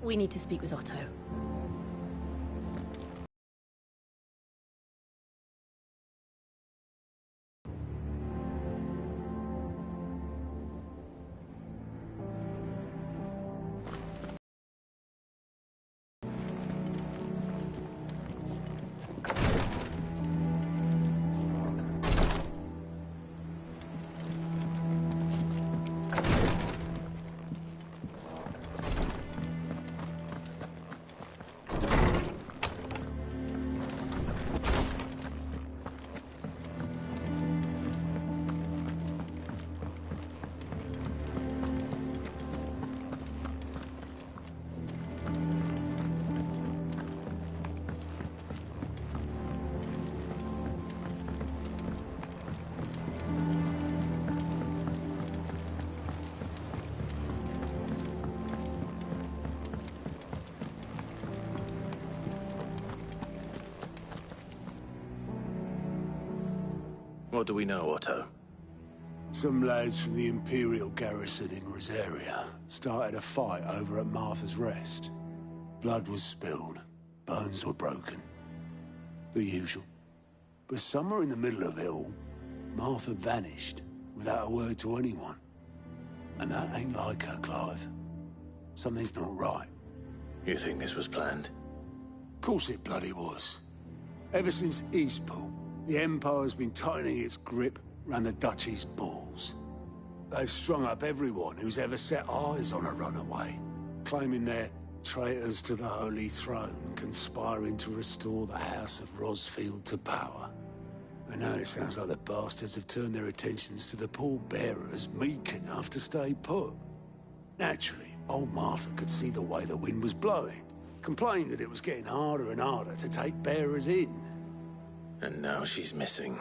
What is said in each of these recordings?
We need to speak with Otto. What do we know, Otto? Some lads from the Imperial garrison in Rosaria started a fight over at Martha's Rest. Blood was spilled, bones were broken. The usual. But somewhere in the middle of it all, Martha vanished without a word to anyone. And that ain't like her, Clive. Something's not right. You think this was planned? Of course it bloody was. Ever since Eastpool, the Empire's been tightening its grip round the Duchy's balls. They've strung up everyone who's ever set eyes on a runaway, claiming they're traitors to the Holy Throne, conspiring to restore the House of Rosfield to power. And now it sounds like the bastards have turned their attentions to the pallbearers meek enough to stay put. Naturally, old Martha could see the way the wind was blowing, complained that it was getting harder and harder to take bearers in. And now she's missing.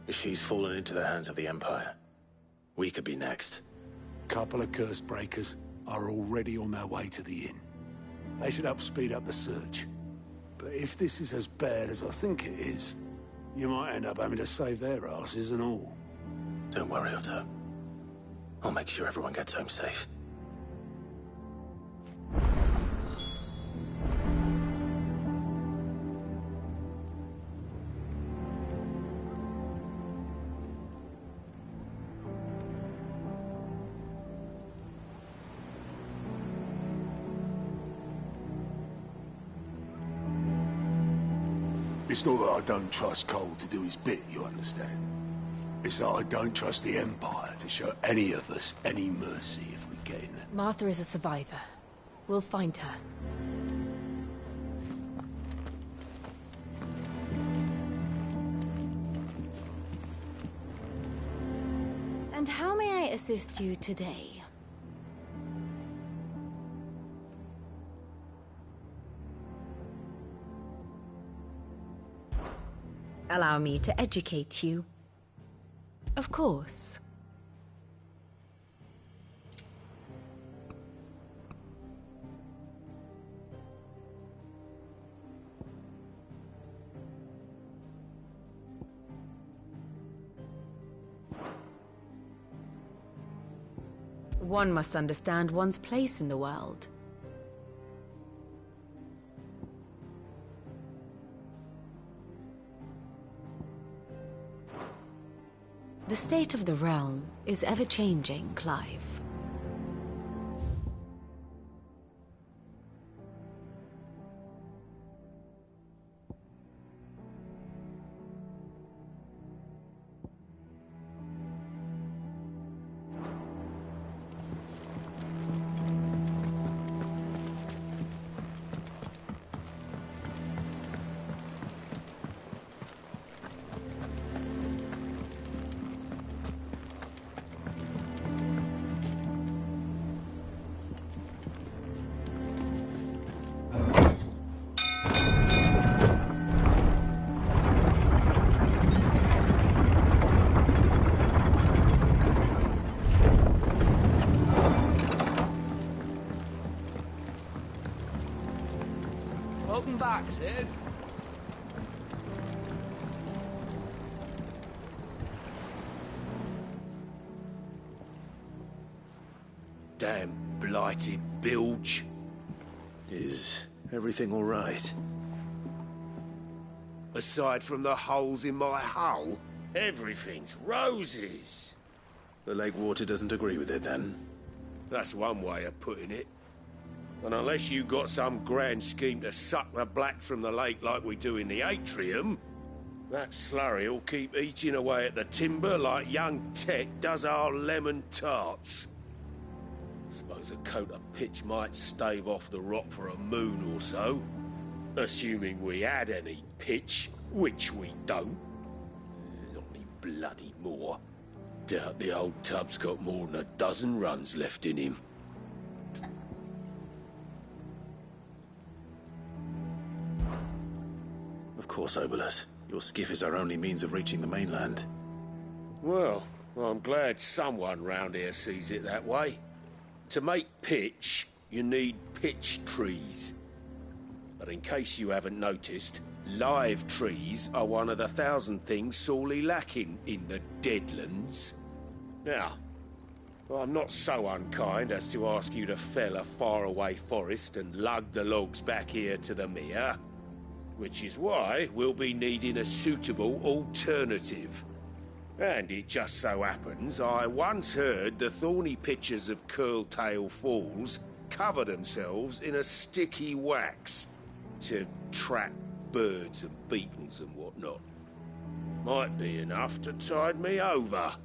If she's fallen into the hands of the Empire, we could be next. Couple of curse breakers are already on their way to the inn. They should help speed up the search. But if this is as bad as I think it is, you might end up having to save their asses and all. Don't worry, Otto. I'll make sure everyone gets home safe. It's not that I don't trust Cole to do his bit, you understand? It's that I don't trust the Empire to show any of us any mercy if we get in there. Martha is a survivor. We'll find her. And how may I assist you today? Allow me to educate you. Of course. One must understand one's place in the world. The state of the realm is ever-changing, Clive. Welcome back, Sid. Damn blighted bilge. Is everything all right? Aside from the holes in my hull, everything's roses. The lake water doesn't agree with it, then? That's one way of putting it. And unless you got some grand scheme to suck the black from the lake like we do in the atrium, that slurry'll keep eating away at the timber like young Tech does our lemon tarts. Suppose a coat of pitch might stave off the rock for a moon or so. Assuming we had any pitch, which we don't. Not any bloody more. Doubt the old tub's got more than a dozen runs left in him. Of course, Obolus. Your skiff is our only means of reaching the mainland. Well, I'm glad someone round here sees it that way. To make pitch, you need pitch trees. But in case you haven't noticed, live trees are one of the 1,000 things sorely lacking in the Deadlands. Now, I'm not so unkind as to ask you to fell a faraway forest and lug the logs back here to the mere, which is why we'll be needing a suitable alternative. And it just so happens I once heard the thorny pitchers of Curltail Falls cover themselves in a sticky wax to trap birds and beetles and whatnot. Might be enough to tide me over.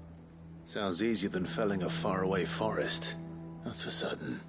Sounds easier than felling a faraway forest. That's for certain.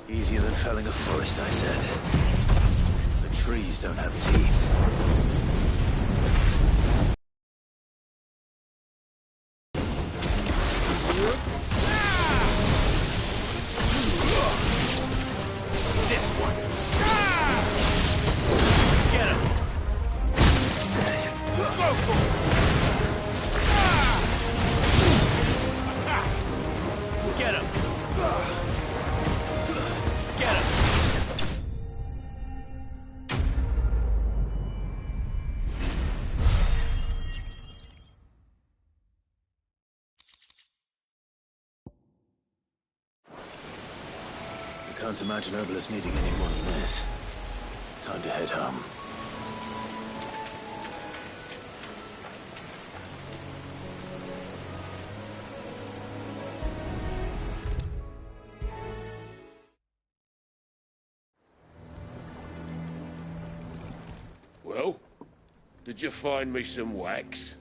Easier than felling a forest, I said. The trees don't have teeth. This one! Get him! Go for it! Attack! Get him! Get him! I can't imagine Obolus needing any more than this. Time to head home. Well, did you find me some wax?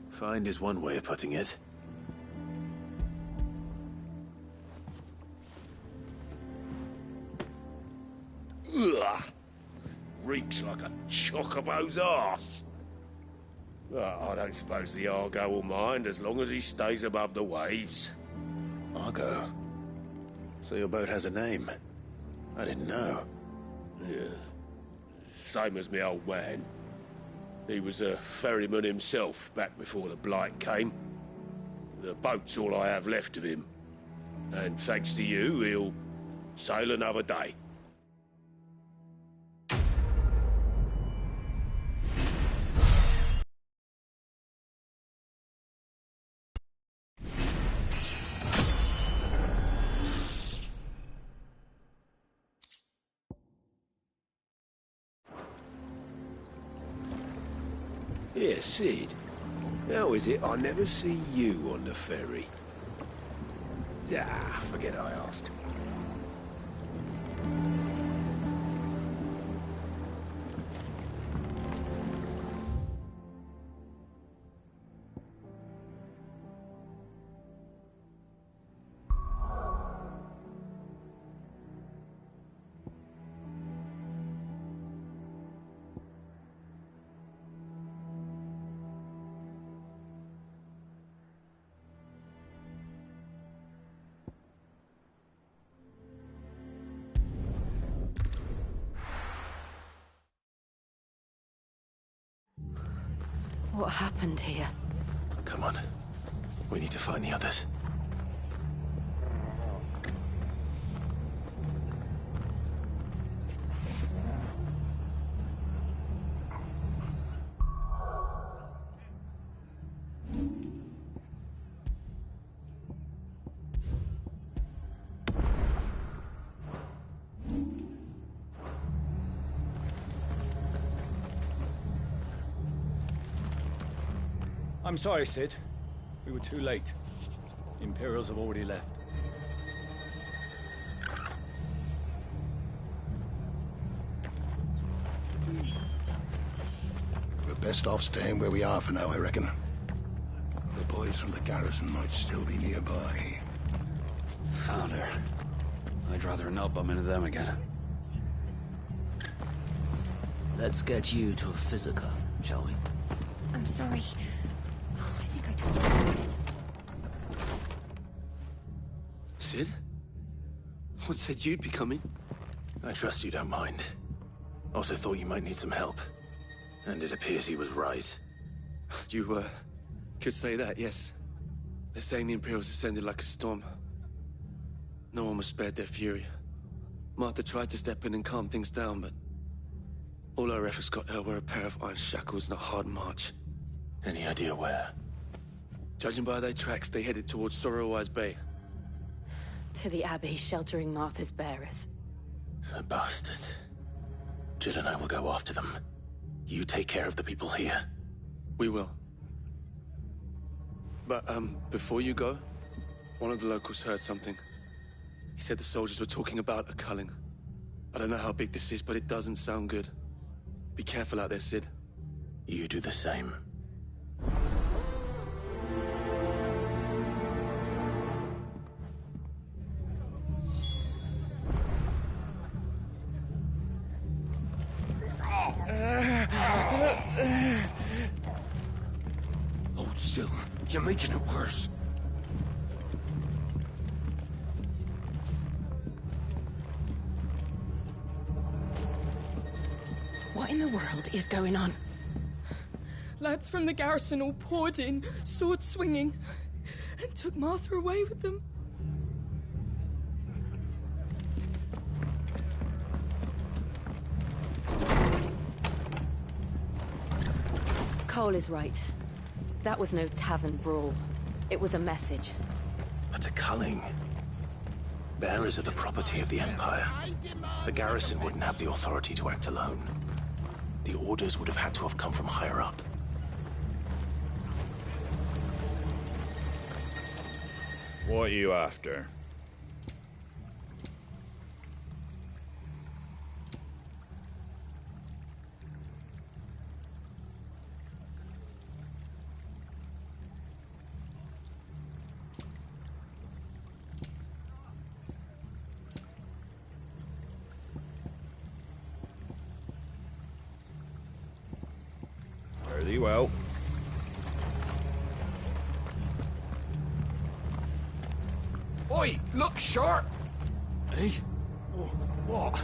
Find is one way of putting it. Ugh! Reeks like a chocobo's arse. I don't suppose the Argo will mind as long as he stays above the waves. Argo? So your boat has a name? I didn't know. Yeah. Same as me old man. He was a ferryman himself back before the Blight came. The boat's all I have left of him. And thanks to you, he'll sail another day. Yeah, Sid. How is it I never see you on the ferry? Forget I asked. What happened here? Come on. We need to find the others. I'm sorry, Sid. We were too late. The Imperials have already left. We're best off staying where we are for now, I reckon. The boys from the garrison might still be nearby. Found her. I'd rather not bump into them again. Let's get you to a physica, shall we? I'm sorry. I think I twisted something. Sid? What said you'd be coming? I trust you don't mind. Also thought you might need some help. And it appears he was right. You, could say that, yes. They're saying the Imperials descended like a storm. No one was spared their fury. Martha tried to step in and calm things down, but all our efforts got her were a pair of iron shackles and a hard march. Any idea where? Judging by their tracks, they headed towards Sorrowwise Bay. To the Abbey sheltering Martha's bearers. The bastards. Jill and I will go after them. You take care of the people here. We will. But, before you go, one of the locals heard something. He said the soldiers were talking about a culling. I don't know how big this is, but it doesn't sound good. Be careful out there, Sid. You do the same. Hold still. You're making it worse. What in the world is going on? Lads from the garrison all poured in, sword swinging, and took Martha away with them. Cole is right. That was no tavern brawl. It was a message. But a culling. Bearers are the property of the Empire. The garrison wouldn't have the authority to act alone. The orders would have had to have come from higher up. What are you after? Very well. Oi, look sharp! Hey? What?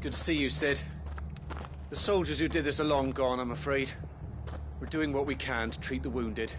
Good to see you, Sid. The soldiers who did this are long gone, I'm afraid. We're doing what we can to treat the wounded.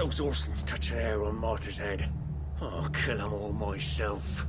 those Orsons touch their hair on Martha's head, I'll kill them all myself.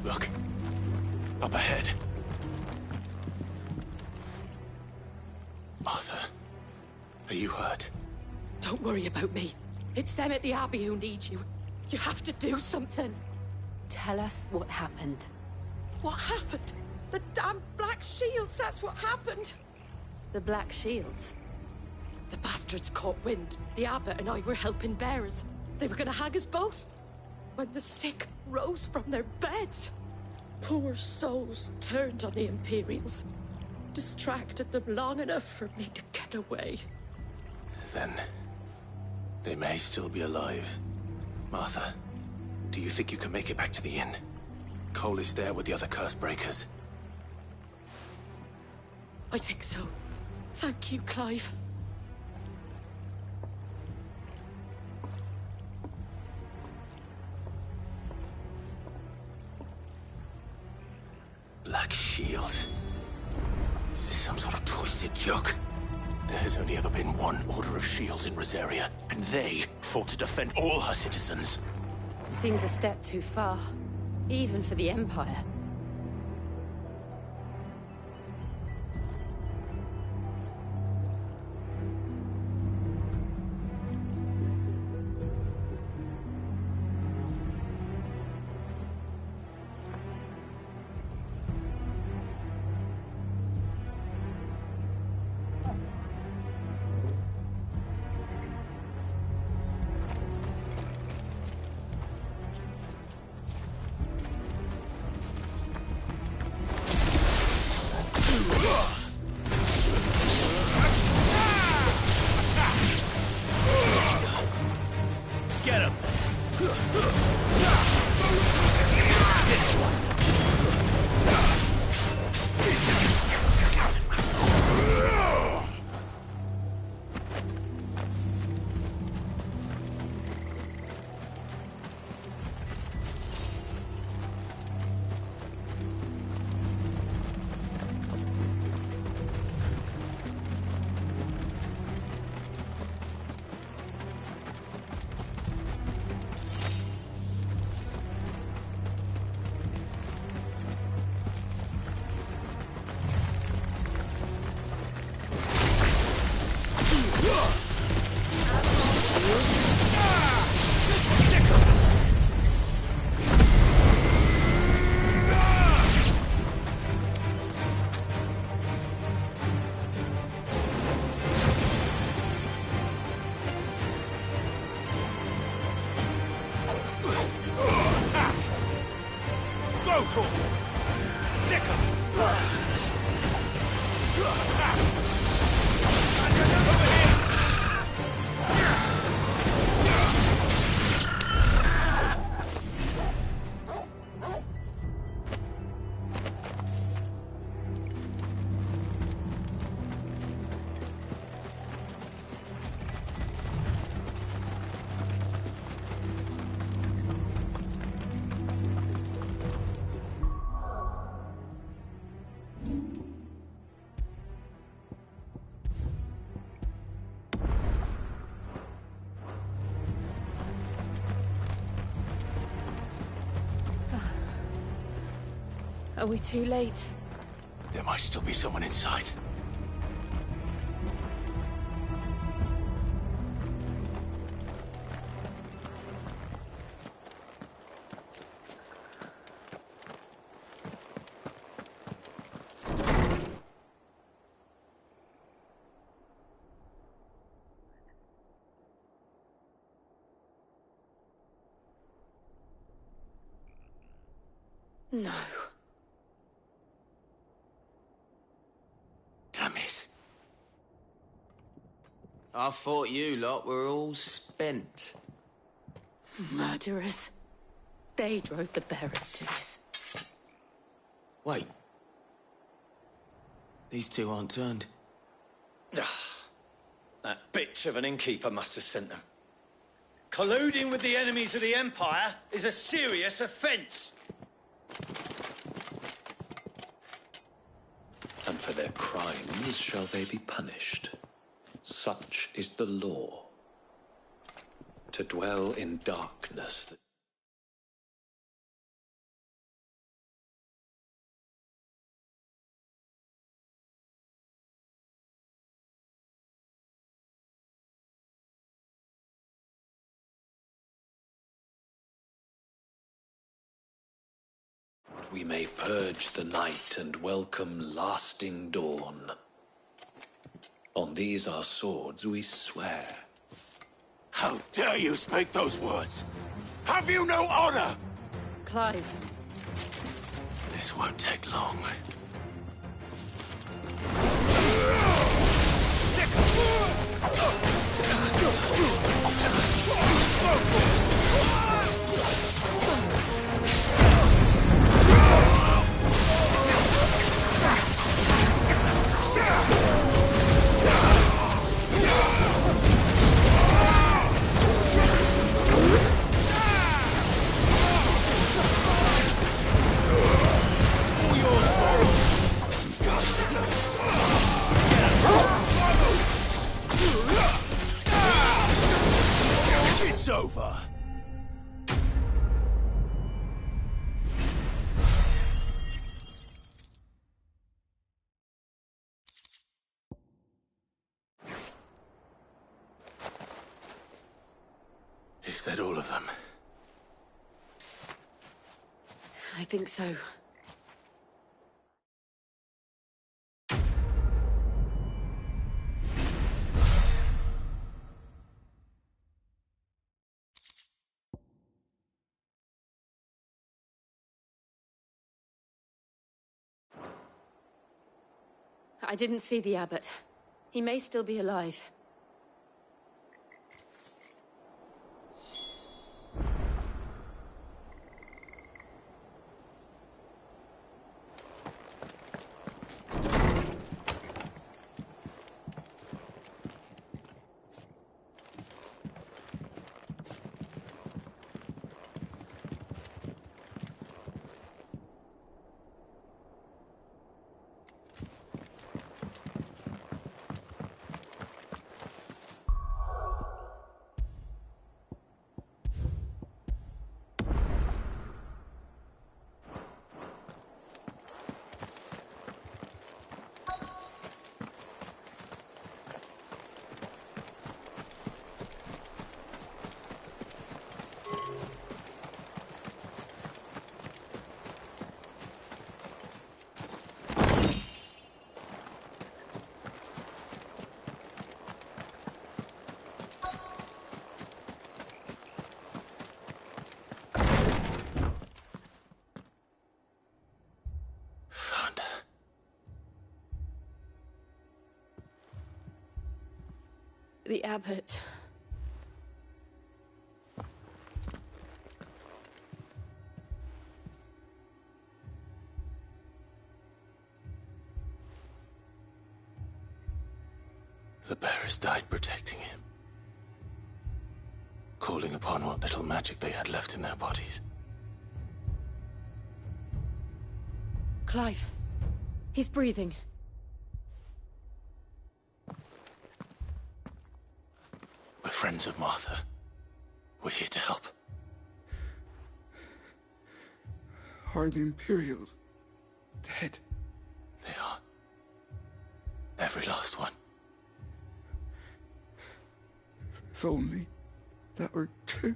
Look. Up ahead. Martha, are you hurt? Don't worry about me. It's them at the Abbey who need you. You have to do something. Tell us what happened. What happened? The damn Black Shields, that's what happened. The Black Shields? The bastards caught wind. The Abbot and I were helping bearers. They were gonna hang us both. When the sick rose from their beds, poor souls turned on the Imperials. Distracted them long enough for me to get away. Then they may still be alive. Martha, do you think you can make it back to the inn? Cole is there with the other curse breakers. I think so. Thank you, Clive. Black Shields? Is this some sort of twisted joke? There has only ever been one Order of Shields in Rosaria, and they fought to defend all her citizens. Seems a step too far, even for the Empire. Are we too late? There might still be someone inside. No. Damn it. I thought you lot were all spent. Murderers. They drove the bearers to this. Wait. These two aren't turned. That bitch of an innkeeper must have sent them. Colluding with the enemies of the Empire is a serious offence. And for their crimes shall they be punished. Such is the law. To dwell in darkness. We may purge the night and welcome lasting dawn. On these our swords we swear. How dare you speak those words? Have you no honor? Clive. This won't take long. It's over. Is that all of them? I think so. I didn't see the abbot. He may still be alive. The abbot. The bearers died protecting him. Calling upon what little magic they had left in their bodies. Clive. He's breathing. We're friends of Martha. We're here to help. Are the Imperials dead. They are. Every last one. If only that were true.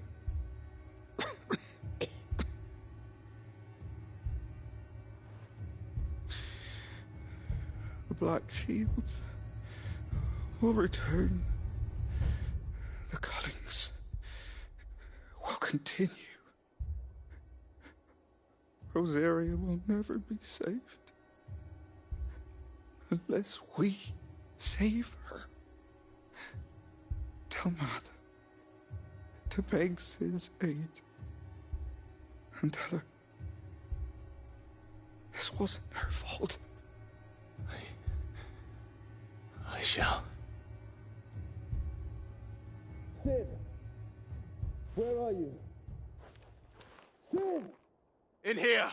The Black Shields will return. The cullings will continue. Rosaria will never be saved unless we save her. Tell Matt to beg Cid's aid and tell her this wasn't her fault. I shall. Cid! Where are you? Cid! In here!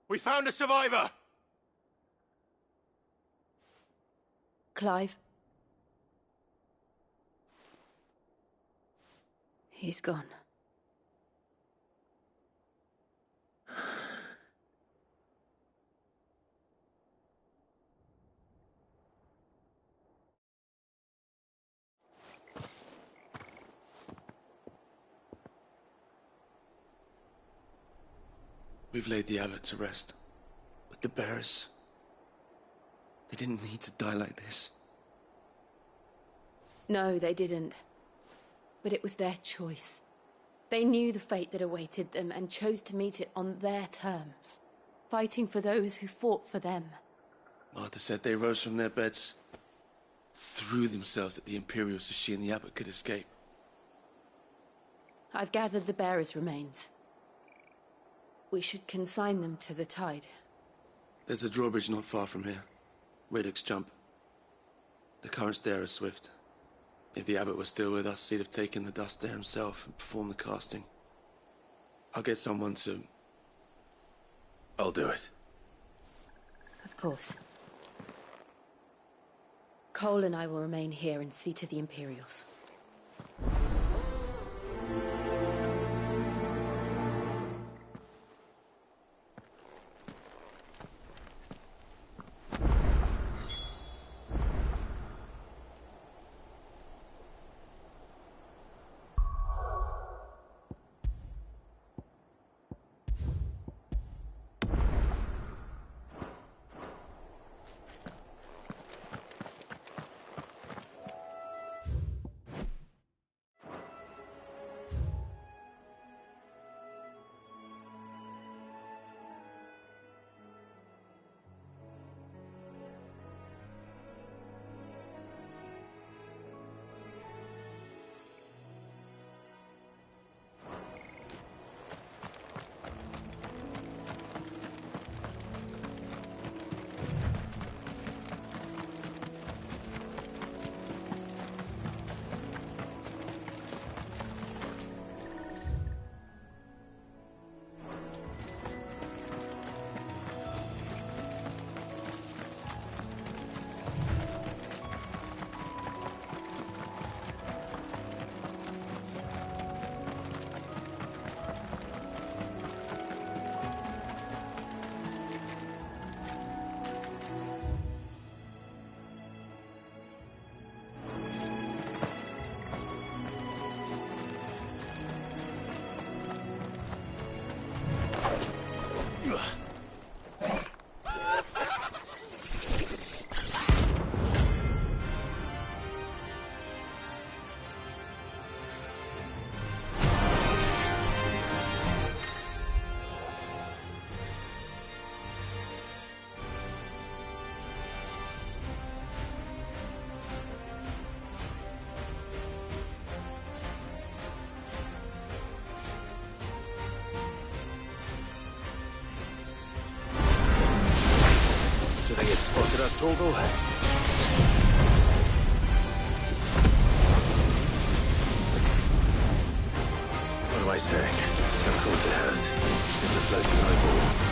We found a survivor! Clive? He's gone. We've laid the abbot to rest. But the bearers... they didn't need to die like this. No, they didn't. But it was their choice. They knew the fate that awaited them and chose to meet it on their terms, fighting for those who fought for them. Martha said they rose from their beds, threw themselves at the Imperials so she and the abbot could escape. I've gathered the bearers' remains. We should consign them to the tide. There's a drawbridge not far from here. Radix jump. The currents there are swift. If the abbot was still with us, he'd have taken the dust there himself and performed the casting. I'll get someone to... I'll do it. Of course. Cole and I will remain here and see to the Imperials. Spotted us, Torgal. What am I saying? Of course it has. It's a floating eyeball.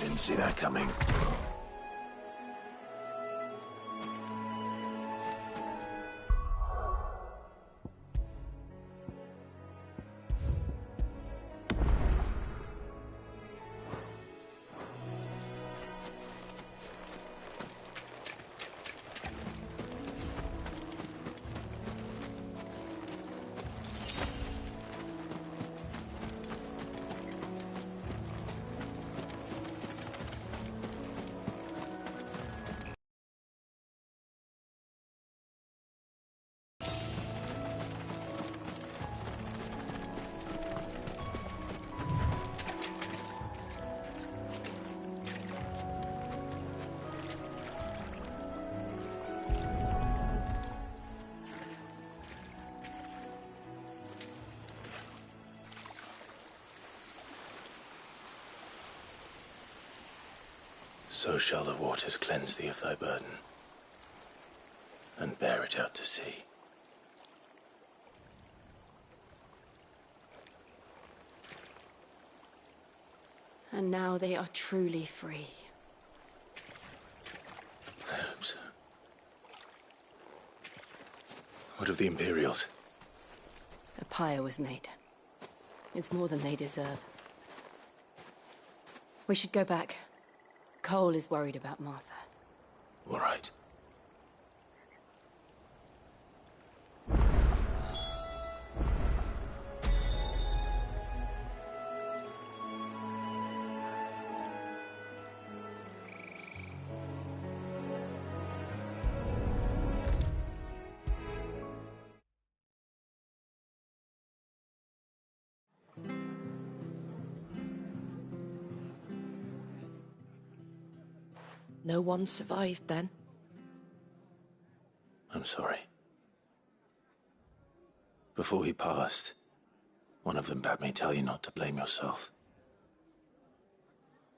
Didn't see that coming. So shall the waters cleanse thee of thy burden, and bear it out to sea. And now they are truly free. I hope so. What of the Imperials? A pyre was made. It's more than they deserve. We should go back. Cole is worried about Martha. All right. No one survived then? I'm sorry. Before he passed, one of them bade me tell you not to blame yourself.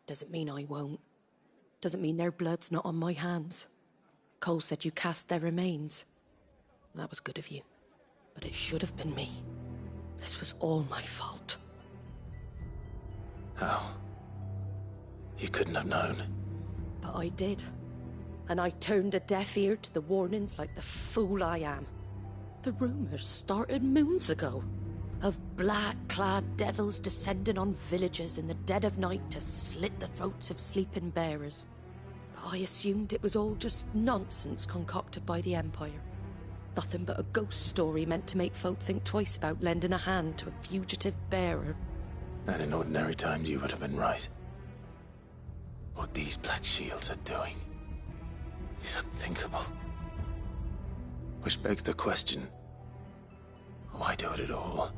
Doesn't mean I won't. Doesn't mean their blood's not on my hands. Cole said you cast their remains. That was good of you. But it should have been me. This was all my fault. How? You couldn't have known. But I did. And I turned a deaf ear to the warnings like the fool I am. The rumours started moons ago. Of black-clad devils descending on villages in the dead of night to slit the throats of sleeping bearers. But I assumed it was all just nonsense concocted by the Empire. Nothing but a ghost story meant to make folk think twice about lending a hand to a fugitive bearer. And in ordinary times you would have been right. What these Black Shields are doing is unthinkable. Which begs the question, why do it at all?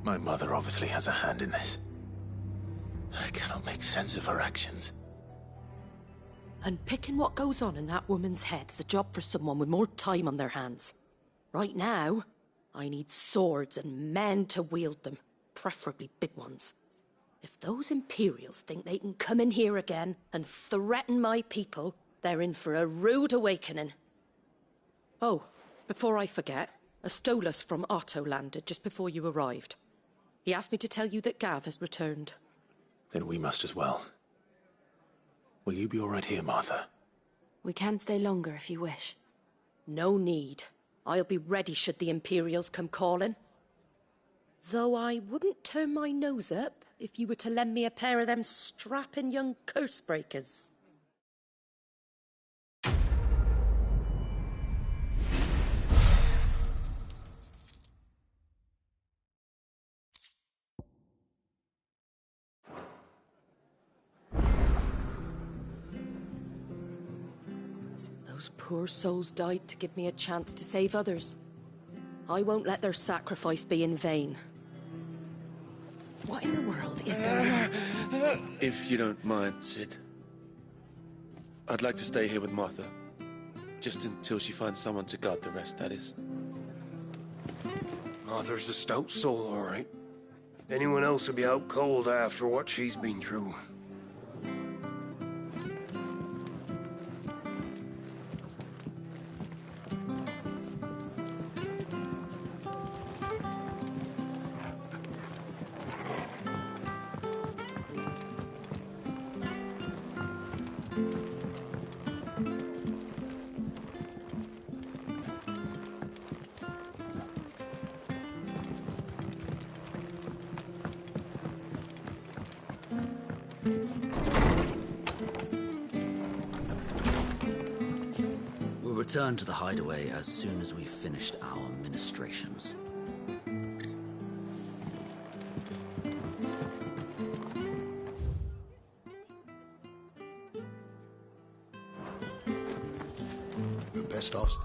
My mother obviously has a hand in this. I cannot make sense of her actions. And picking what goes on in that woman's head is a job for someone with more time on their hands. Right now, I need swords and men to wield them, preferably big ones. If those Imperials think they can come in here again and threaten my people, they're in for a rude awakening. Oh, before I forget, a Stolas from Otto landed just before you arrived. He asked me to tell you that Gav has returned. Then we must as well. Will you be all right here, Martha? We can stay longer if you wish. No need. I'll be ready should the Imperials come calling. Though I wouldn't turn my nose up if you were to lend me a pair of them strapping young curse-breakers. Those poor souls died to give me a chance to save others. I won't let their sacrifice be in vain. What in the world is going on? If you don't mind, Sid. I'd like to stay here with Martha. Just until she finds someone to guard the rest, that is. Martha's a stout soul, all right. Anyone else would be out cold after what she's been through. We'll return to the hideaway as soon as we've finished our ministrations. We're best off.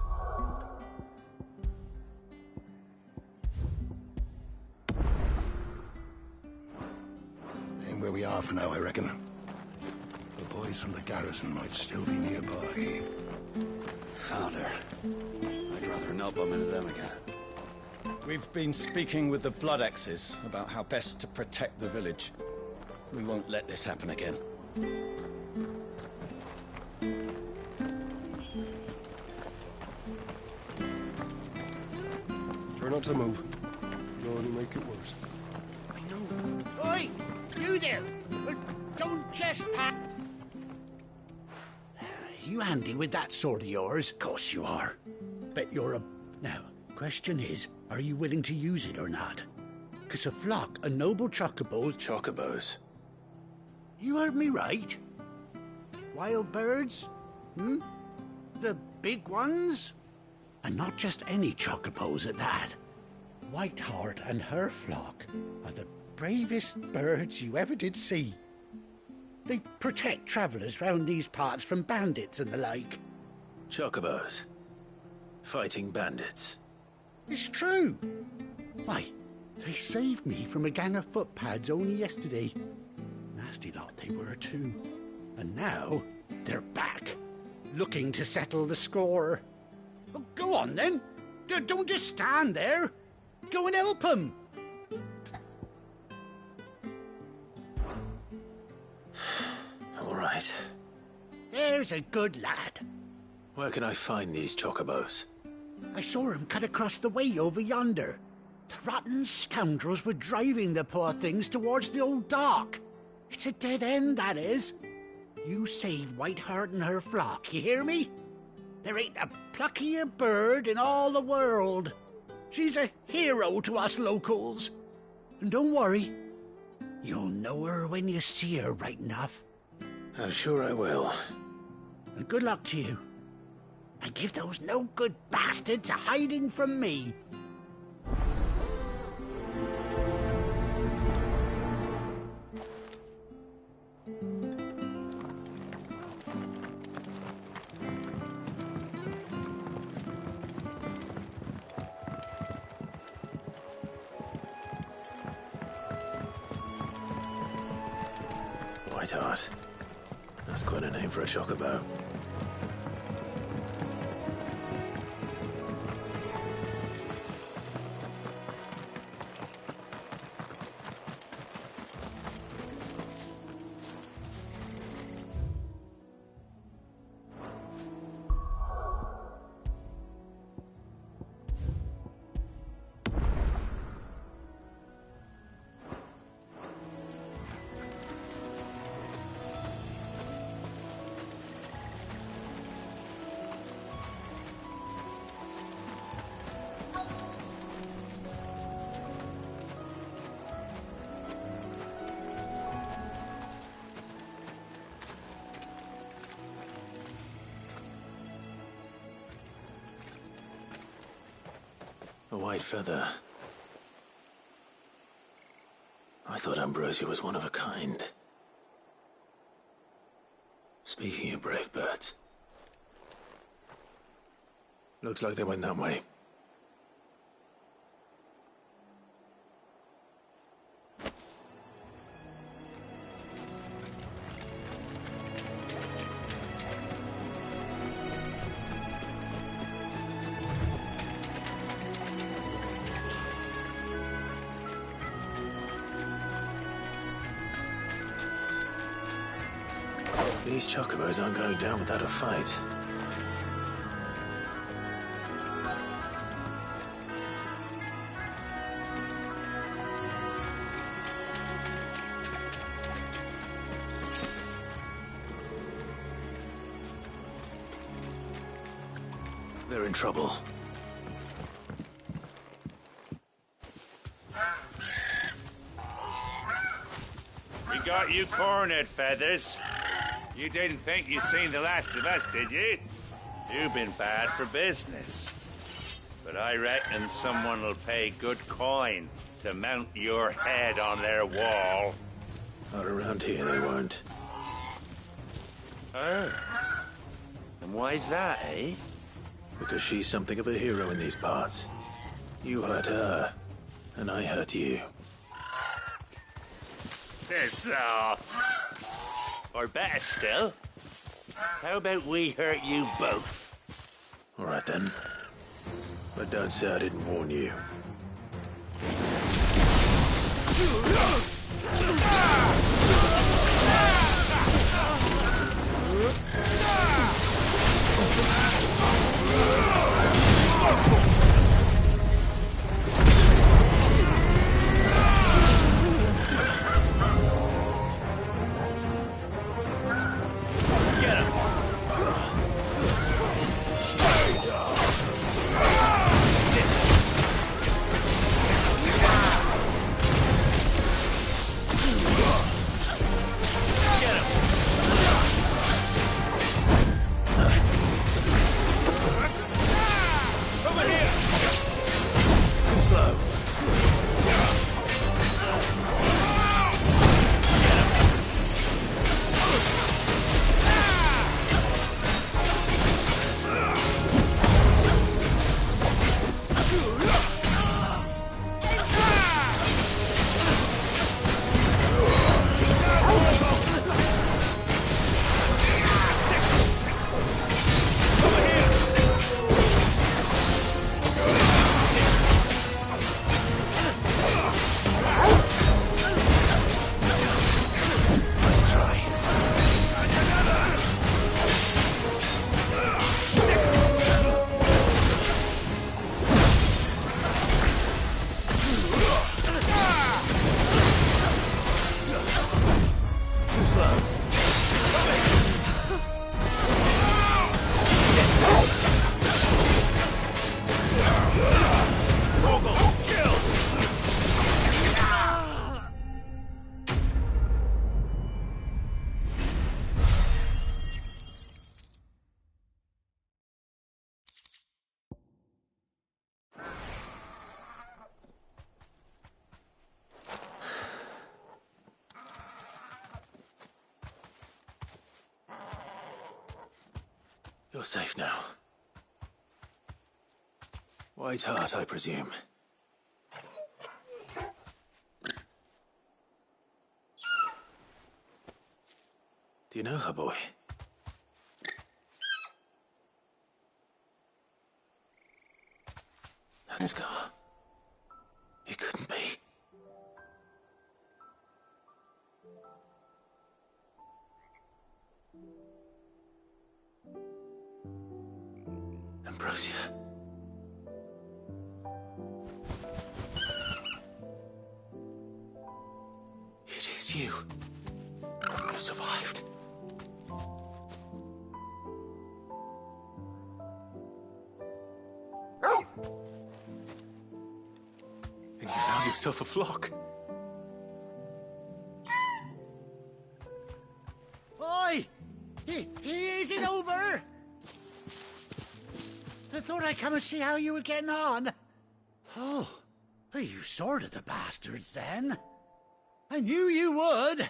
Staying where we are for now, I reckon. The boys from the garrison might still be nearby. Found her. I'd rather not bump into them again. We've been speaking with the Blood Axes about how best to protect the village. We won't let this happen again. Try not to move. You'll only make it worse. I know. Oi! You there! Don't just pack. You handy with that sword of yours? Course you are. Bet you're a... Now, question is, are you willing to use it or not? 'Cause a flock of noble chocobos... Chocobos? You heard me right. Wild birds? Hmm? The big ones? And not just any chocobos at that. Whiteheart and her flock are the bravest birds you ever did see. They protect travellers round these parts from bandits and the like. Chocobos. Fighting bandits. It's true. Why, they saved me from a gang of footpads only yesterday. Nasty lot they were too. And now, they're back, looking to settle the score. Oh, go on then. Don't just stand there. Go and help them. All right. There's a good lad. Where can I find these chocobos? I saw him cut across the way over yonder. The rotten scoundrels were driving the poor things towards the old dock. It's a dead end, that is. You save Whiteheart and her flock, you hear me? There ain't a pluckier bird in all the world. She's a hero to us locals. And don't worry, you'll know her when you see her right enough. I'm sure I will. And good luck to you. And give those no-good bastards a hiding from me. Whiteheart. That's quite a name for a chocobo. A white feather. I thought Ambrosia was one of a kind. Speaking of brave birds. Looks like they went that way. These chocobos aren't going down without a fight. They're in trouble. We got you cornered, Feathers. You didn't think you'd seen the last of us, did you? You've been bad for business. But I reckon someone will pay good coin to mount your head on their wall. Not around here, they won't. Oh. And why's that, eh? Because she's something of a hero in these parts. You hurt her, and I hurt you. Piss off. Or better still, how about we hurt you both? All right, then. But don't say I didn't warn you. You're safe now. White Heart, I presume. Do you know her, boy? That scar. It couldn't be. Ambrosia. It is you. You survived. And you found yourself a flock. Oi! Is it over? I thought I'd come and see how you were getting on. Oh, you sorted the bastards then. I knew you would.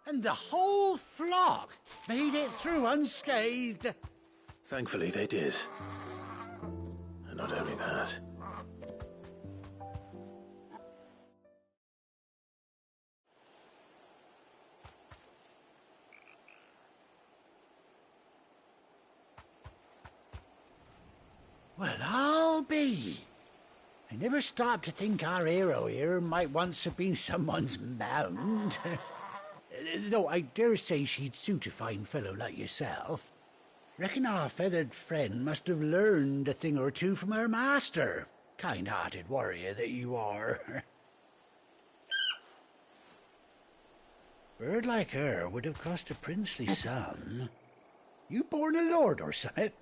And the whole flock made it through unscathed. Thankfully, they did. And not only that. Well, I'll be. I never stopped to think our hero here might once have been someone's mount. Though I dare say she'd suit a fine fellow like yourself. Reckon our feathered friend must have learned a thing or two from her master. Kind-hearted warrior that you are. Bird like her would have cost a princely sum. You born a lord or something?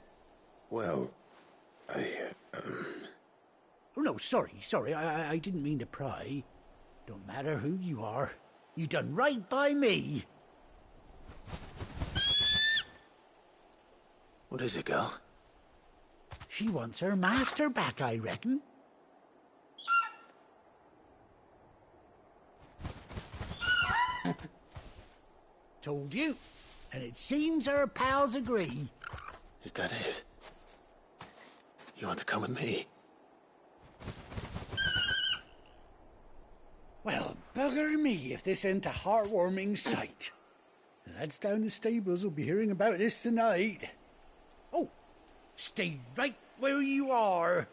Well, Oh, no, sorry. I didn't mean to pry. Don't matter who you are, you done right by me. What is it, girl? She wants her master back, I reckon. Told you. And it seems her pals agree. Is that it? You want to come with me? Well, bugger me if this ain't a heartwarming sight. The lads down the stables will be hearing about this tonight. Oh, stay right where you are.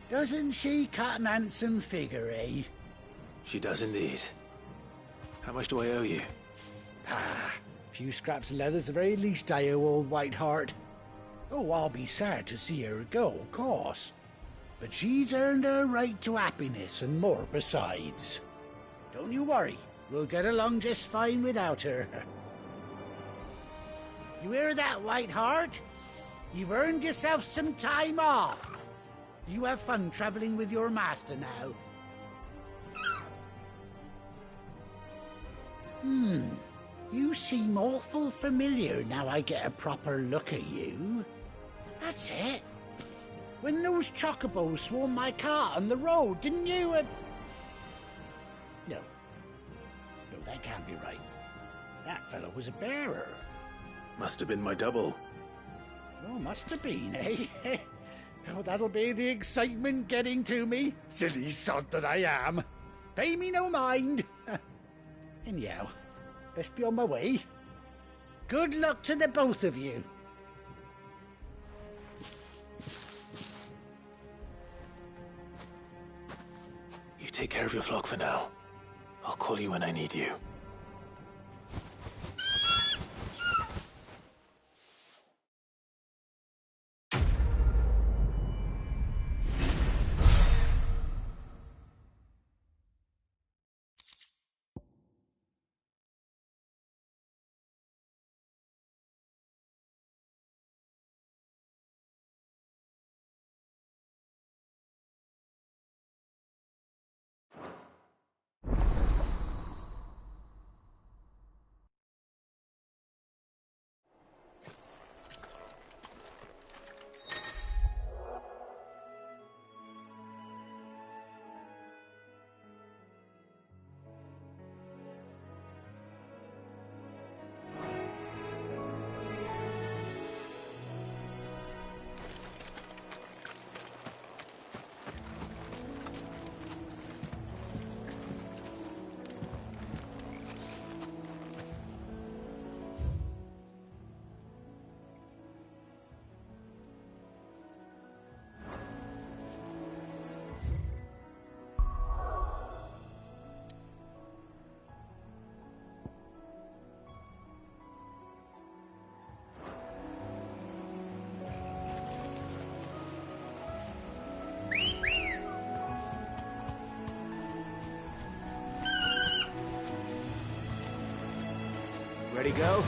Doesn't she cut an handsome figure, eh? She does indeed. How much do I owe you? Ah, a few scraps of leather's the very least I owe old Whiteheart. Oh, I'll be sad to see her go, of course. But she's earned her right to happiness and more besides. Don't you worry, we'll get along just fine without her. You hear that, Whiteheart? You've earned yourself some time off. You have fun traveling with your master now. You seem awful familiar now I get a proper look at you. That's it. When those chocobos swarmed my cart on the road, didn't you? No, that can't be right. That fellow was a bearer. Must have been my double. Oh, must have been, eh? Oh, that'll be the excitement getting to me. Silly sod that I am. Pay me no mind. Anyhow, best be on my way. Good luck to the both of you. You take care of your flock for now. I'll call you when I need you. Ready, go?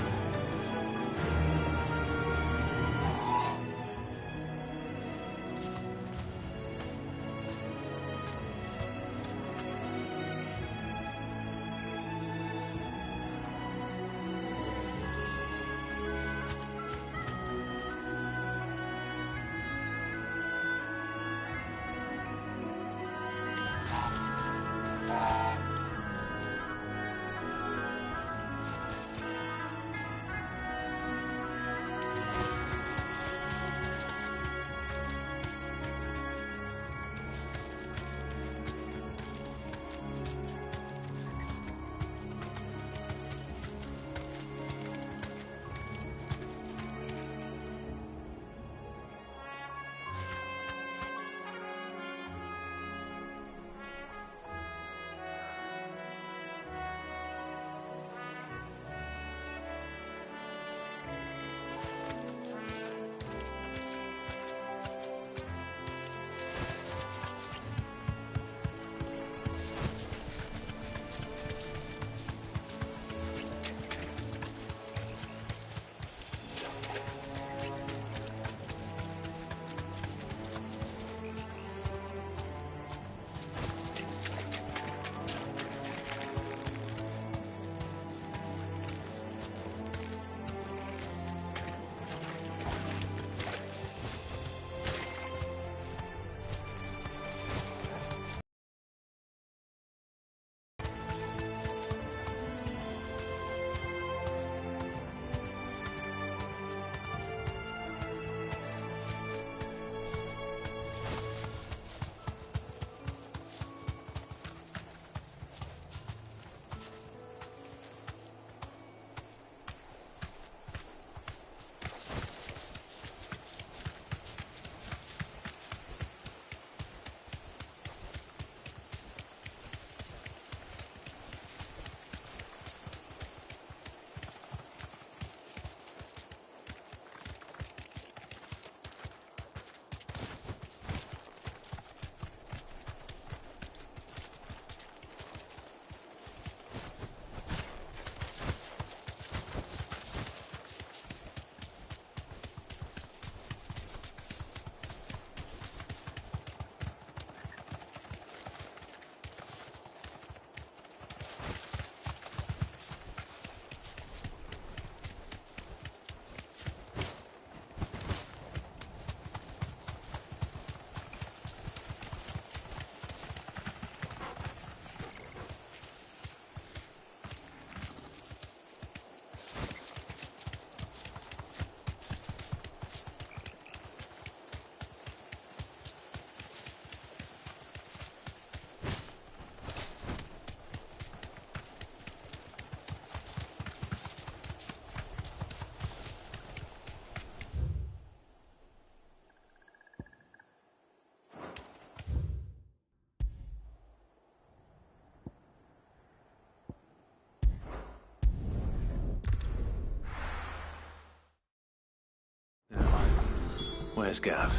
Where's Gav?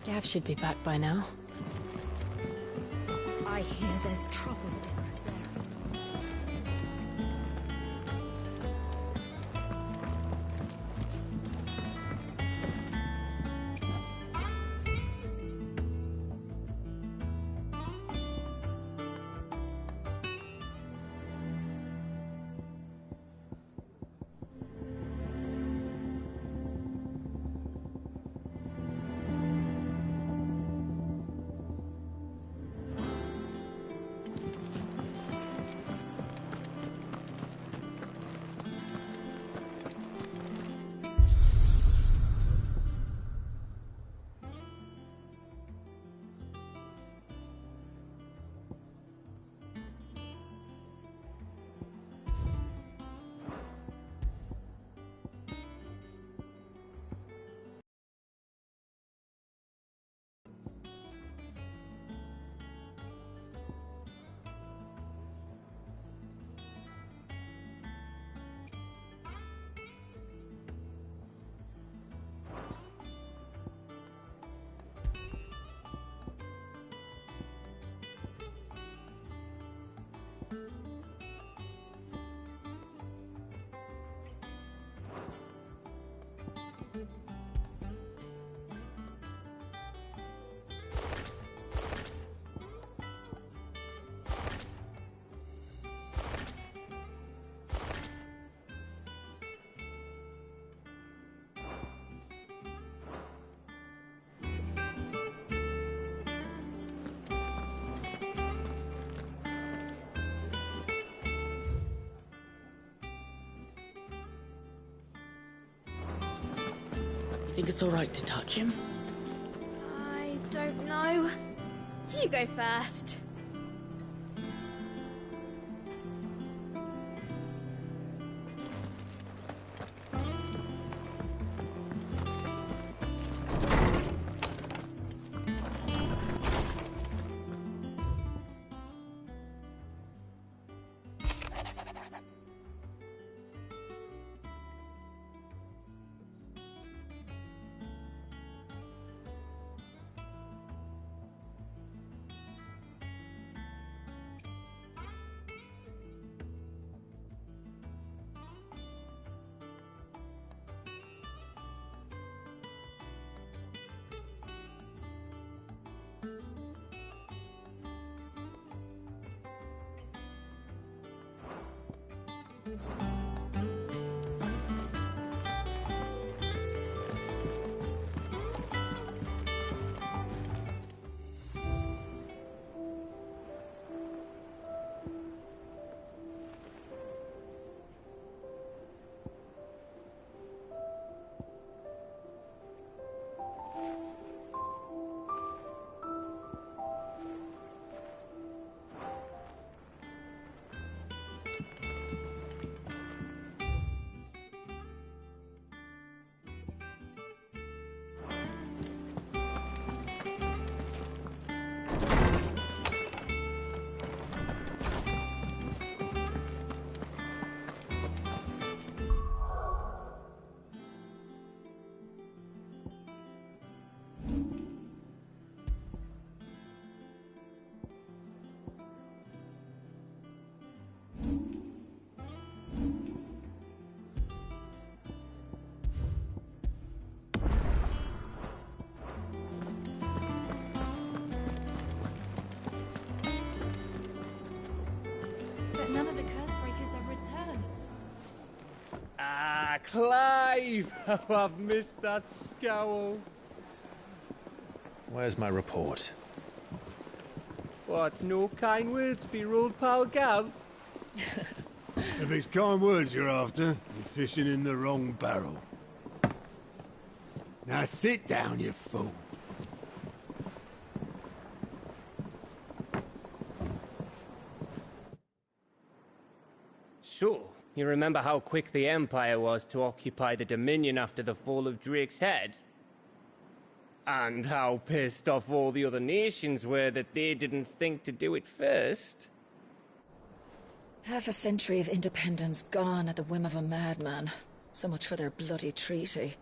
Gav should be back by now. I hear there's trouble in Rosaria. Think it's all right to touch him? I don't know. You go first. But none of the curse breakers have returned. Ah, Clive! Oh, I've missed that scowl. Where's my report? What, no kind words for your old pal Gav? If it's kind words you're after, you're fishing in the wrong barrel. Now sit down, you fool. So, You remember how quick the Empire was to occupy the Dominion after the fall of Drake's head? And how pissed off all the other nations were that they didn't think to do it first. Half a century of independence gone at the whim of a madman. So much for their bloody treaty.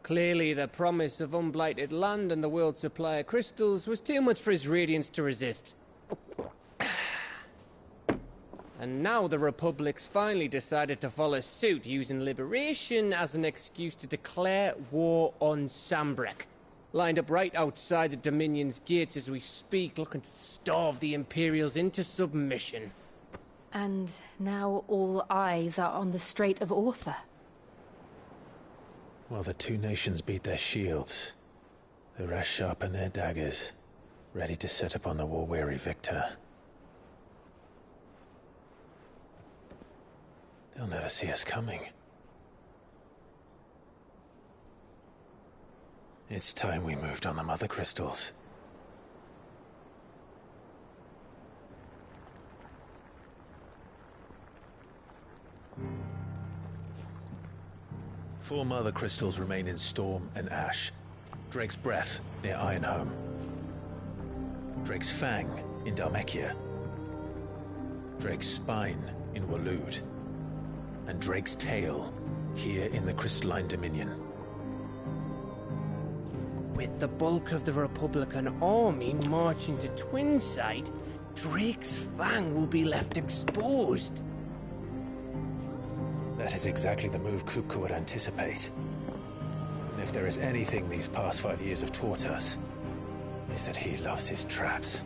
Clearly, the promise of unblighted land and the world's supply of crystals was too much for his radiance to resist. And now the Republic's finally decided to follow suit, using liberation as an excuse to declare war on Sambrek. Lined up right outside the Dominion's gates as we speak, looking to starve the Imperials into submission. And now all eyes are on the Strait of Author. While the two nations beat their shields, the rest sharpen their daggers, ready to set upon the war-weary victor. They'll never see us coming. It's time we moved on the Mother Crystals. Four Mother Crystals remain in Storm and Ash. Drake's Breath near Ironhome. Drake's Fang in Dhalmekia. Drake's Spine in Waloed. And Drake's Tail here in the Crystalline Dominion. With the bulk of the Republican army marching to Twinside, Drake's Fang will be left exposed. That is exactly the move Kupka would anticipate. And if there is anything these past 5 years have taught us, is that he loves his traps.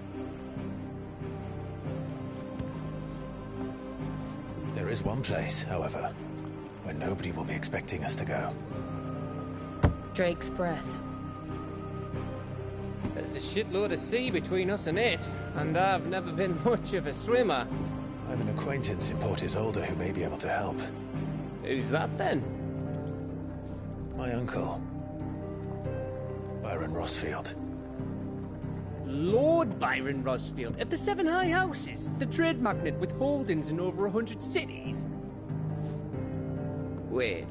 There is one place, however, where nobody will be expecting us to go. Drake's Breath. There's a shitload of sea between us and it, and I've never been much of a swimmer. I have an acquaintance in Port Isolde who may be able to help. Who's that then? My uncle, Byron Rosfield. Lord Byron Rosfield of the Seven High Houses, the trade magnate with holdings in over 100 cities. Wait,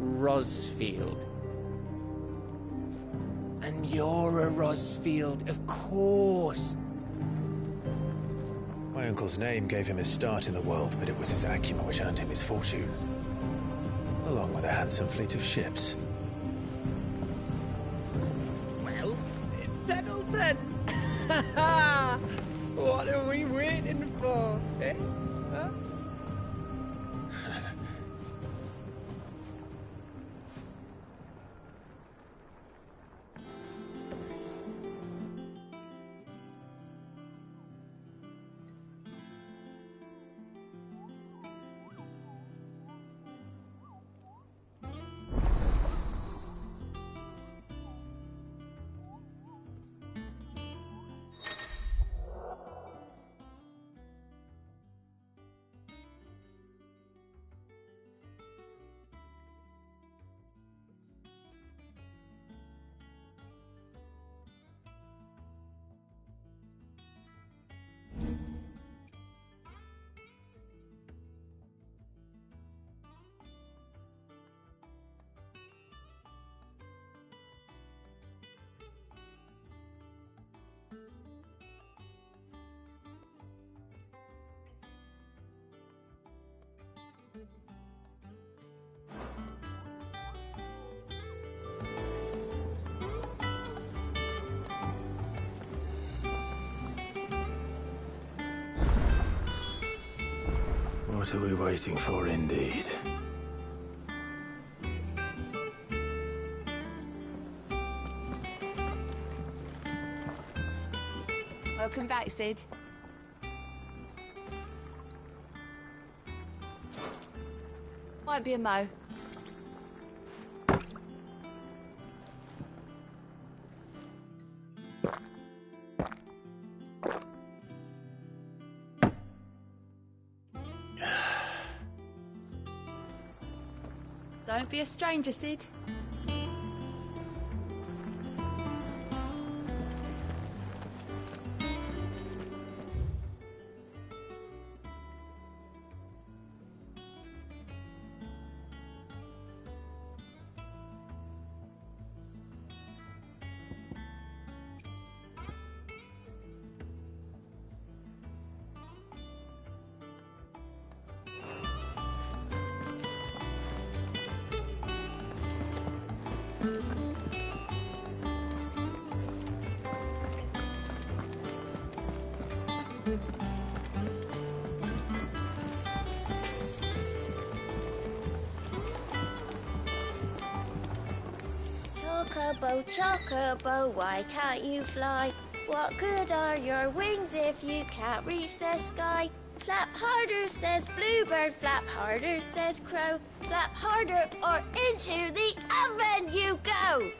Rosfield. And you're a Rosfield, of course. My uncle's name gave him his start in the world, but it was his acumen which earned him his fortune. Along with a handsome fleet of ships. Well, it's settled then. What are we waiting for, eh? Huh? What are we waiting for, indeed? Welcome back, Sid. Might be a mo. Don't be a stranger, Sid. Chocobo, Chocobo, why can't you fly? What good are your wings if you can't reach the sky? Flap harder, says bluebird, flap harder, says crow. Flap harder or into the oven you go!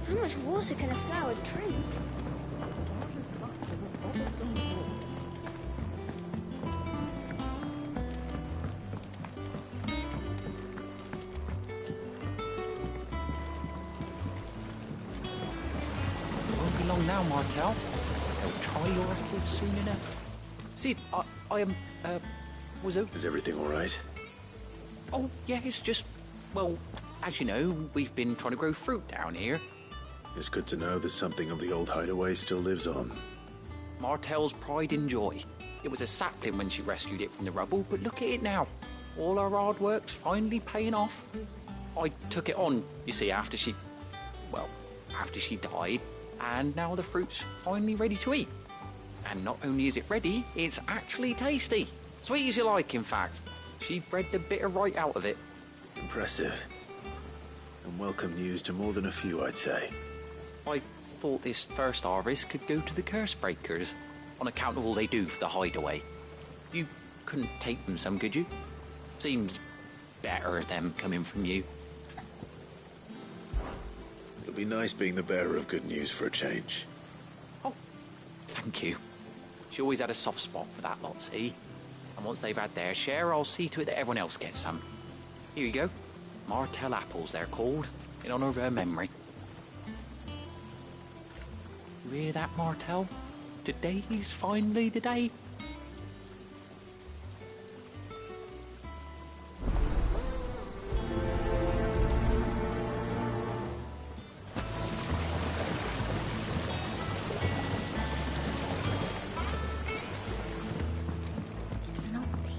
How much water can a flower drink? Won't be long now, Martel. They'll try your apples soon enough. Sid, I am, was it? Is everything all right? Oh, yeah, it's just, well, as you know, we've been trying to grow fruit down here. It's good to know that something of the old hideaway still lives on. Martel's pride and joy. It was a sapling when she rescued it from the rubble, but look at it now. All our hard work's finally paying off. I took it on, you see, after she died, and now the fruit's finally ready to eat. And not only is it ready, it's actually tasty. Sweet as you like, in fact. She bred the bitter right out of it. Impressive. And welcome news to more than a few, I'd say. I thought this first harvest could go to the curse breakers, on account of all they do for the hideaway. You couldn't take them some, could you? Seems better them coming from you. It'll be nice being the bearer of good news for a change. Oh, thank you. She always had a soft spot for that lot, see? And once they've had their share, I'll see to it that everyone else gets some. Here you go. Martel apples, they're called, in honour of her memory. You hear that, Martel? Today's finally the day. It's not the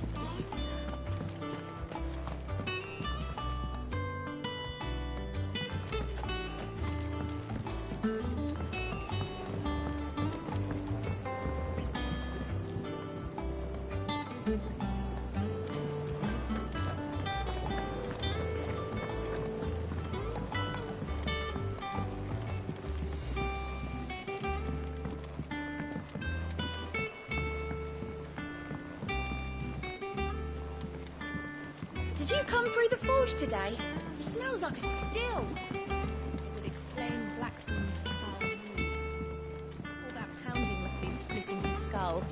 Did you come through the forge today? It smells like a still. It would explain Blackson's foul mood. All that pounding must be splitting his skull.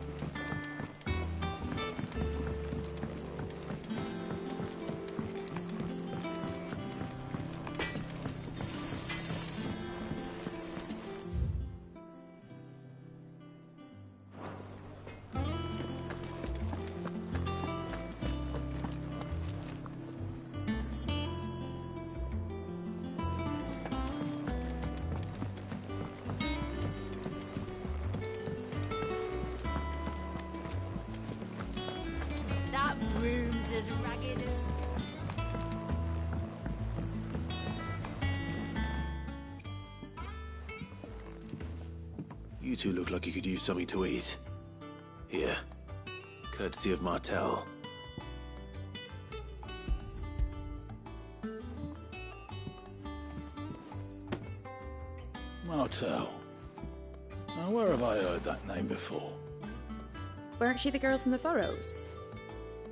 That broom's as ragged as... You two look like you could use something to eat. Here. Courtesy of Martel. Martel. Now, where have I heard that name before? Weren't she the girl from the Furrows?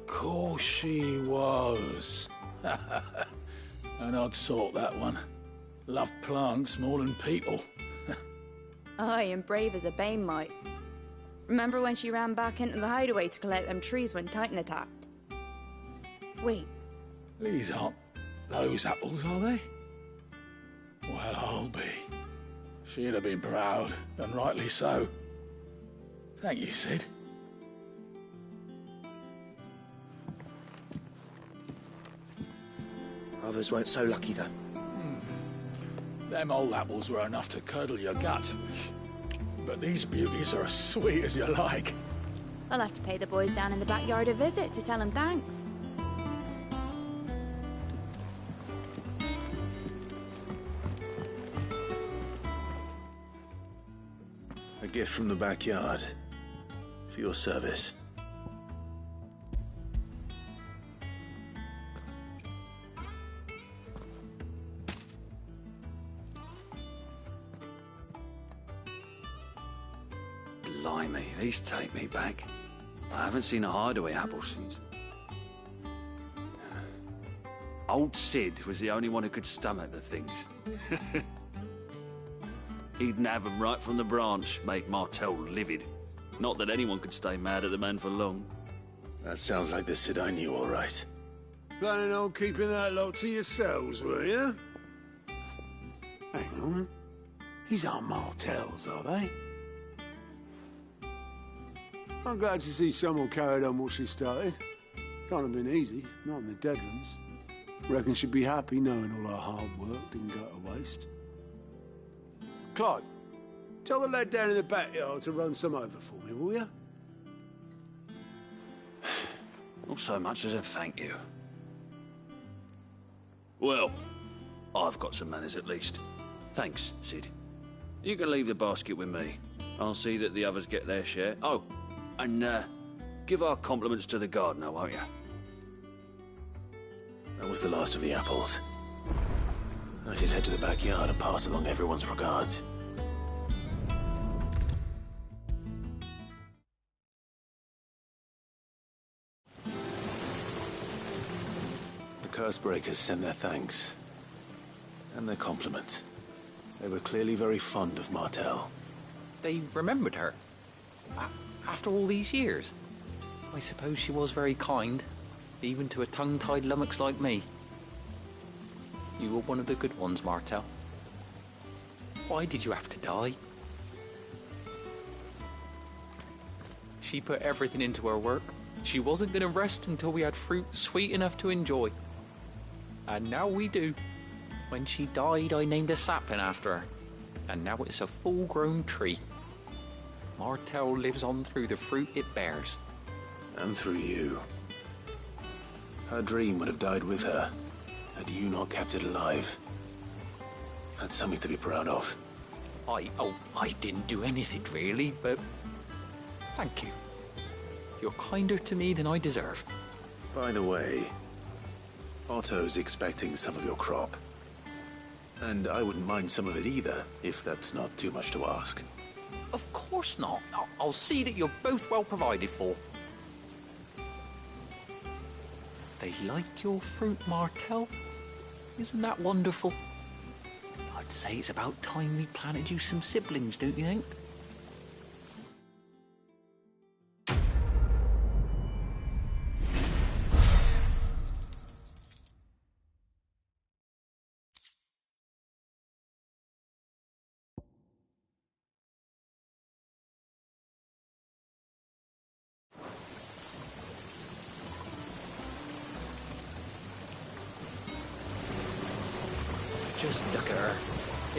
Course she was. An odd sort, that one. Loved plants more than people. Aye, and brave as a bane might. Remember when she ran back into the hideaway to collect them trees when Titan attacked? Wait. These aren't those apples, are they? Well, I'll be. She'd have been proud, and rightly so. Thank you, Sid. Others weren't so lucky, though. Them old apples were enough to curdle your guts. But these beauties are as sweet as you like. I'll have to pay the boys down in the backyard a visit to tell them thanks. A gift from the backyard. For your service. Blimey, these take me back. I haven't seen a hideaway apple since. Old Sid was the only one who could stomach the things. He'd nab 'em right from the branch, make Martel livid. Not that anyone could stay mad at the man for long. That sounds like the Sid I knew, all right. Planning on keeping that lot to yourselves, were you? Hang on. These aren't Martels, are they? I'm glad to see someone carried on what she started. Can't have been easy, not in the Deadlands. Reckon she'd be happy knowing all her hard work didn't go to waste. Clive, tell the lad down in the backyard to run some over for me, will you? Not so much as a thank you. Well, I've got some manners at least. Thanks, Sid. You can leave the basket with me. I'll see that the others get their share. Oh, and give our compliments to the gardener, won't you? That was the last of the apples. I should head to the backyard and pass along everyone's regards. The Cursebreakers sent their thanks. And their compliments. They were clearly very fond of Martel. They remembered her? After all these years? I suppose she was very kind, even to a tongue-tied lummox like me. You were one of the good ones, Martel. Why did you have to die? She put everything into her work. She wasn't going to rest until we had fruit sweet enough to enjoy. And now we do. When she died, I named a sapling after her. And now it's a full-grown tree. Martel lives on through the fruit it bears. And through you. Her dream would have died with her, had you not kept it alive. That's something to be proud of. I didn't do anything really, but thank you. You're kinder to me than I deserve. By the way, Otto's expecting some of your crop. And I wouldn't mind some of it either, if that's not too much to ask. Of course not. I'll see that you're both well provided for. They like your fruit, Martel. Isn't that wonderful? I'd say it's about time we planted you some siblings, don't you think? Just look at her.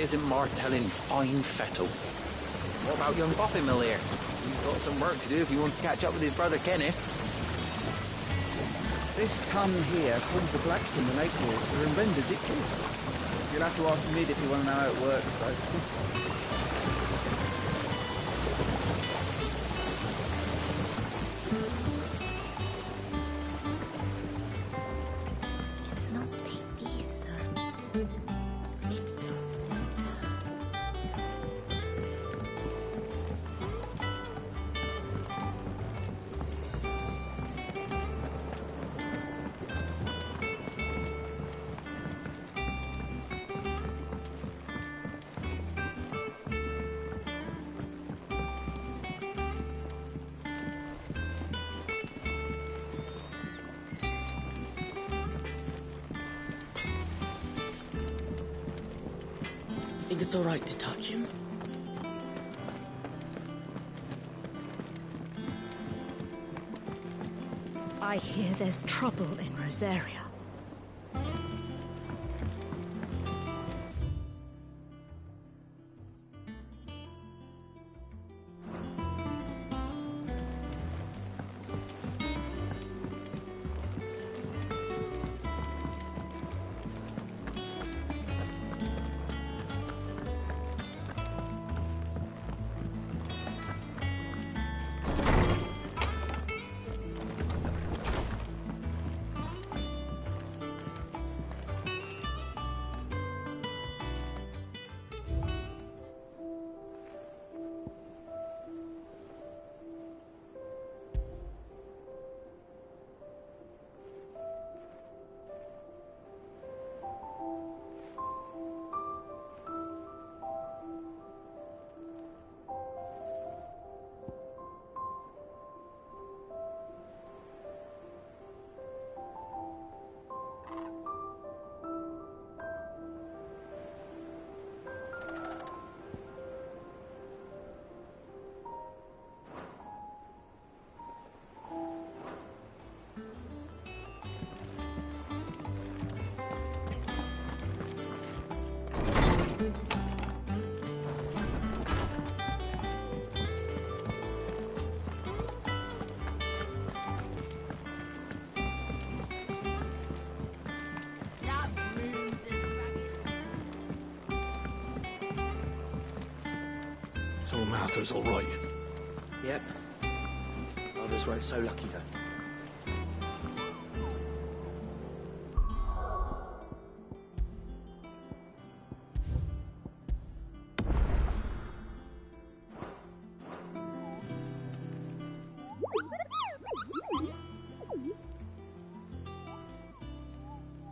Isn't Martel in fine fettle? What about young Boppy here? He's got some work to do if he wants to catch up with his brother Kenneth. This ton here pulls the black from the lake water and renders it pure. You'll have to ask Mid if you want to know how it works, though. It's not the ether. It's the water. You think it's all right to touch him? I hear there's trouble in Rosaria. Martha's all right. Yep. Others weren't so lucky, though.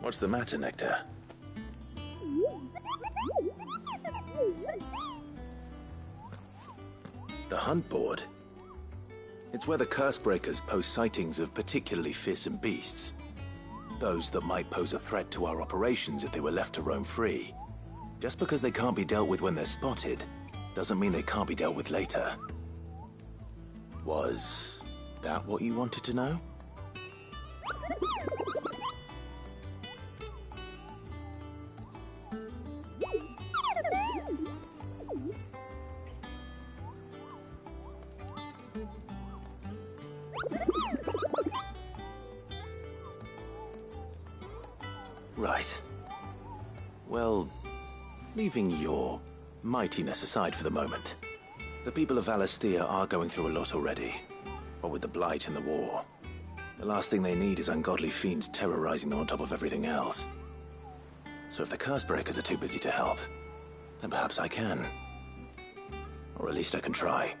What's the matter, Nectar? The hunt board? It's where the Cursebreakers post sightings of particularly fearsome beasts. Those that might pose a threat to our operations if they were left to roam free. Just because they can't be dealt with when they're spotted, doesn't mean they can't be dealt with later. Was that what you wanted to know? Right. Well, leaving your mightiness aside for the moment, the people of Valisthea are going through a lot already. What with the Blight and the war, the last thing they need is ungodly fiends terrorizing them on top of everything else. So if the Cursebreakers are too busy to help, then perhaps I can. Or at least I can try.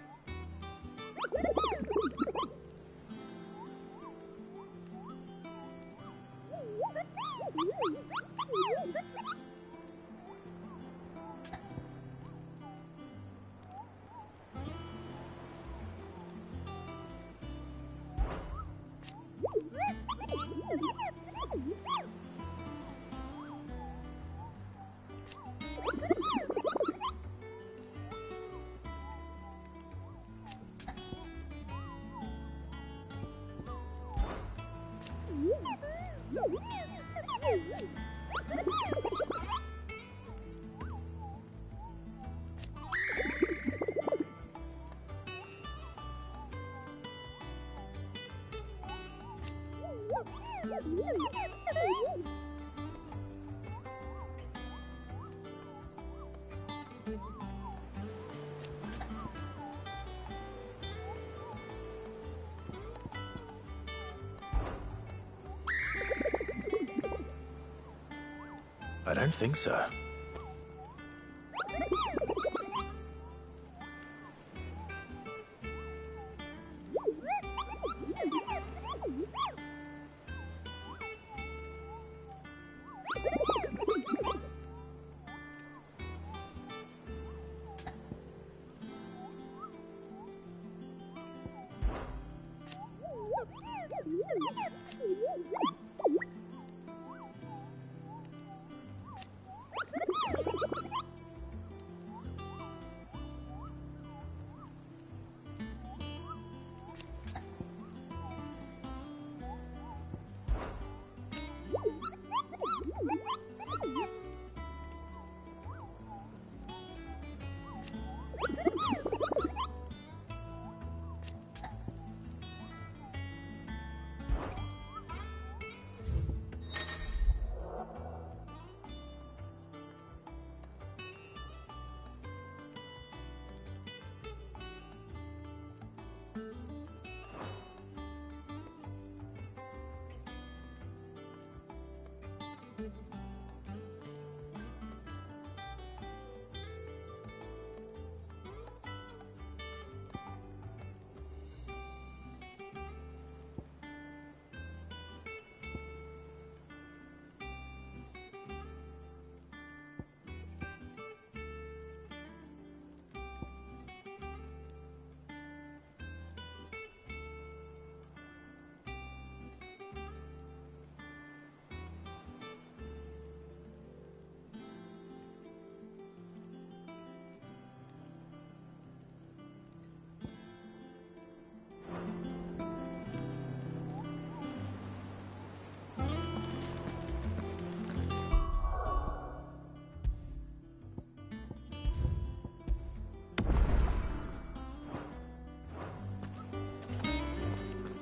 I don't think so.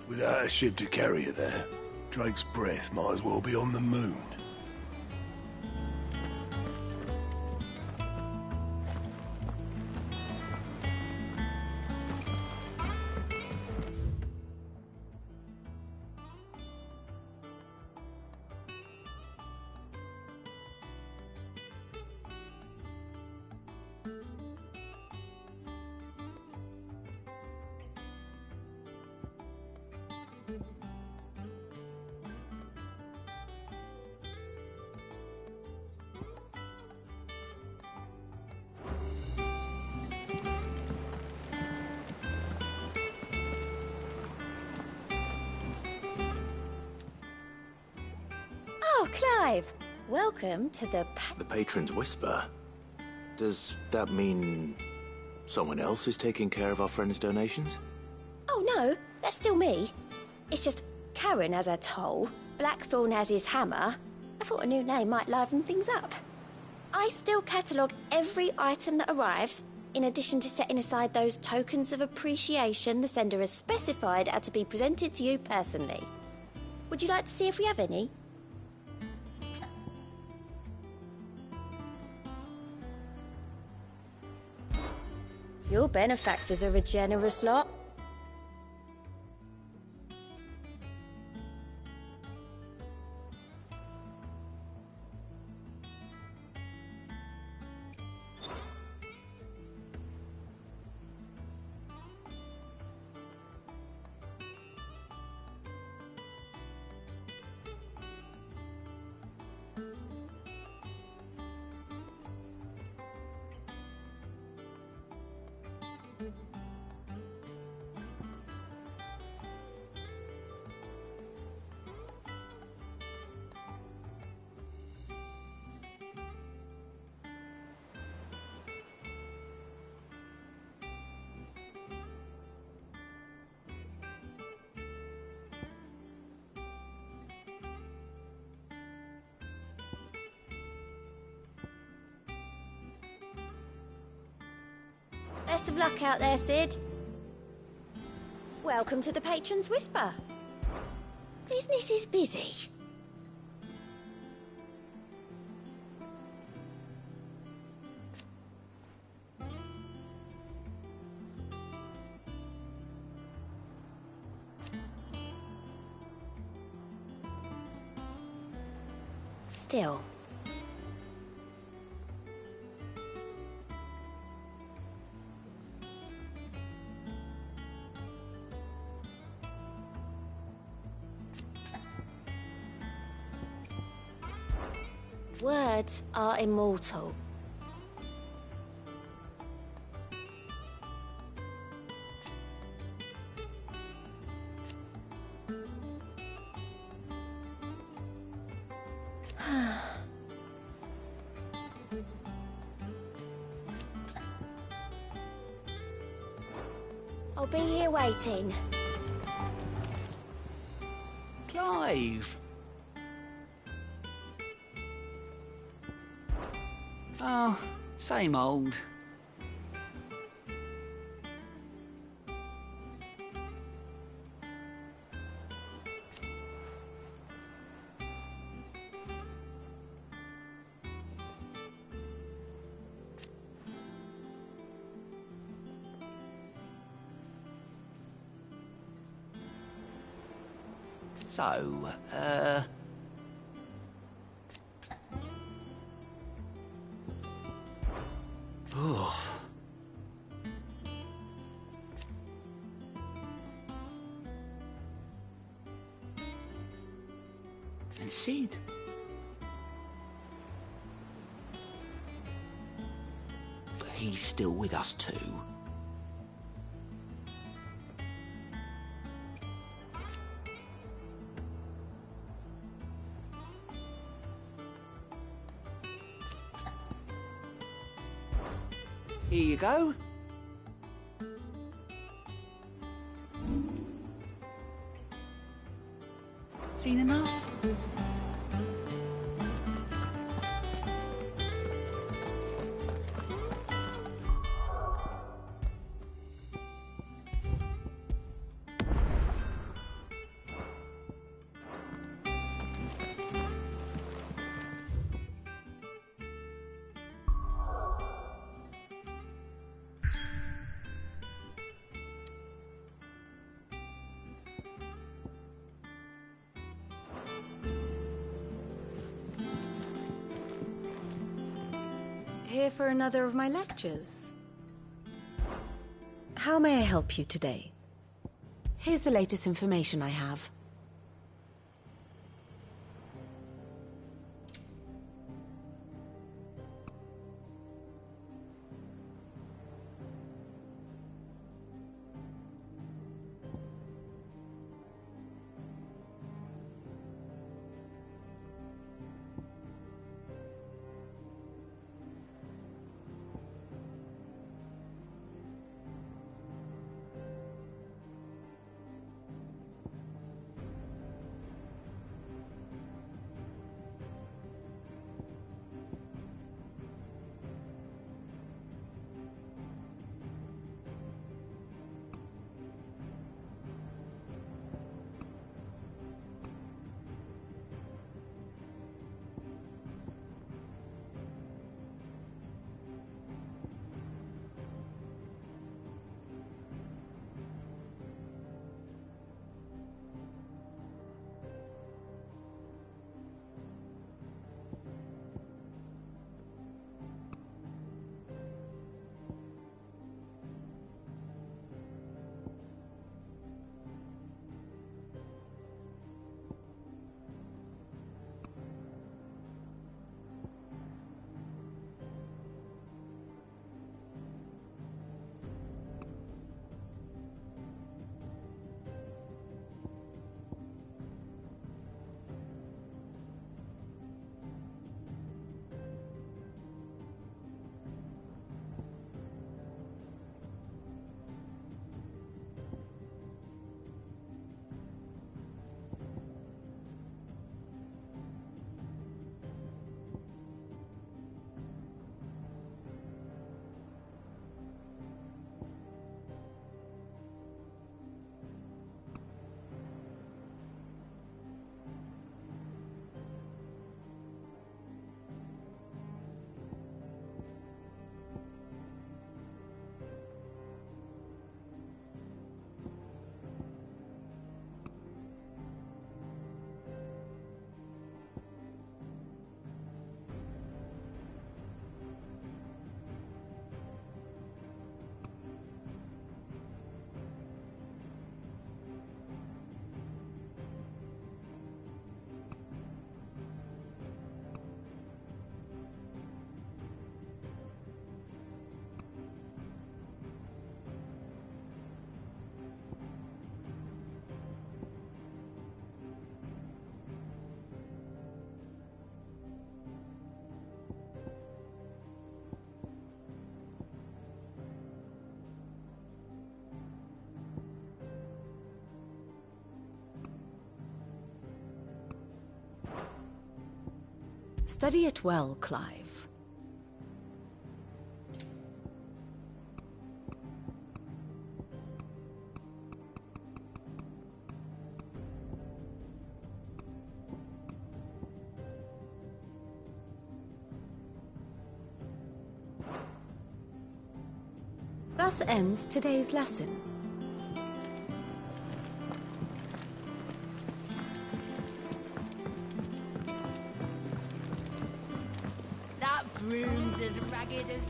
Without a ship to carry you there, Drake's breath might as well be on the moon. arrive. Welcome to the... The Patron's Whisper? Does that mean someone else is taking care of our friend's donations? Oh no, that's still me. It's just Karen has her toll, Blackthorn has his hammer. I thought a new name might liven things up. I still catalogue every item that arrives, in addition to setting aside those tokens of appreciation the sender has specified are to be presented to you personally. Would you like to see if we have any? Your benefactors are a generous lot. Best of luck out there, Sid. Welcome to the Patron's Whisper. Business is busy. Still. Words are immortal. I'll be here waiting. Clive! Oh, same old. So, oh. And Sid. But he's still with us too. Here you go. Seen enough? Here for another of my lectures. How may I help you today? Here's the latest information I have. Study it well, Clive. Thus ends today's lesson. That broom's as ragged as...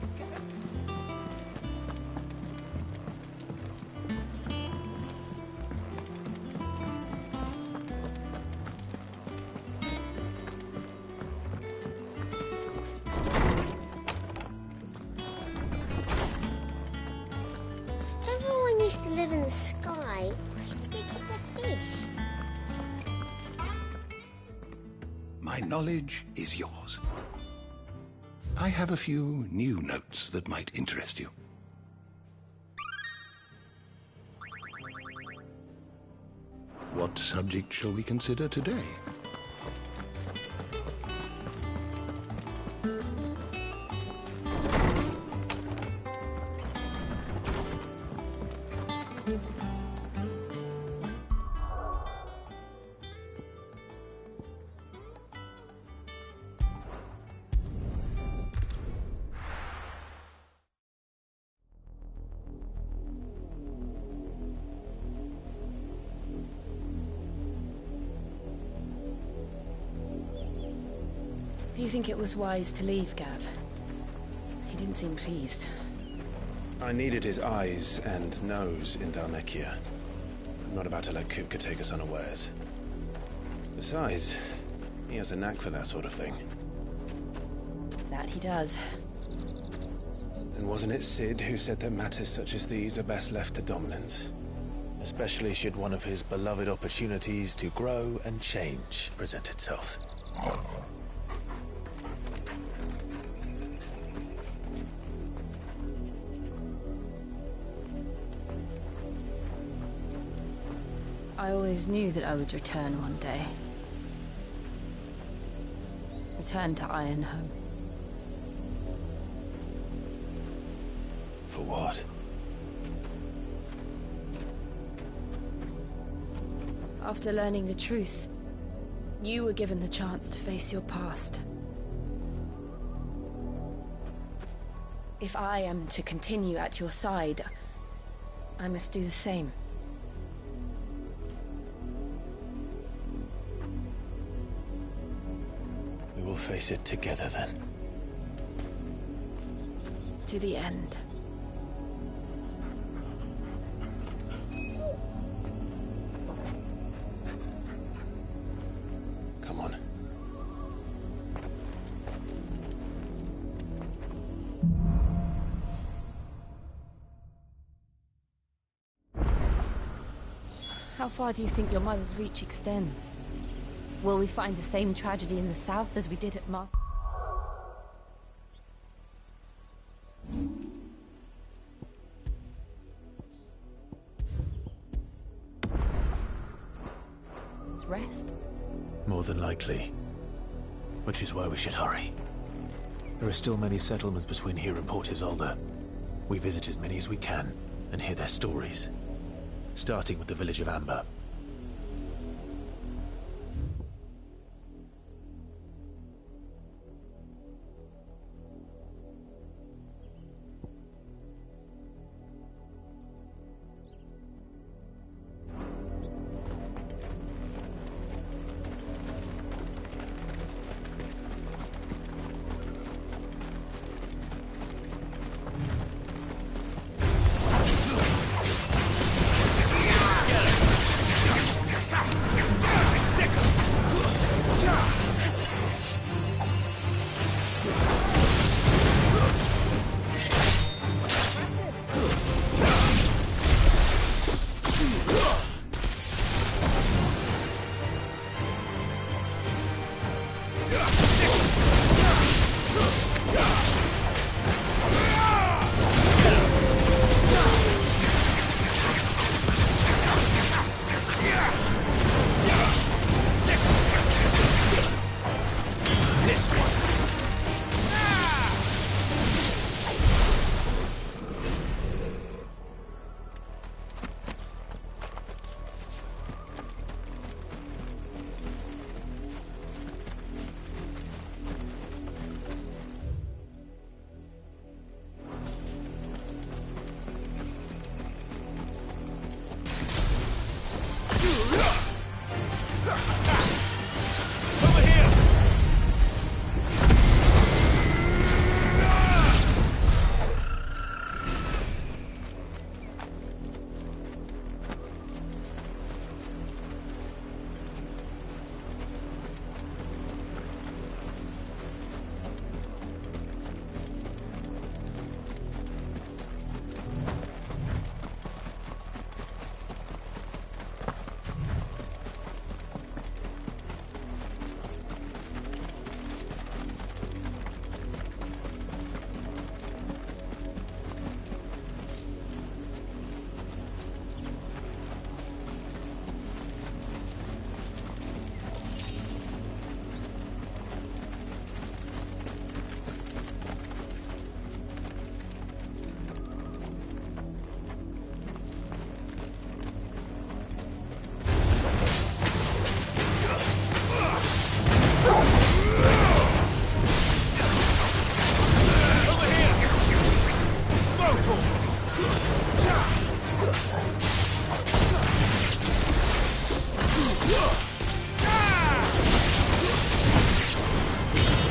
Everyone used to live in the sky. Where did they keep their fish? My knowledge is yours. I have a few new notes that might interest you. What subject shall we consider today? Do you think it was wise to leave, Gav? He didn't seem pleased. I needed his eyes and nose in Dhalmekia. I'm not about to let Kupka take us unawares. Besides, he has a knack for that sort of thing. That he does. And wasn't it Sid who said that matters such as these are best left to dominance? Especially should one of his beloved opportunities to grow and change present itself. I always knew that I would return one day. Return to Ironhome. For what? After learning the truth, you were given the chance to face your past. If I am to continue at your side, I must do the same. We will face it together then. To the end. Come on. How far do you think your mother's reach extends? Will we find the same tragedy in the south as we did at Mar... Rest? More than likely. Which is why we should hurry. There are still many settlements between here and Port Isolde. We visit as many as we can and hear their stories. Starting with the village of Amber.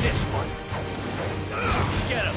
This one. Get him.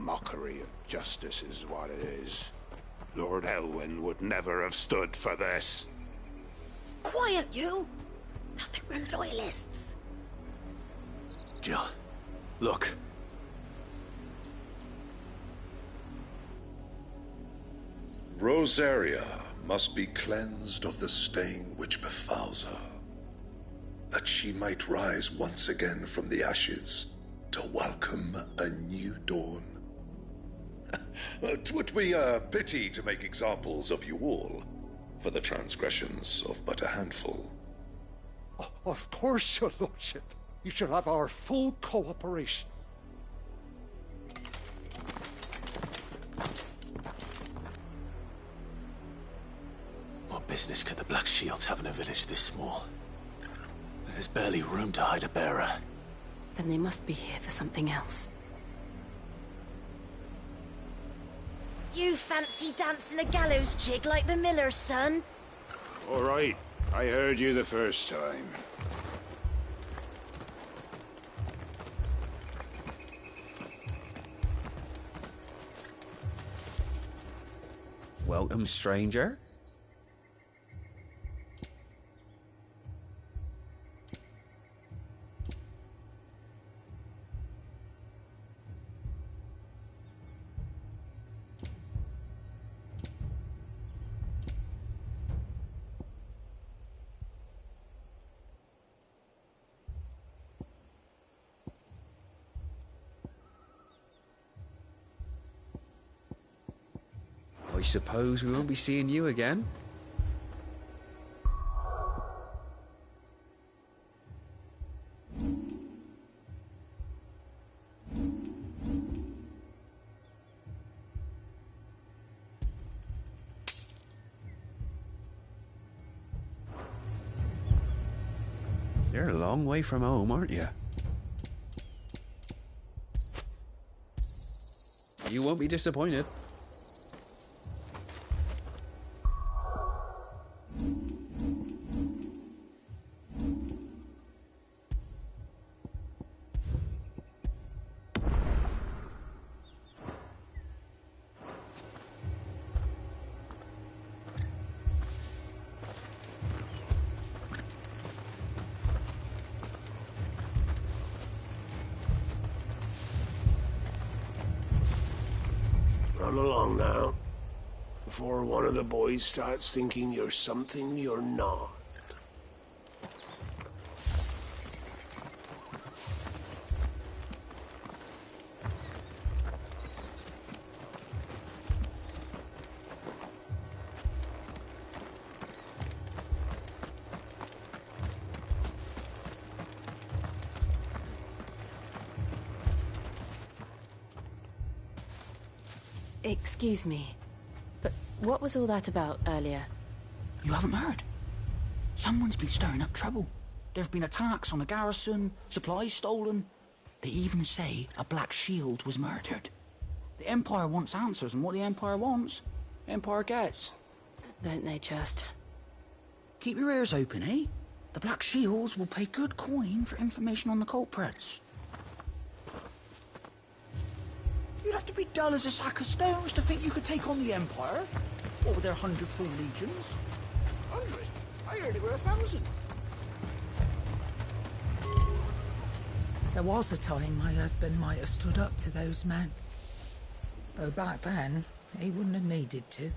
Mockery of justice is what it is. Lord Elwyn would never have stood for this. Quiet, you! I think we're loyalists. Jill, look. Rosaria must be cleansed of the stain which befouls her. that she might rise once again from the ashes to welcome a new dawn. 'Twould be a pity to make examples of you all for the transgressions of but a handful. Of course, your lordship. You shall have our full cooperation. What business could the Black Shields have in a village this small? There's barely room to hide a bearer. Then they must be here for something else. You fancy dancing a gallows jig like the miller's son? All right, I heard you the first time. Welcome, stranger. I suppose we won't be seeing you again. You're a long way from home, aren't you? You won't be disappointed. Run along now, before one of the boys starts thinking you're something you're not. Excuse me, but what was all that about earlier? You haven't heard? Someone's been stirring up trouble. There have been attacks on the garrison, supplies stolen. They even say a Black Shield was murdered. The Empire wants answers, and what the Empire wants, the Empire gets. Don't they just? Keep your ears open, eh? The Black Shields will pay good coin for information on the culprits. You'd have to be dull as a sack of stones to think you could take on the Empire. What with their 100 full legions? 100? I heard it were 1,000. There was a time my husband might have stood up to those men. Though back then, he wouldn't have needed to.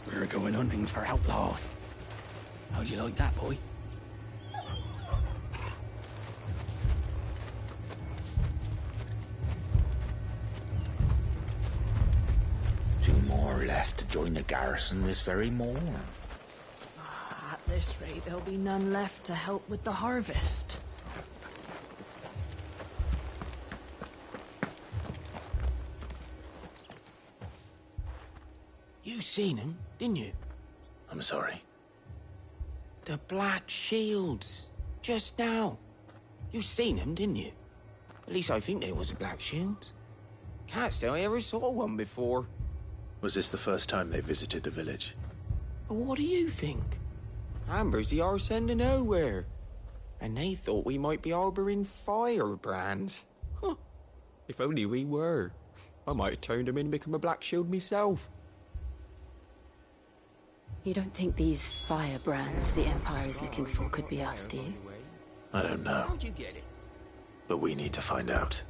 We're going hunting for outlaws. How do you like that, boy? Two more left to join the garrison this very morn. At this rate, there'll be none left to help with the harvest. You seen him, didn't you? I'm sorry. The Black Shields. Just now. You seen them, didn't you? At least I think there was a Black Shield. Can't say I ever saw one before. Was this the first time they visited the village? What do you think? Amber's the arse end of nowhere. And they thought we might be harbouring firebrands. Huh. If only we were. I might have turned them in and become a Black Shield myself. You don't think these firebrands the Empire is looking for could be us, do you? I don't know. How'd you get it? But we need to find out.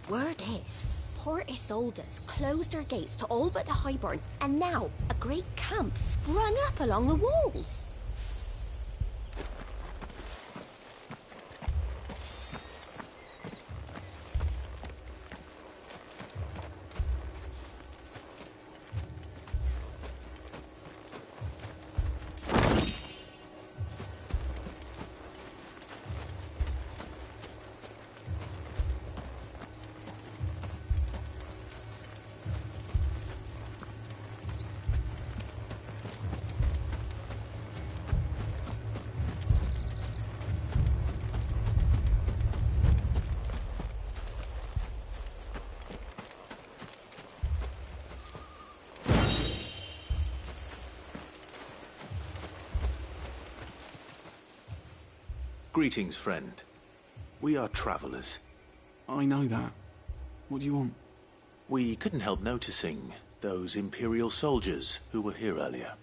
Word is, Port Isolde's closed her gates to all but the Highborn, and now a great camp sprung up along the walls. Greetings, friend. We are travelers. I know that. What do you want? We couldn't help noticing those Imperial soldiers who were here earlier.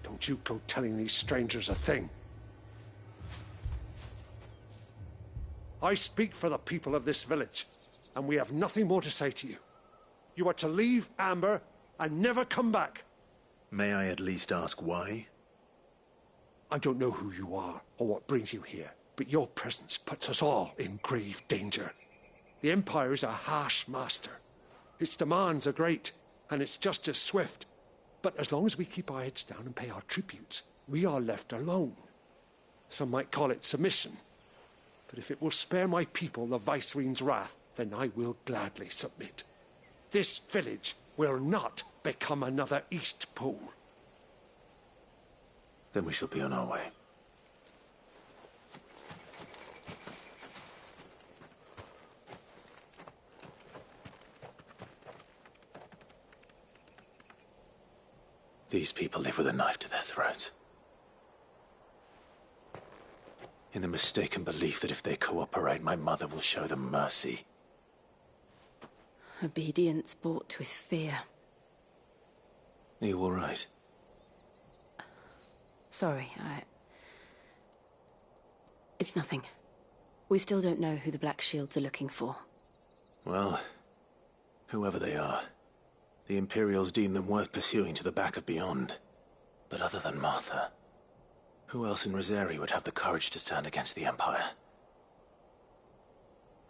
Don't you go telling these strangers a thing. I speak for the people of this village, and we have nothing more to say to you. You are to leave Amber and never come back. May I at least ask why? I don't know who you are or what brings you here, but your presence puts us all in grave danger. The Empire is a harsh master. Its demands are great, and its justice swift. But as long as we keep our heads down and pay our tributes, we are left alone. Some might call it submission. But if it will spare my people the Viceroy's wrath, then I will gladly submit. This village will not become another East Pool. Then we shall be on our way. These people live with a knife to their throats. In the mistaken belief that if they cooperate, my mother will show them mercy. Obedience bought with fear. Are you all right? Sorry, It's nothing. We still don't know who the Black Shields are looking for. Well, whoever they are, the Imperials deem them worth pursuing to the back of beyond. But other than Martha, who else in Rosari would have the courage to stand against the Empire?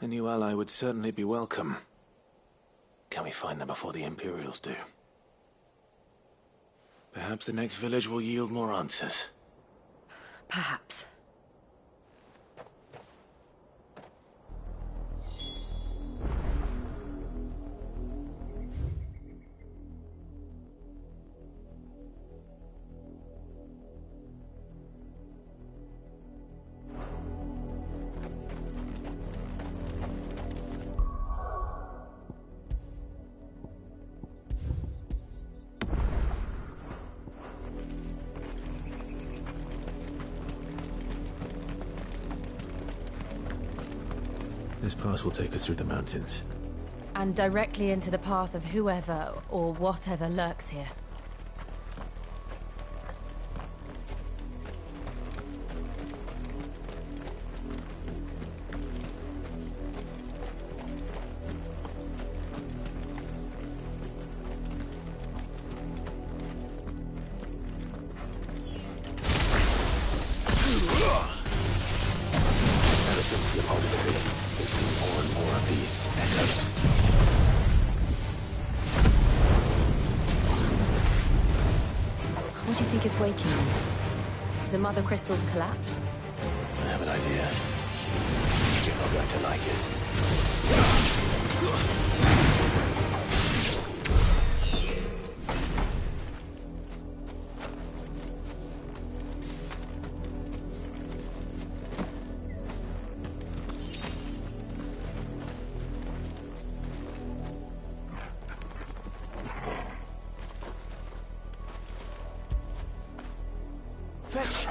A new ally would certainly be welcome. Can we find them before the Imperials do? Perhaps the next village will yield more answers. Perhaps. This pass will take us through the mountains. And directly into the path of whoever or whatever lurks here. What do you think is waking them? The Mother Crystal's collapse? I have an idea. You're not going to like it. Fetch!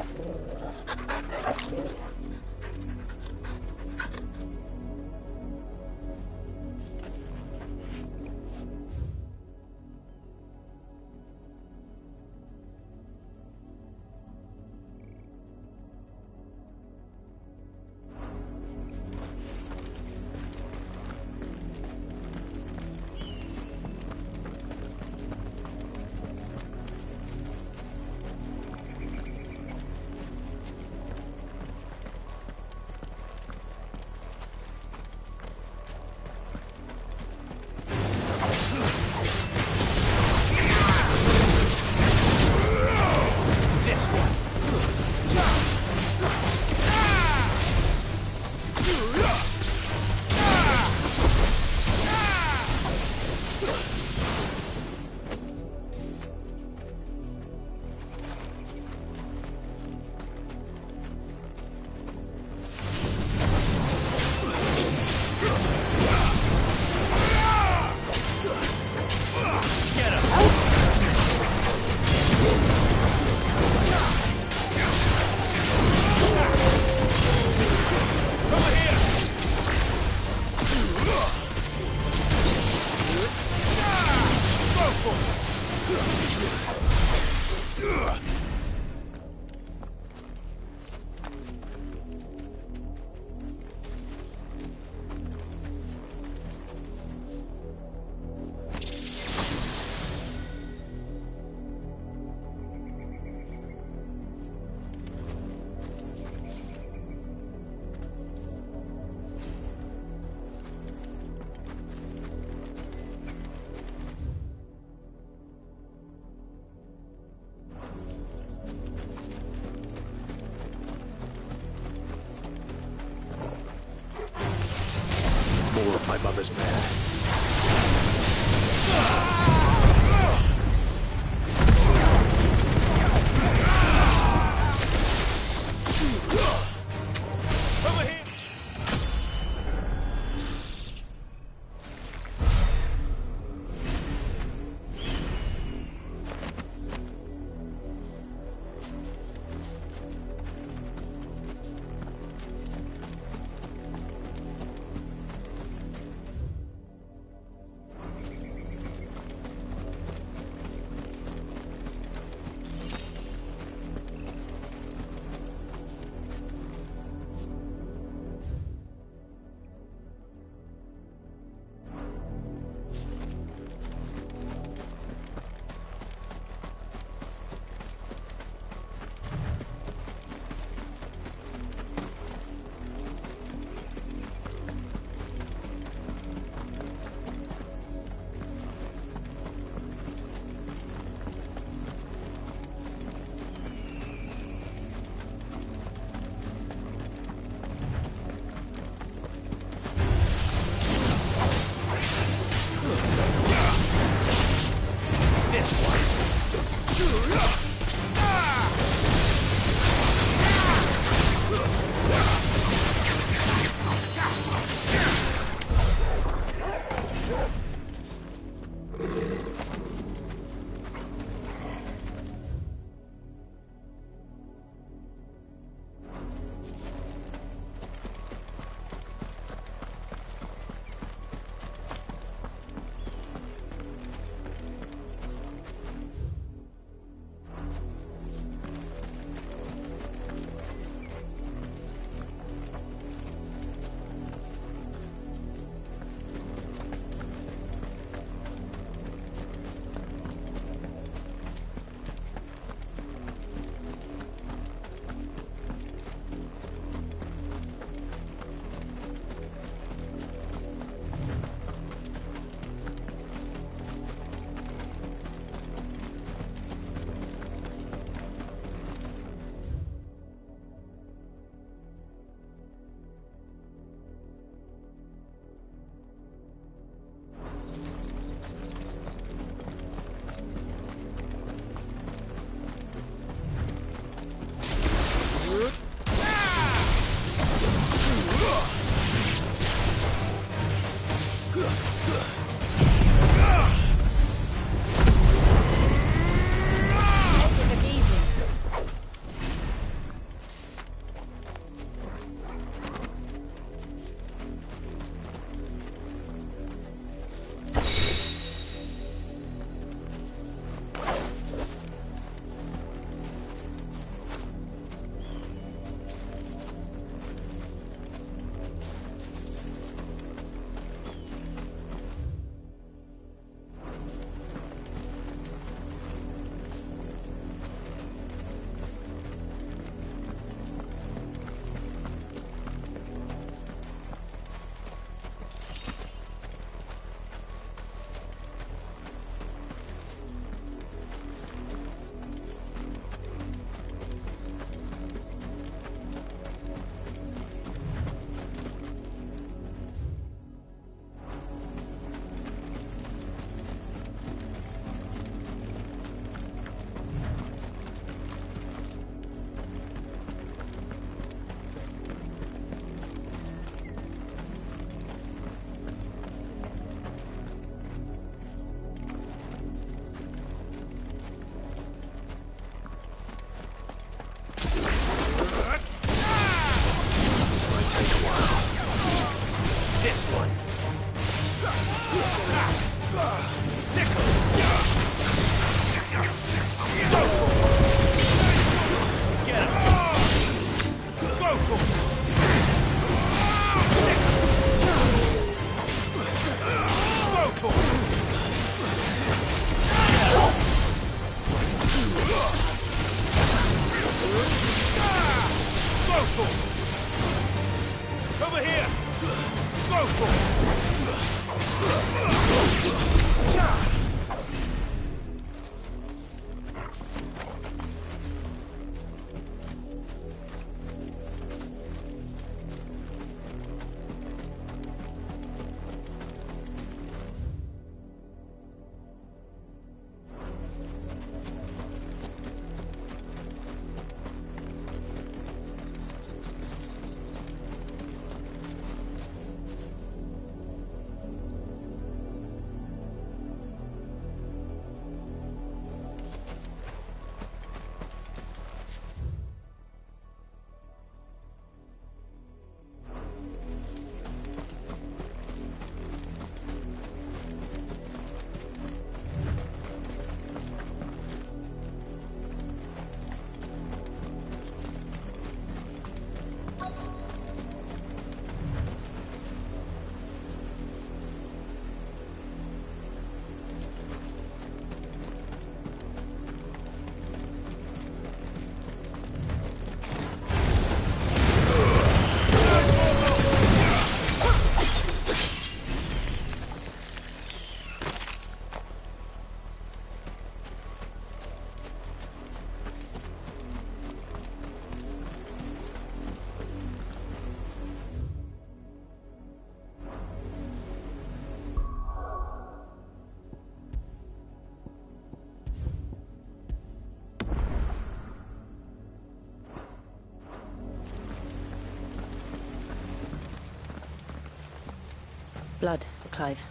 Blood, Clive.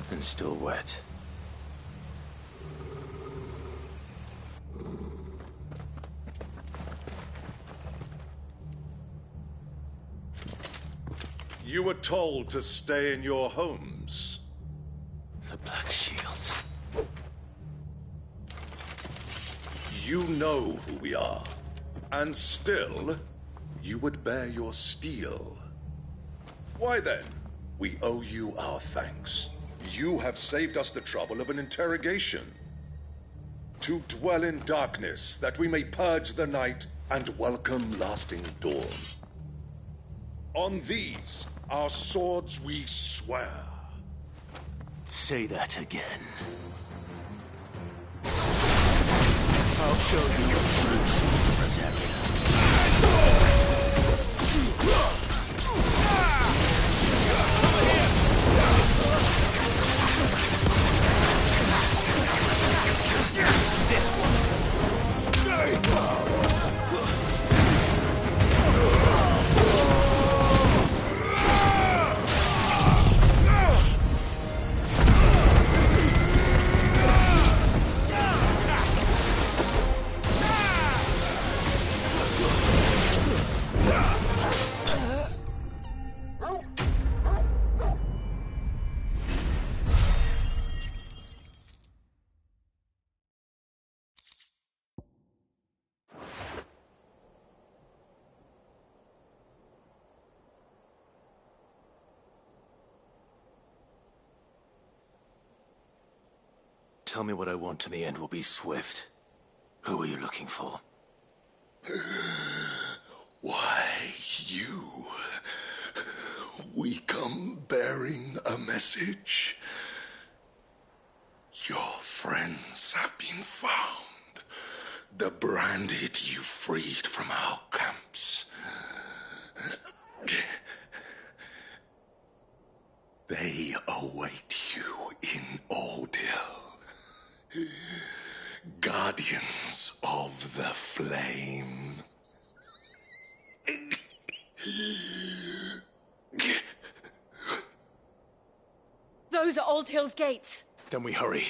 And still wet. You were told to stay in your homes. The Black Shields. You know who we are. And still, you would bear your steel. Why then? We owe you our thanks. You have saved us the trouble of an interrogation. To dwell in darkness, that we may purge the night and welcome lasting dawn. On these, our swords we swear. Say that again. I'll show you what true sorcerers area. This one. Stay down. Tell me what I want and the end will be swift. Who are you looking for? Why, you. We come bearing a message. Your friends have been found. The branded you freed from our camps. They await you in Ordeal. Guardians of the Flame. Those are Old Hill's gates. Then we hurry.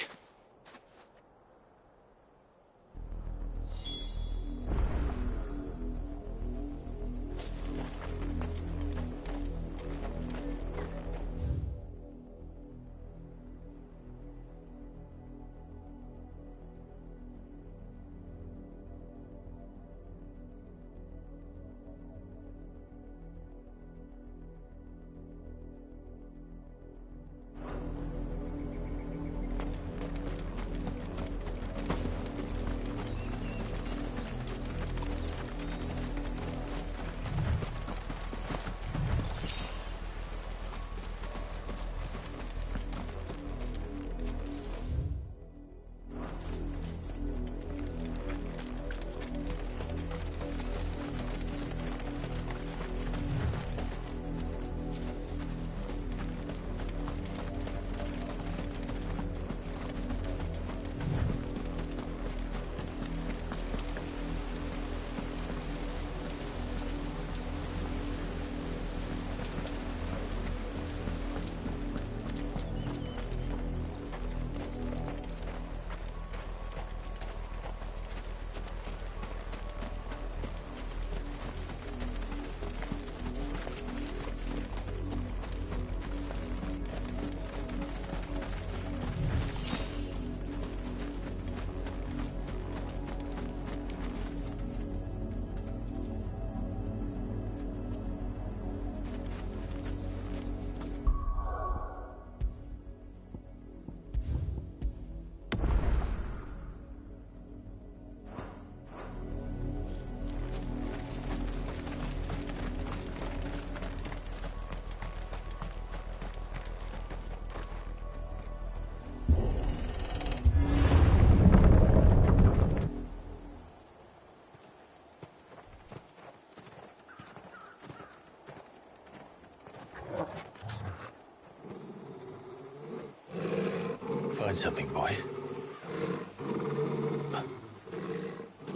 Find something, boy.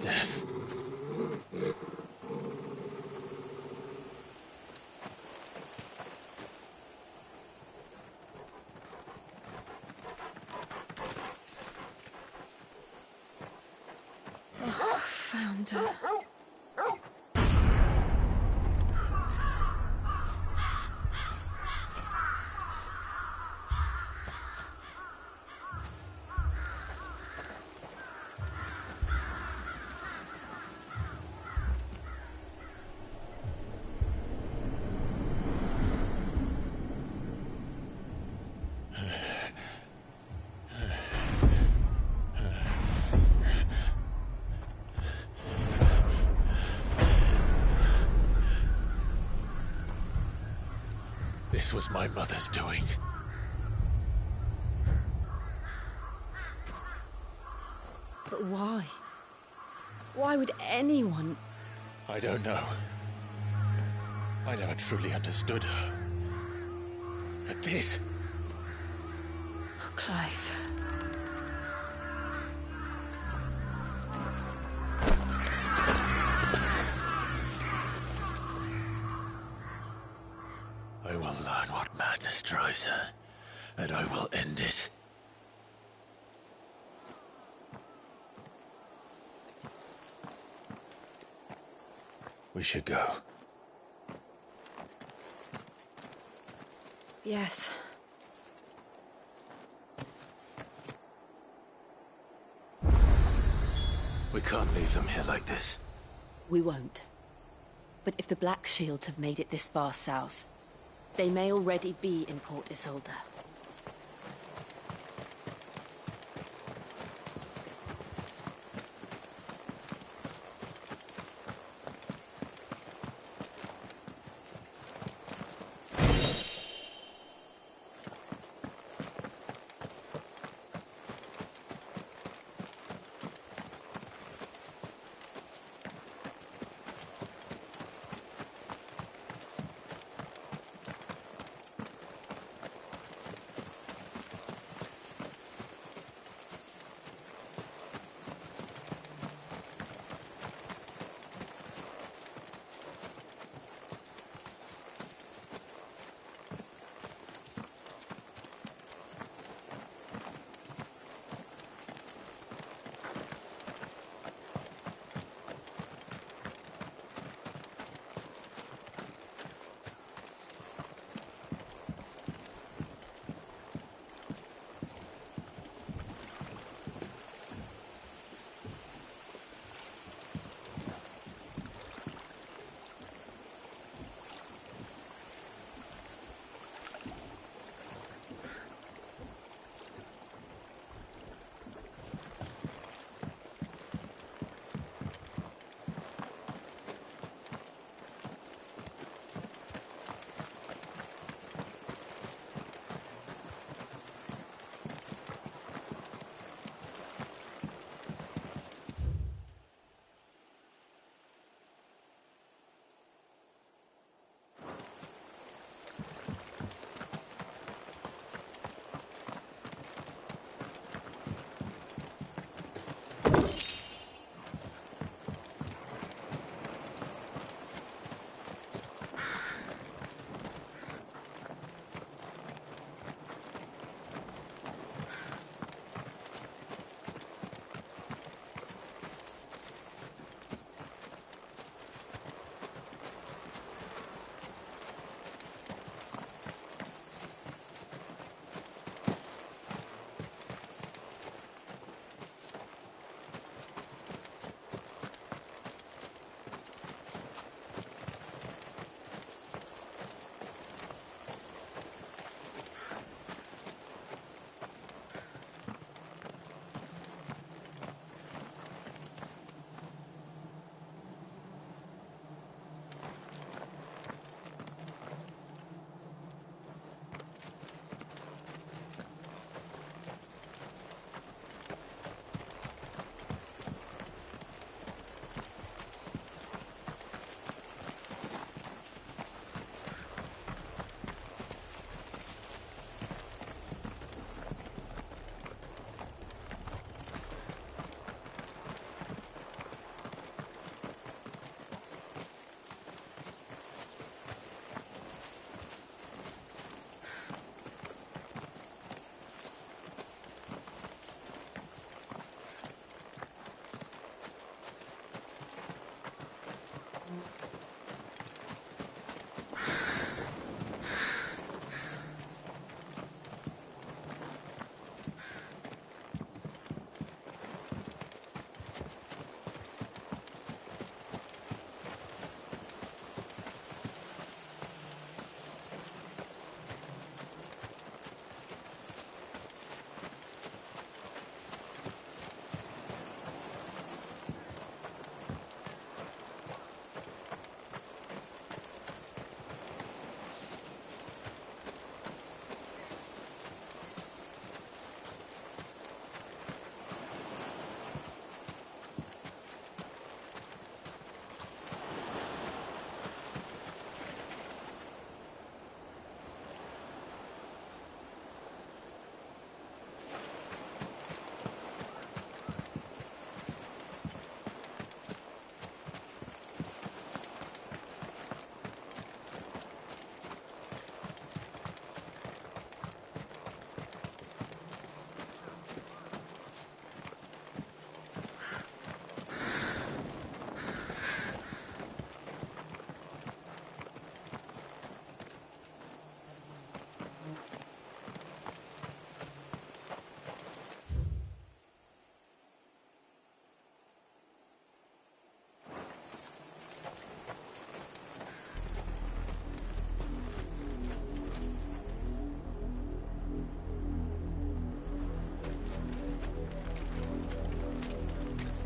Death. flounder. This was my mother's doing. But why? Why would anyone... I don't know. I never truly understood her. But this... Oh, Clive. I will learn what madness drives her, and I will end it. We should go. Yes. We can't leave them here like this. We won't. But if the Black Shields have made it this far south, they may already be in Port Isolde.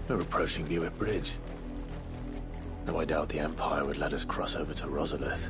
We're approaching Buick Bridge. Though I doubt the Empire would let us cross over to Rosalith.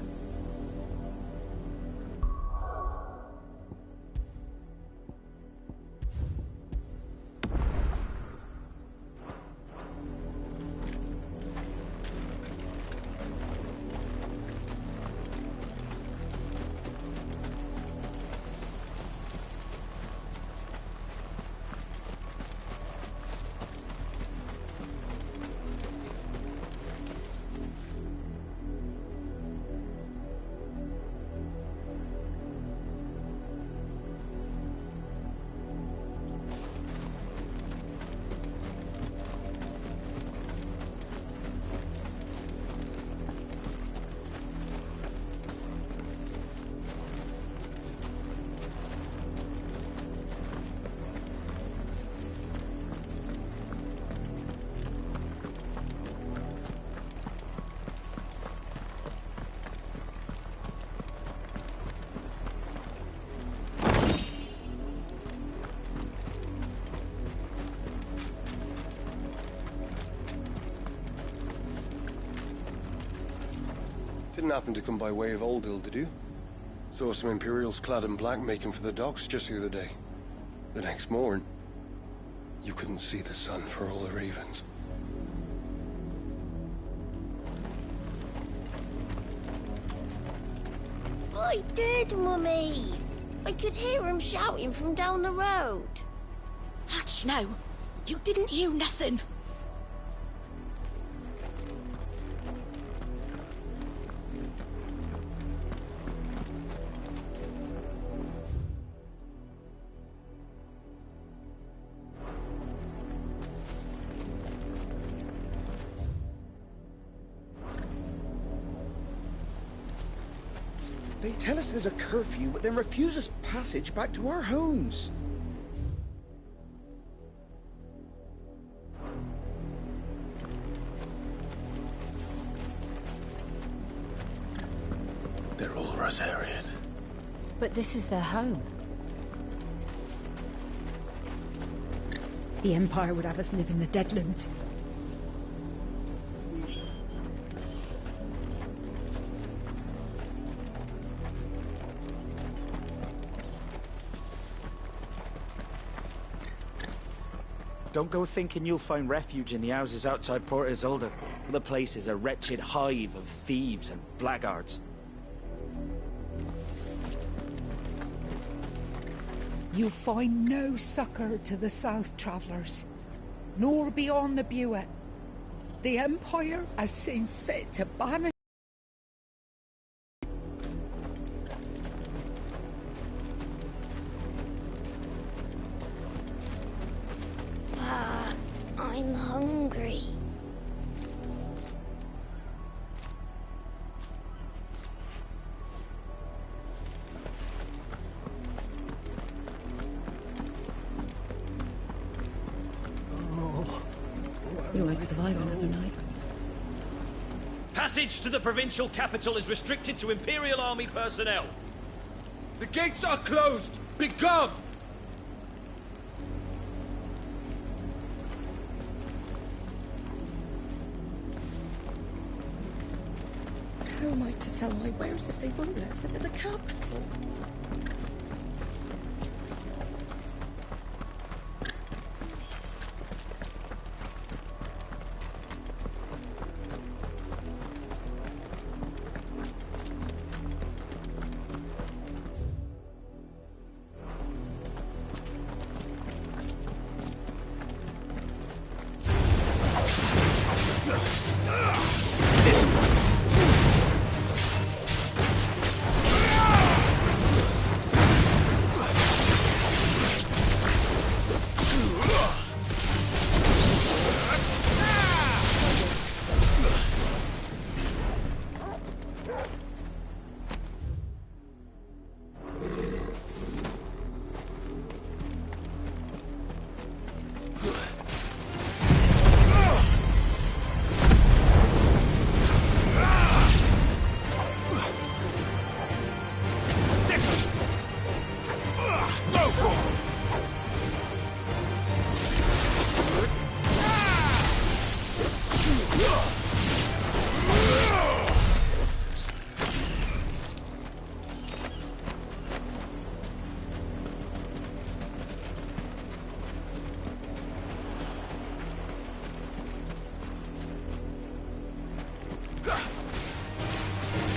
Didn't happen to come by way of Old Hill, did you? Saw some Imperials clad in black making for the docks just the other day. The next morn, you couldn't see the sun for all the ravens. I did, Mummy. I could hear him shouting from down the road. Hutch, no. You didn't hear nothing. They tell us there's a curfew, but then refuse us passage back to our homes. They're all Rosarian. But this is their home. The Empire would have us live in the Deadlands. Don't go thinking you'll find refuge in the houses outside Port Isolde. The place is a wretched hive of thieves and blackguards. You'll find no succor to the south travellers, nor beyond the Buet. The Empire has seen fit to banish. I'm hungry. You like surviving overnight? Passage to the provincial capital is restricted to Imperial Army personnel. The gates are closed! Begone! How am I to sell my wares if they won't let us into the capital?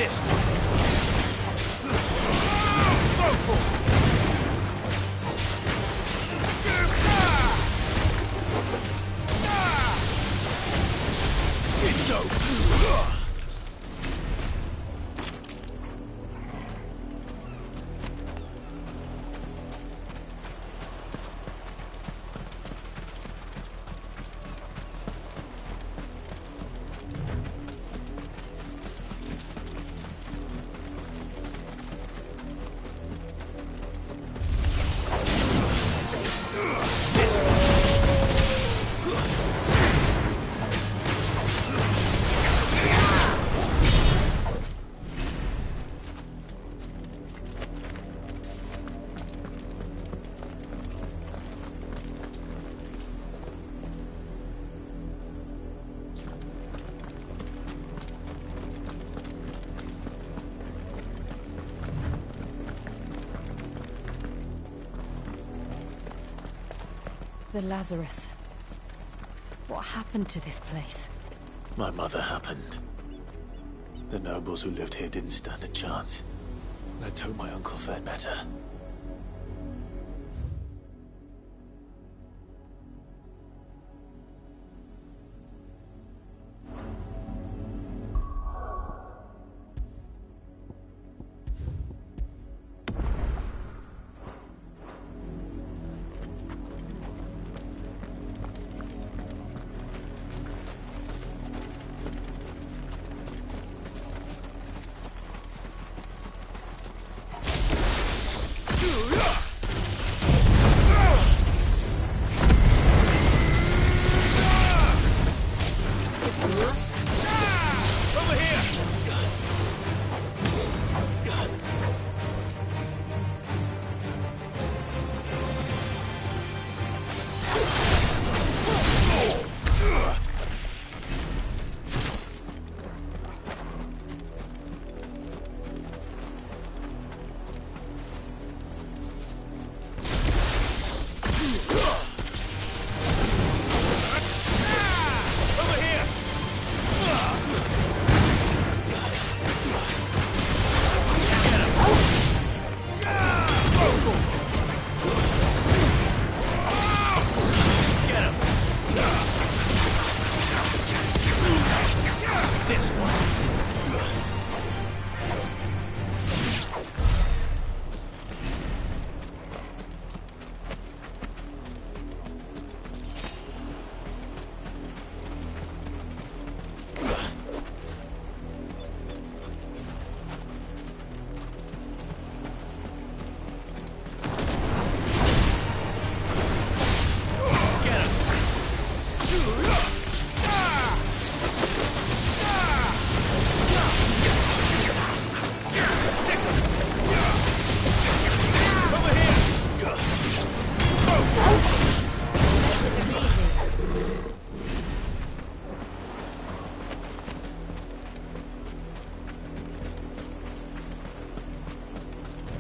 This It's over. The Lazarus. What happened to this place? My mother happened. The nobles who lived here didn't stand a chance. Let's hope my uncle fared better.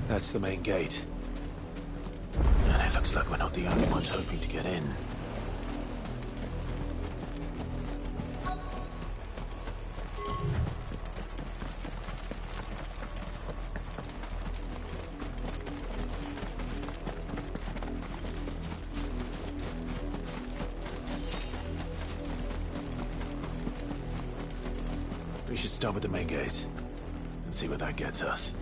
That's the main gate. And it looks like we're not the only ones hoping to get in. We should start with the main gate and see where that gets us.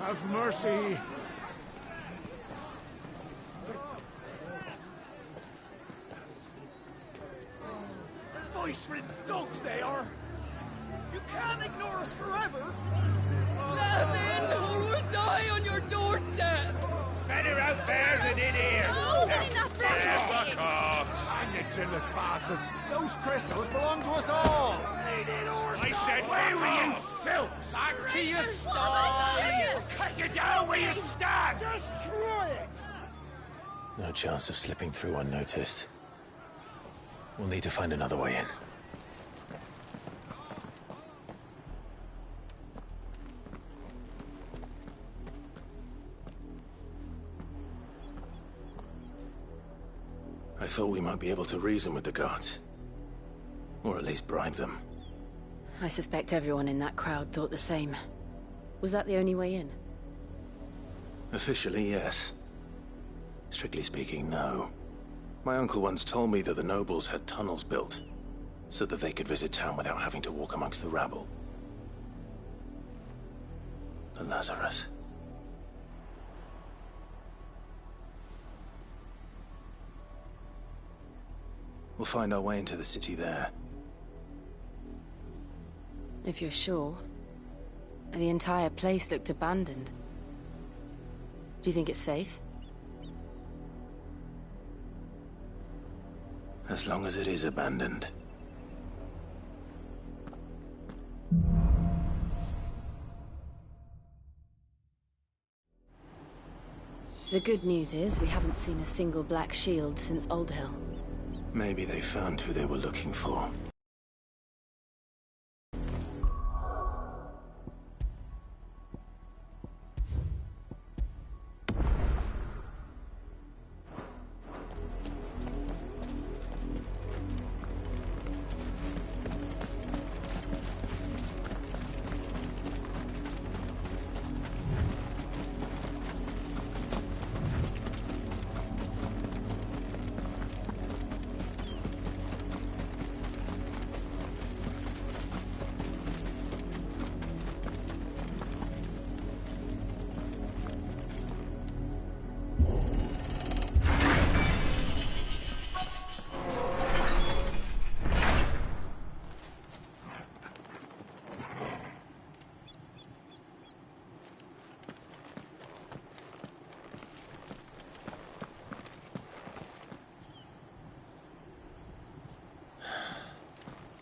Have mercy. Ishrin's dogs, they are! You can't ignore us forever! Let us in, or we'll die on your doorstep! Better out there than in here! Oh, enough! Fuck off! I'm the chinless bastards! Those crystals belong to us all! I said, where were you, filth? Back to your sties! Cut you down where you stand! Destroy it! No chance of slipping through unnoticed. We'll need to find another way in. I thought we might be able to reason with the guards. Or at least bribe them. I suspect everyone in that crowd thought the same. Was that the only way in? Officially, yes. Strictly speaking, no. My uncle once told me that the nobles had tunnels built, so that they could visit town without having to walk amongst the rabble. The Lazarus. We'll find our way into the city there. If you're sure. The entire place looked abandoned. Do you think it's safe? As long as it is abandoned. The good news is we haven't seen a single black shield since Old Hill. Maybe they found who they were looking for.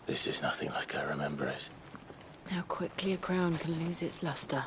This is nothing like I remember it. How quickly a crown can lose its luster.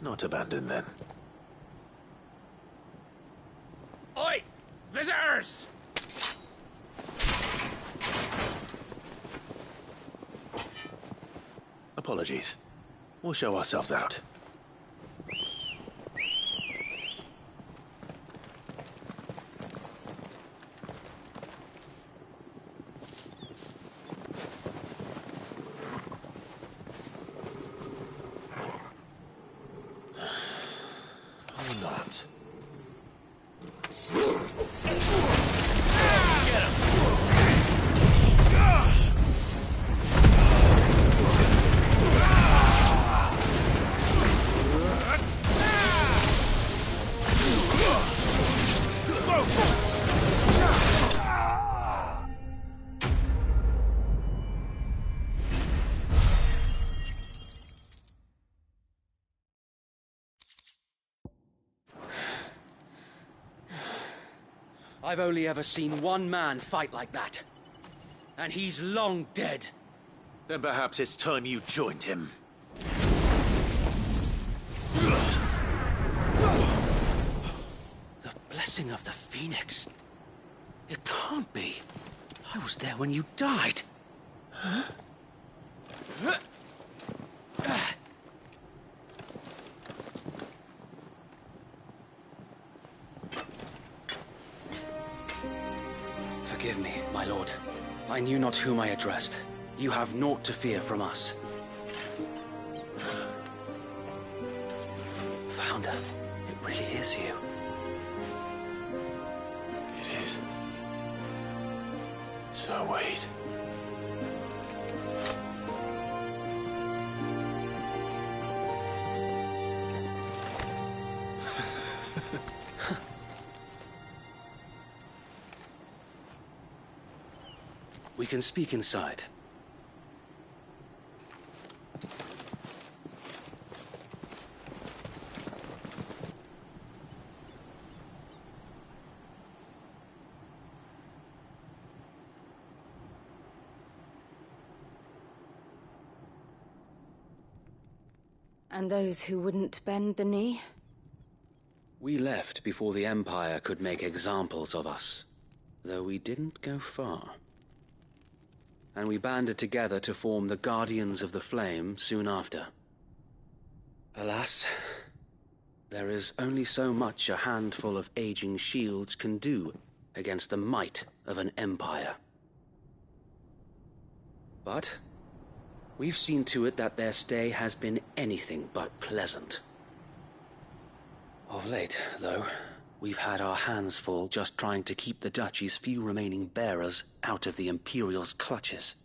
Not abandoned, then. Oi! Visitors! Apologies. We'll show ourselves out. I've only ever seen one man fight like that. And he's long dead. Then perhaps it's time you joined him. The blessing of the Phoenix. It can't be. I was there when you died. Huh? Forgive me, my lord. I knew not whom I addressed. You have naught to fear from us. Founder, it really is you. It is. So wait. We can speak inside. And those who wouldn't bend the knee? We left before the Empire could make examples of us, though we didn't go far. And we banded together to form the Guardians of the Flame soon after. Alas, there is only so much a handful of aging shields can do against the might of an empire. But we've seen to it that their stay has been anything but pleasant. Of late, though, we've had our hands full just trying to keep the Duchy's few remaining bearers out of the Imperial's clutches.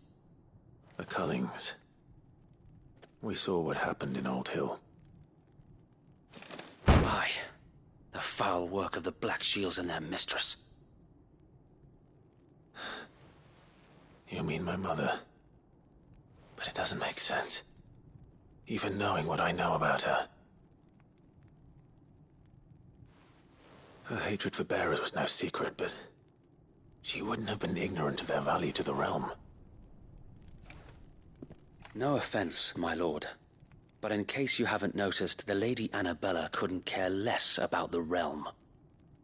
The Cullings. We saw what happened in Old Hill. Aye. The foul work of the Black Shields and their mistress. You mean my mother? But it doesn't make sense. Even knowing what I know about her. Her hatred for bearers was no secret, but she wouldn't have been ignorant of their value to the realm. No offense, my lord, but in case you haven't noticed, the Lady Annabella couldn't care less about the realm.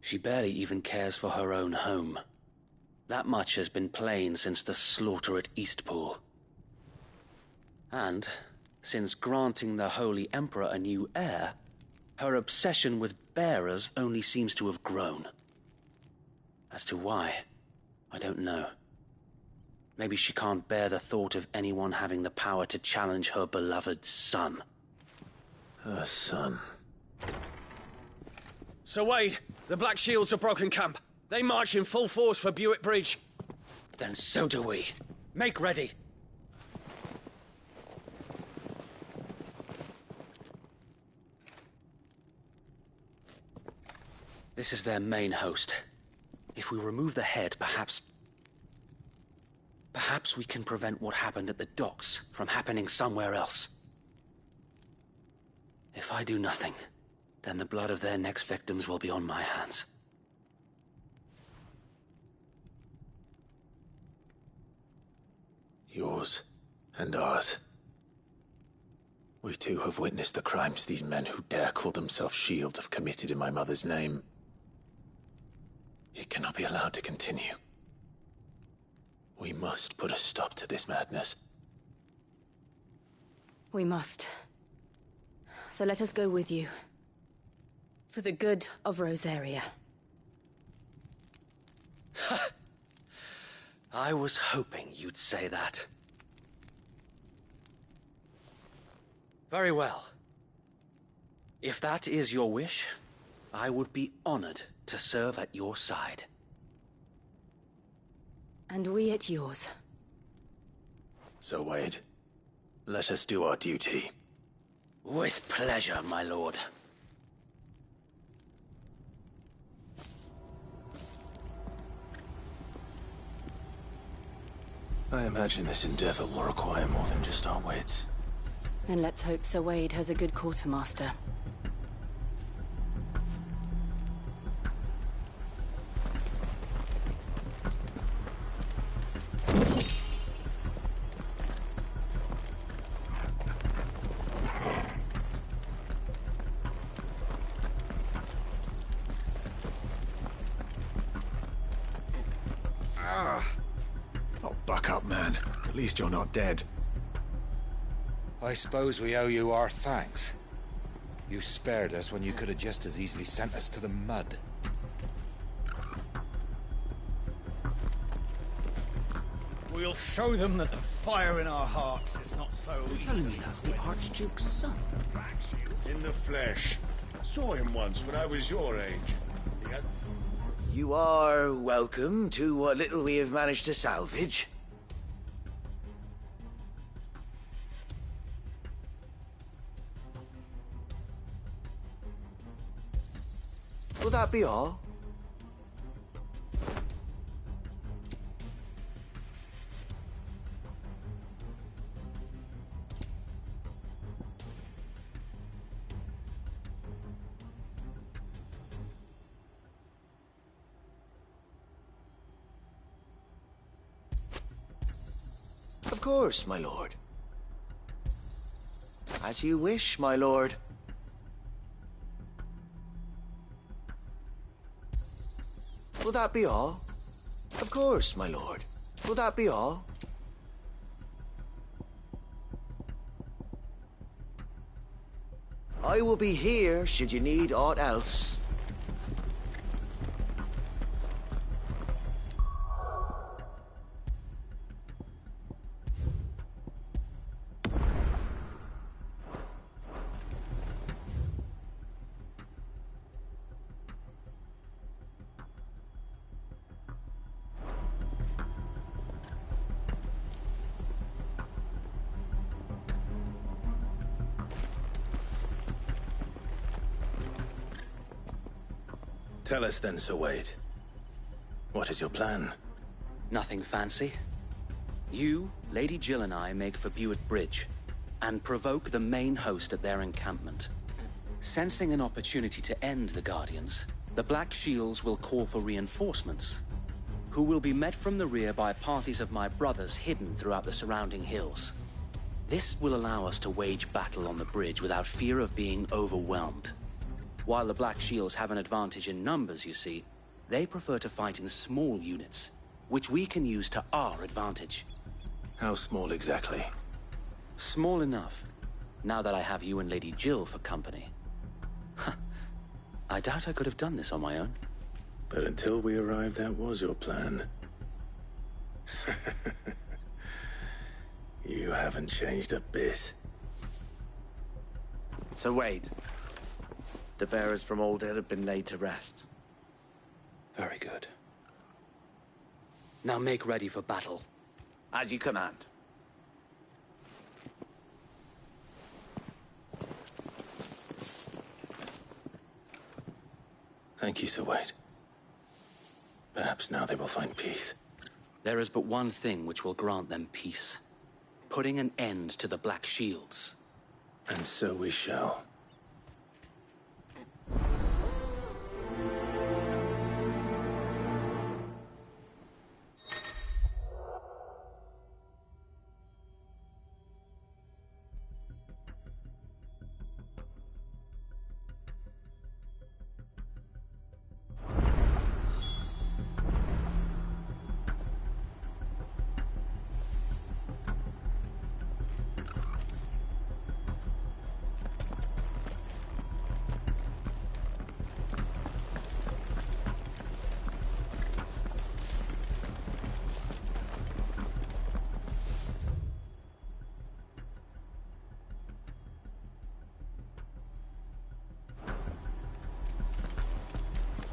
She barely even cares for her own home. That much has been plain since the slaughter at Eastpool. And, since granting the Holy Emperor a new heir, her obsession with bearers only seems to have grown. As to why, I don't know. Maybe she can't bear the thought of anyone having the power to challenge her beloved son. Her son? Sir Wade, the Black Shields have broken camp. They march in full force for Buick Bridge. Then so do we. Make ready. This is their main host. If we remove the head, perhaps we can prevent what happened at the docks from happening somewhere else. If I do nothing, then the blood of their next victims will be on my hands. Yours and ours. We too have witnessed the crimes these men who dare call themselves shields have committed in my mother's name. It cannot be allowed to continue. We must put a stop to this madness. We must. So let us go with you. For the good of Rosaria. I was hoping you'd say that. Very well. If that is your wish, I would be honored to serve at your side. And we at yours. So, Wade, let us do our duty. With pleasure, my lord. I imagine this endeavor will require more than just our wits. Then let's hope Sir Wade has a good quartermaster. man. At least you're not dead. I suppose we owe you our thanks. You spared us when you could have just as easily sent us to the mud. We'll show them that the fire in our hearts is not so easy. You're telling me that's the Archduke's son? In the flesh. Saw him once when I was your age. He had... You are welcome to what little we have managed to salvage. Will that be all? Of course, my lord. As you wish, my lord. Will that be all? Of course, my lord. Will that be all? I will be here should you need aught else. Tell us then, Sir Wade. What is your plan? Nothing fancy. You, Lady Jill and I make for Buett Bridge, and provoke the main host at their encampment. Sensing an opportunity to end the Guardians, the Black Shields will call for reinforcements, who will be met from the rear by parties of my brothers hidden throughout the surrounding hills. This will allow us to wage battle on the bridge without fear of being overwhelmed. While the Black Shields have an advantage in numbers, you see, they prefer to fight in small units, which we can use to our advantage. How small exactly? Small enough, now that I have you and Lady Jill for company. I doubt I could have done this on my own. But until we arrived, that was your plan. You haven't changed a bit. Sir Wade, the bearers from Oldale have been laid to rest. Very good. Now make ready for battle. As you command. Thank you, Sir Wade. Perhaps now they will find peace. There is but one thing which will grant them peace. Putting an end to the Black Shields. And so we shall.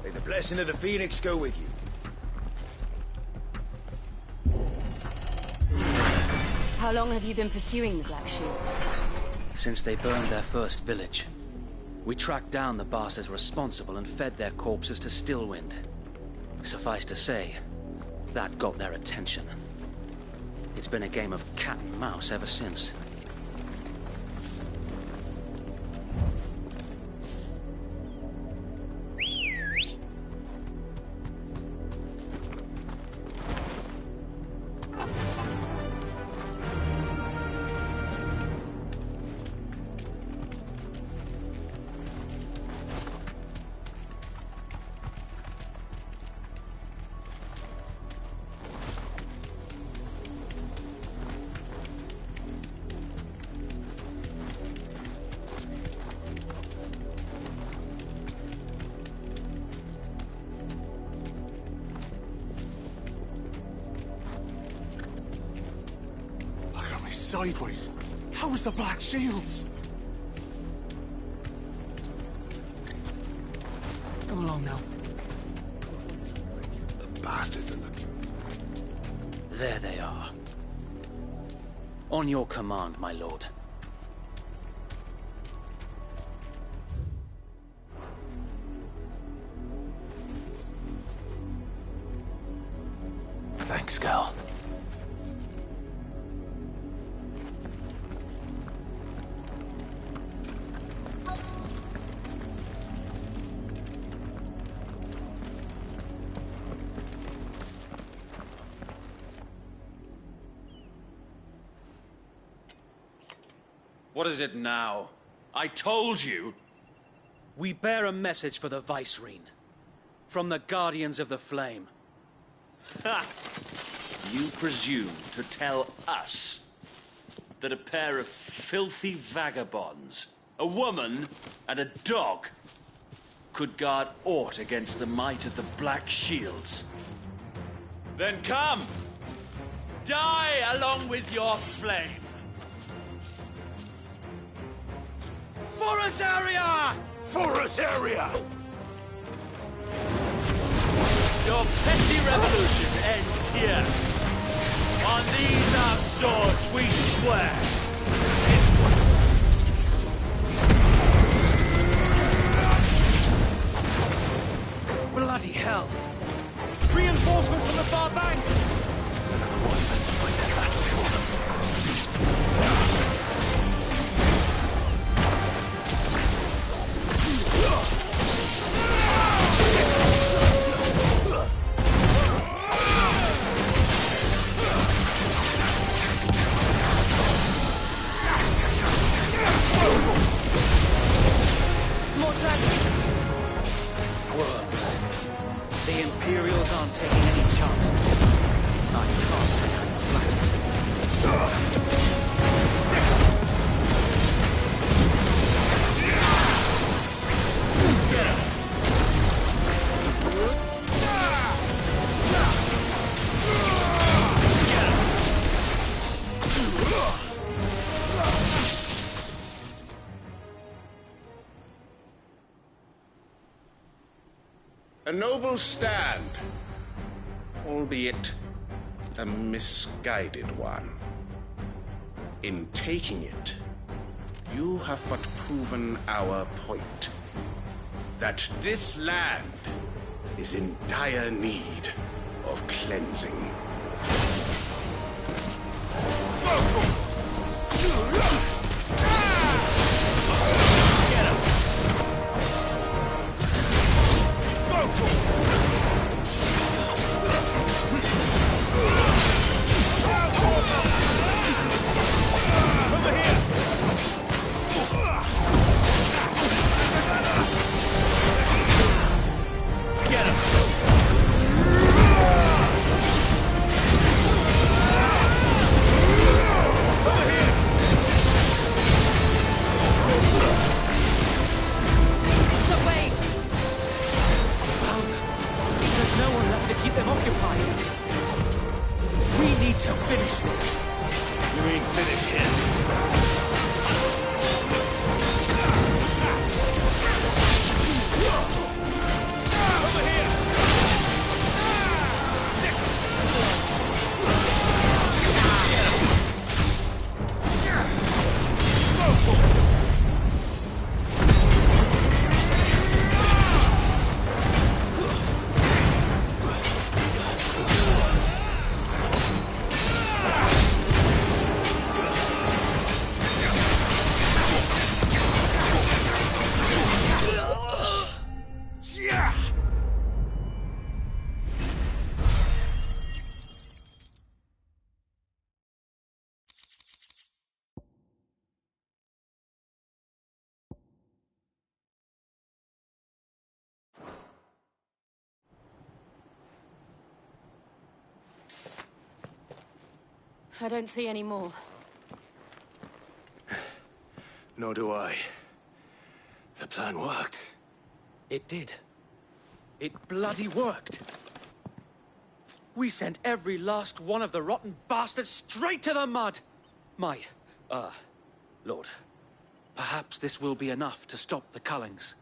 May the blessing of the Phoenix go with you. How long have you been pursuing the Black Shields? Since they burned their first village. We tracked down the bastards responsible and fed their corpses to Stillwind. Suffice to say, that got their attention. It's been a game of cat and mouse ever since. sideways. How was the Black Shields? Come along now. The bastards are lucky. There they are. On your command, my lord. Thanks, Gal. What is it now? I told you! We bear a message for the Vicereine. From the Guardians of the Flame. Ha! You presume to tell us that a pair of filthy vagabonds, a woman and a dog, could guard aught against the might of the Black Shields? Then come! Die along with your flame! Forest area! Forest area! Your petty revolution ends here. On these our swords we swear. Bloody hell! Reinforcements from the far bank! Another one meant to fight their battle for them. More dragons! Worms. The Imperials aren't taking any chances. I can't say I'm flattered. A noble stand, albeit a misguided one. In taking it, you have but proven our point. That this land is in dire need of cleansing. I don't see any more. Nor do I. The plan worked. It did. It bloody worked. We sent every last one of the rotten bastards straight to the mud. Lord, perhaps this will be enough to stop the Cullings.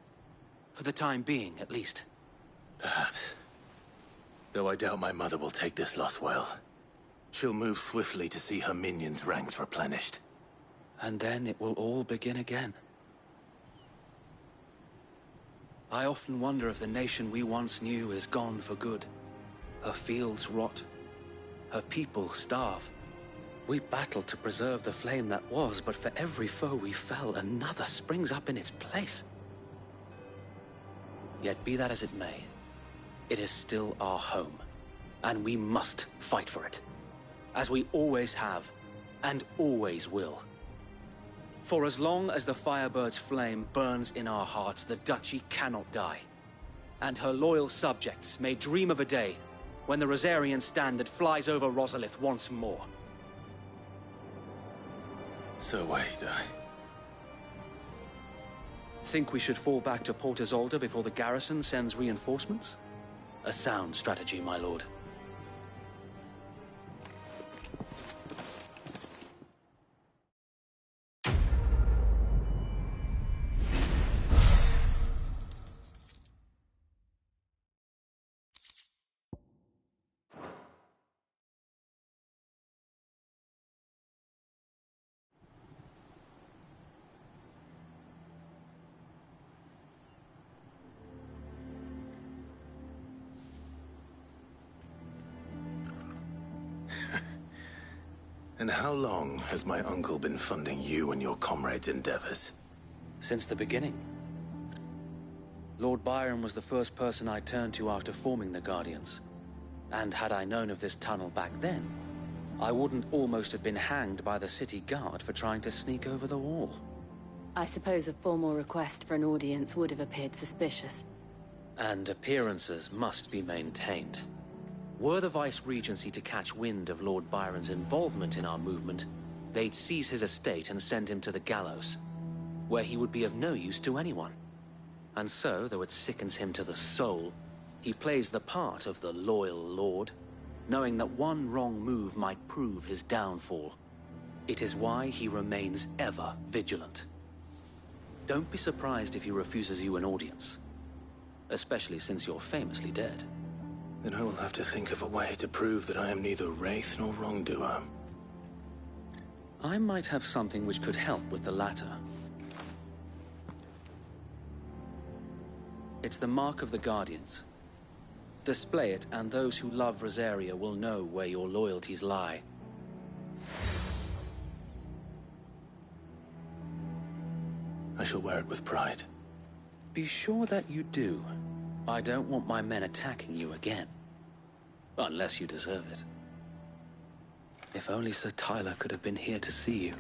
For the time being, at least. Perhaps. Though I doubt my mother will take this loss well. She'll move swiftly to see her minions' ranks replenished. And then it will all begin again. I often wonder if the nation we once knew is gone for good. Her fields rot. Her people starve. We battled to preserve the flame that was, but for every foe we fell, another springs up in its place. Yet be that as it may, it is still our home, and we must fight for it, as we always have, and always will. For as long as the Firebird's flame burns in our hearts, the Duchy cannot die, and her loyal subjects may dream of a day when the Rosarian standard flies over Rosalith once more. So wait, Think we should fall back to Port Isolde before the garrison sends reinforcements? A sound strategy, my lord. And how long has my uncle been funding you and your comrades' endeavors? Since the beginning. Lord Byron was the first person I turned to after forming the Guardians. And had I known of this tunnel back then, I wouldn't almost have been hanged by the city guard for trying to sneak over the wall. I suppose a formal request for an audience would have appeared suspicious. And appearances must be maintained. Were the Vice-Regency to catch wind of Lord Byron's involvement in our movement, they'd seize his estate and send him to the gallows, where he would be of no use to anyone. And so, though it sickens him to the soul, he plays the part of the loyal lord, knowing that one wrong move might prove his downfall. It is why he remains ever vigilant. Don't be surprised if he refuses you an audience, especially since you're famously dead. Then I will have to think of a way to prove that I am neither wraith nor wrongdoer. I might have something which could help with the latter. It's the mark of the Guardians. Display it, and those who love Rosaria will know where your loyalties lie. I shall wear it with pride. Be sure that you do. I don't want my men attacking you again. Unless you deserve it. If only Sir Tyler could have been here to see you.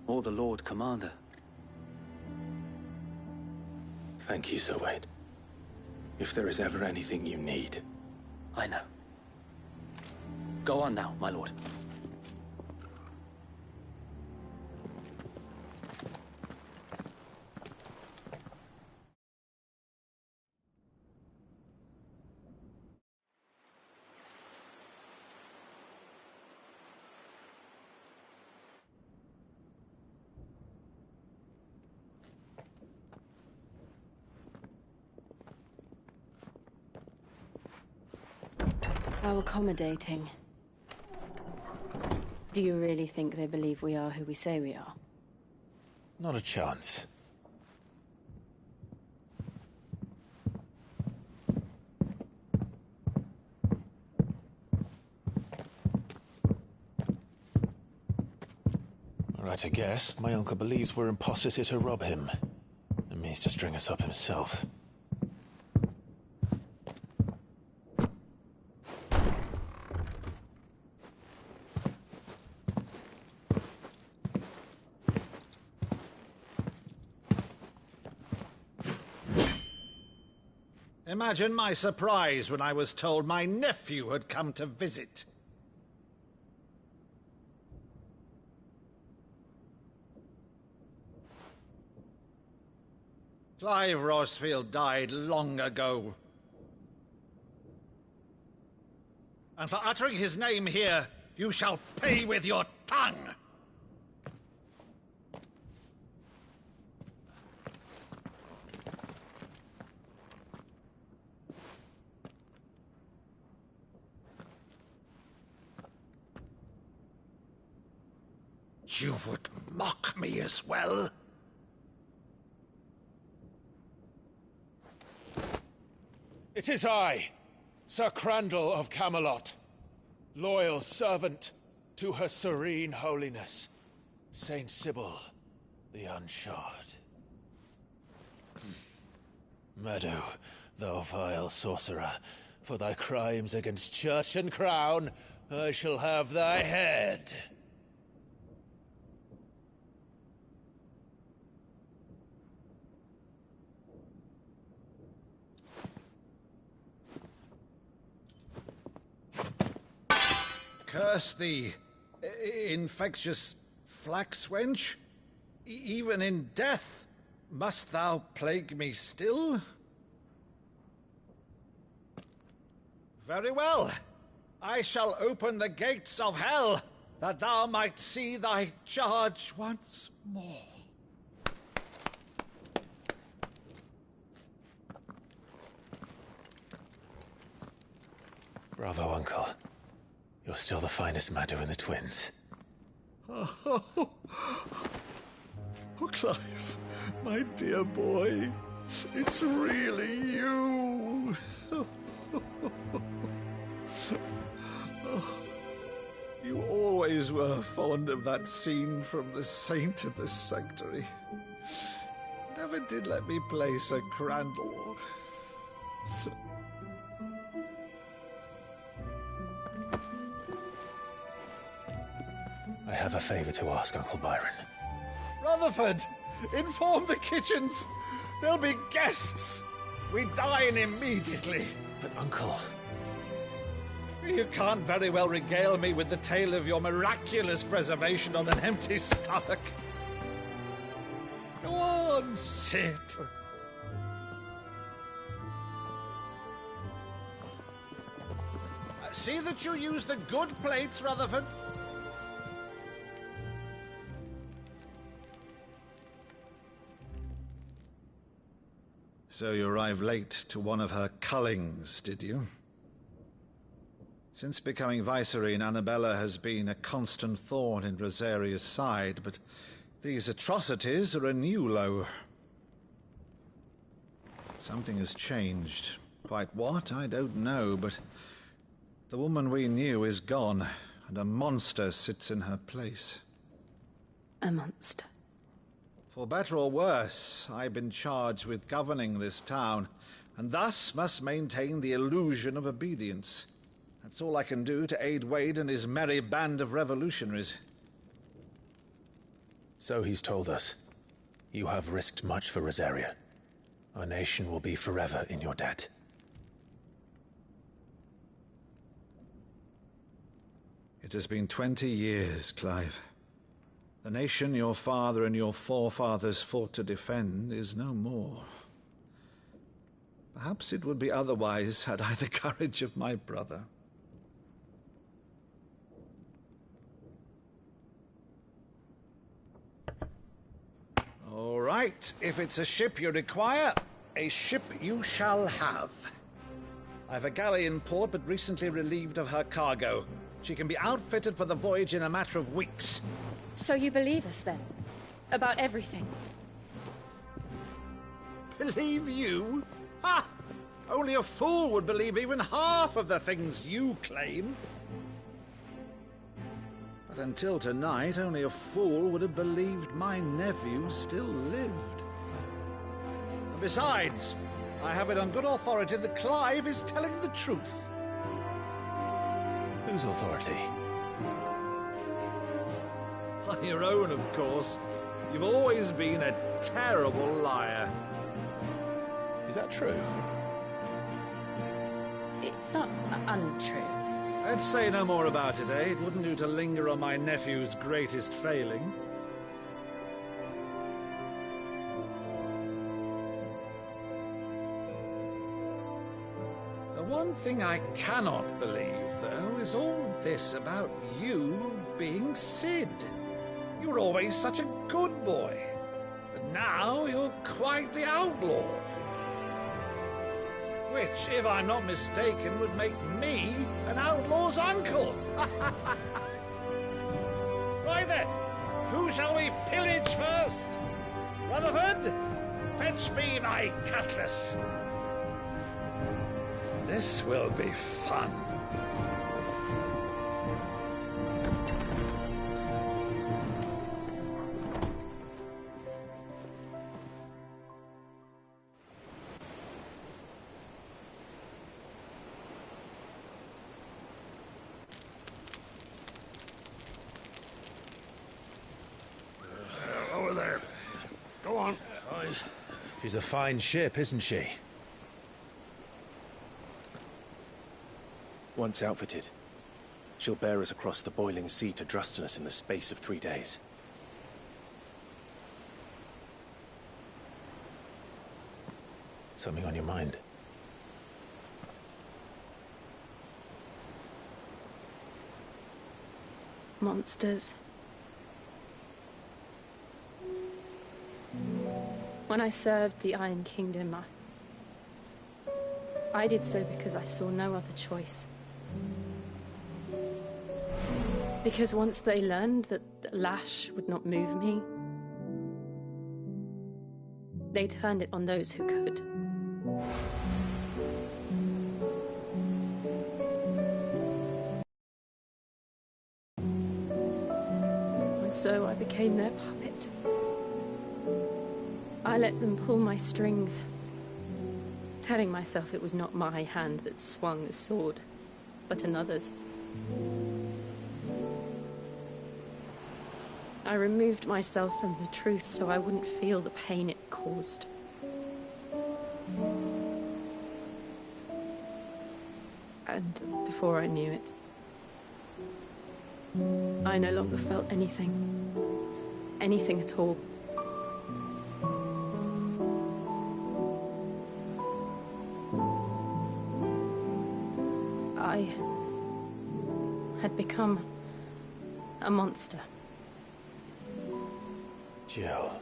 Or the Lord Commander. Thank you, Sir Wade. If there is ever anything you need. I know. Go on now, my lord. How accommodating. Do you really think they believe we are who we say we are? Not a chance. Right, I guess. My uncle believes we're imposters here to rob him. And means to string us up himself. Imagine my surprise when I was told my nephew had come to visit. Clive Rosfield died long ago. And for uttering his name here, You shall pay with your tongue! You would mock me as well? It is I, Sir Crandall of Camelot, loyal servant to her serene holiness, Saint Sybil the Unshod. Meadow, thou vile sorcerer, for thy crimes against church and crown, I shall have thy head. Curse thee, infectious flax wench. Even in death, must thou plague me still? Very well. I shall open the gates of hell, that thou might see thy charge once more. Bravo, Uncle. You're still the finest Meadow in the twins. Oh, Clive, my dear boy, it's really you. You always were fond of that scene from The Saint in the Sanctuary. Never did let me play Sir Crandall. I have a favor to ask, Uncle Byron. Rutherford, inform the kitchens. There'll be guests. We dine immediately. But, Uncle... You can't very well regale me with the tale of your miraculous preservation on an empty stomach. Go on, sit. See that you use the good plates, Rutherford. So you arrived late to one of her cullings, did you? Since becoming Vicereine, Annabella has been a constant thorn in Rosaria's side, but these atrocities are a new low. Something has changed. Quite what, I don't know, but the woman we knew is gone, and a monster sits in her place. A monster? For better or worse, I've been charged with governing this town, and thus must maintain the illusion of obedience. That's all I can do to aid Wade and his merry band of revolutionaries. So he's told us. You have risked much for Rosaria. Our nation will be forever in your debt. It has been 20 years, Clive. The nation your father and your forefathers fought to defend is no more. Perhaps it would be otherwise had I the courage of my brother. All right, if it's a ship you require, a ship you shall have. I've a galley in port, but recently relieved of her cargo. She can be outfitted for the voyage in a matter of weeks. So you believe us, then? About everything? Believe you? Ha! Only a fool would believe even half of the things you claim. But until tonight, only a fool would have believed my nephew still lived. And besides, I have it on good authority that Clive is telling the truth. Whose authority? On your own, of course. You've always been a terrible liar. Is that true? It's not untrue. Let's say no more about it, eh? It wouldn't do to linger on my nephew's greatest failing. The one thing I cannot believe, though, is all this about you being Sid? You were always such a good boy, but now you're quite the outlaw. Which, if I'm not mistaken, would make me an outlaw's uncle. Right then, who shall we pillage first? Rutherford, fetch me my cutlass. This will be fun. Over there. Go on. She's a fine ship, isn't she? Once outfitted, she'll bear us across the boiling sea to Drustinus in the space of 3 days. Something on your mind? Monsters. When I served the Iron Kingdom, I did so because I saw no other choice. Because once they learned that the lash would not move me, they turned it on those who could. And so I became their puppet. I let them pull my strings, telling myself it was not my hand that swung the sword, but another's. I removed myself from the truth so I wouldn't feel the pain it caused. And before I knew it, I no longer felt anything. Anything at all. I had become a monster. Jill.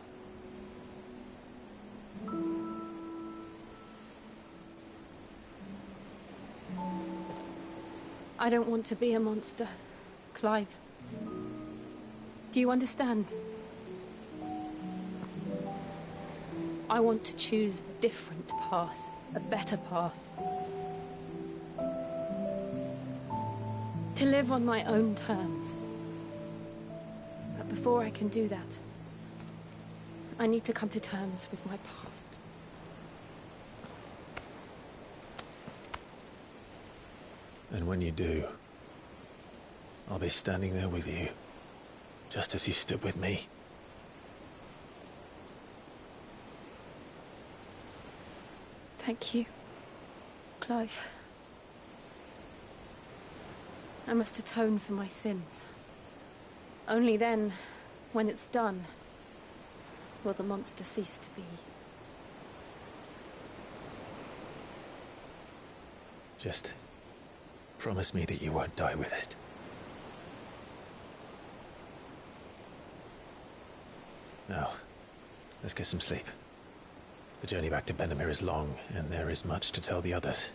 I don't want to be a monster, Clive. Do you understand? I want to choose a different path, a better path. To live on my own terms. But before I can do that, I need to come to terms with my past. And when you do, I'll be standing there with you, just as you stood with me. Thank you, Clive. I must atone for my sins. Only then, when it's done, will the monster cease to be. Just promise me that you won't die with it. Now, let's get some sleep. The journey back to Benamir is long, and there is much to tell the others.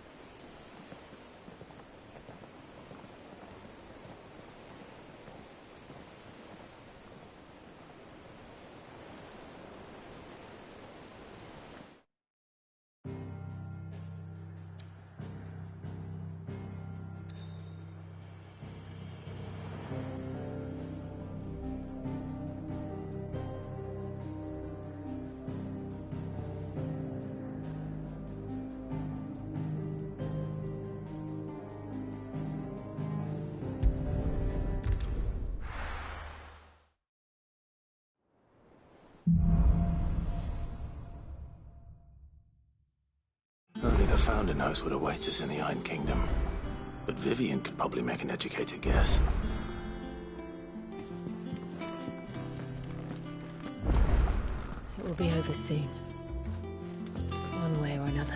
Only the Founder knows what awaits us in the Iron Kingdom. But Vivian could probably make an educated guess. It will be over soon. One way or another.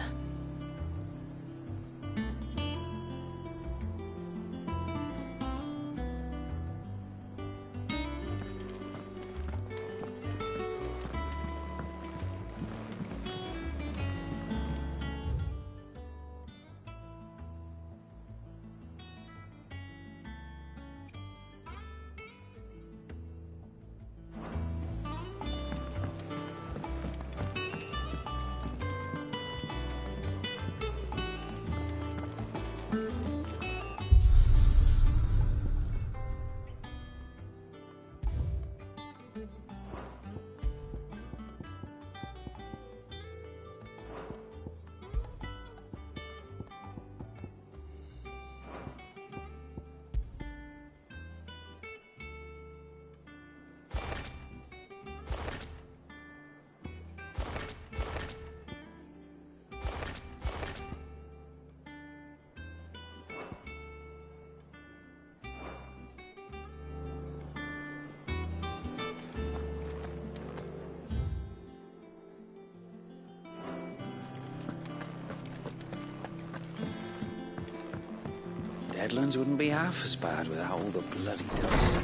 Deadlands wouldn't be half as bad without all the bloody dust.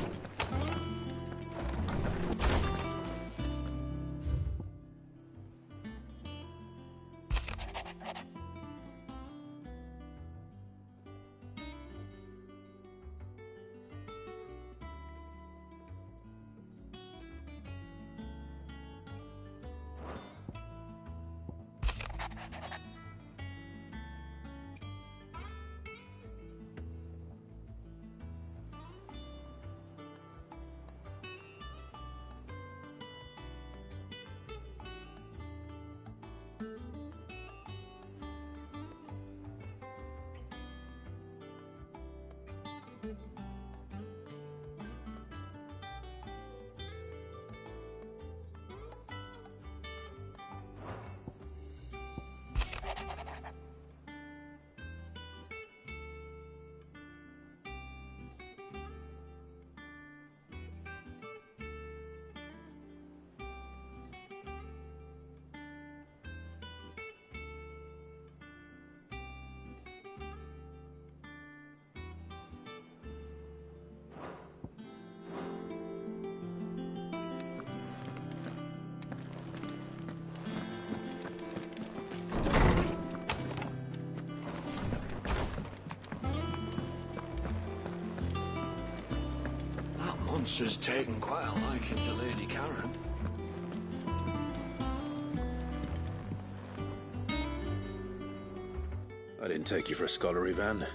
Monster's taken quite a liking to Lady Karen. I didn't take you for a scholar, Van.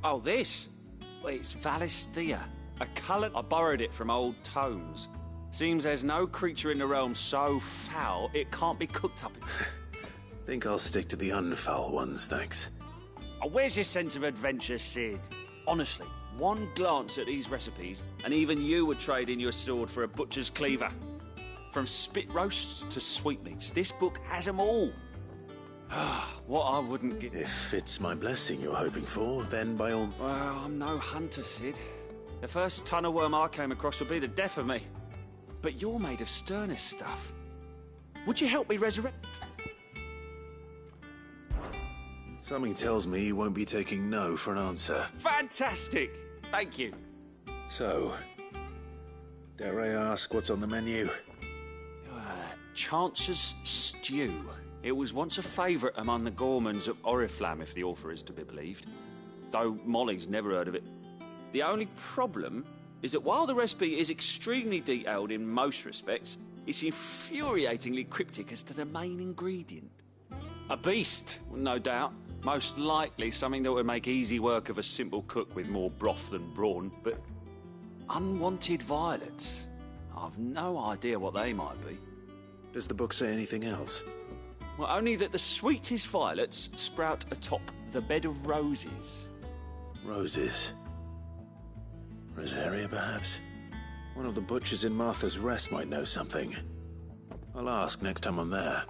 Oh, this? Well, it's Valisthea, a colour. I borrowed it from old tomes. Seems there's no creature in the realm so foul it can't be cooked up. Think I'll stick to the unfoul ones, thanks. Oh, where's your sense of adventure, Sid? Honestly, one glance at these recipes, and even you would trade in your sword for a butcher's cleaver. From spit roasts to sweetmeats, this book has them all. What I wouldn't give... If it's my blessing you're hoping for, then by all... Well, I'm no hunter, Sid. The first tunnel worm I came across would be the death of me. But you're made of sterner stuff. Would you help me resurrect... Something tells me you won't be taking no for an answer. Fantastic! Thank you. So, dare I ask what's on the menu? Chance's Stew. It was once a favourite among the gourmands of Oriflamme, if the author is to be believed. Though Molly's never heard of it. The only problem is that while the recipe is extremely detailed in most respects, it's infuriatingly cryptic as to the main ingredient. A beast, no doubt. Most likely something that would make easy work of a simple cook with more broth than brawn, but unwanted violets. I've no idea what they might be. Does the book say anything else? Well, only that the sweetest violets sprout atop the bed of roses. Roses? Rosaria, perhaps? One of the butchers in Martha's Rest might know something. I'll ask next time I'm there.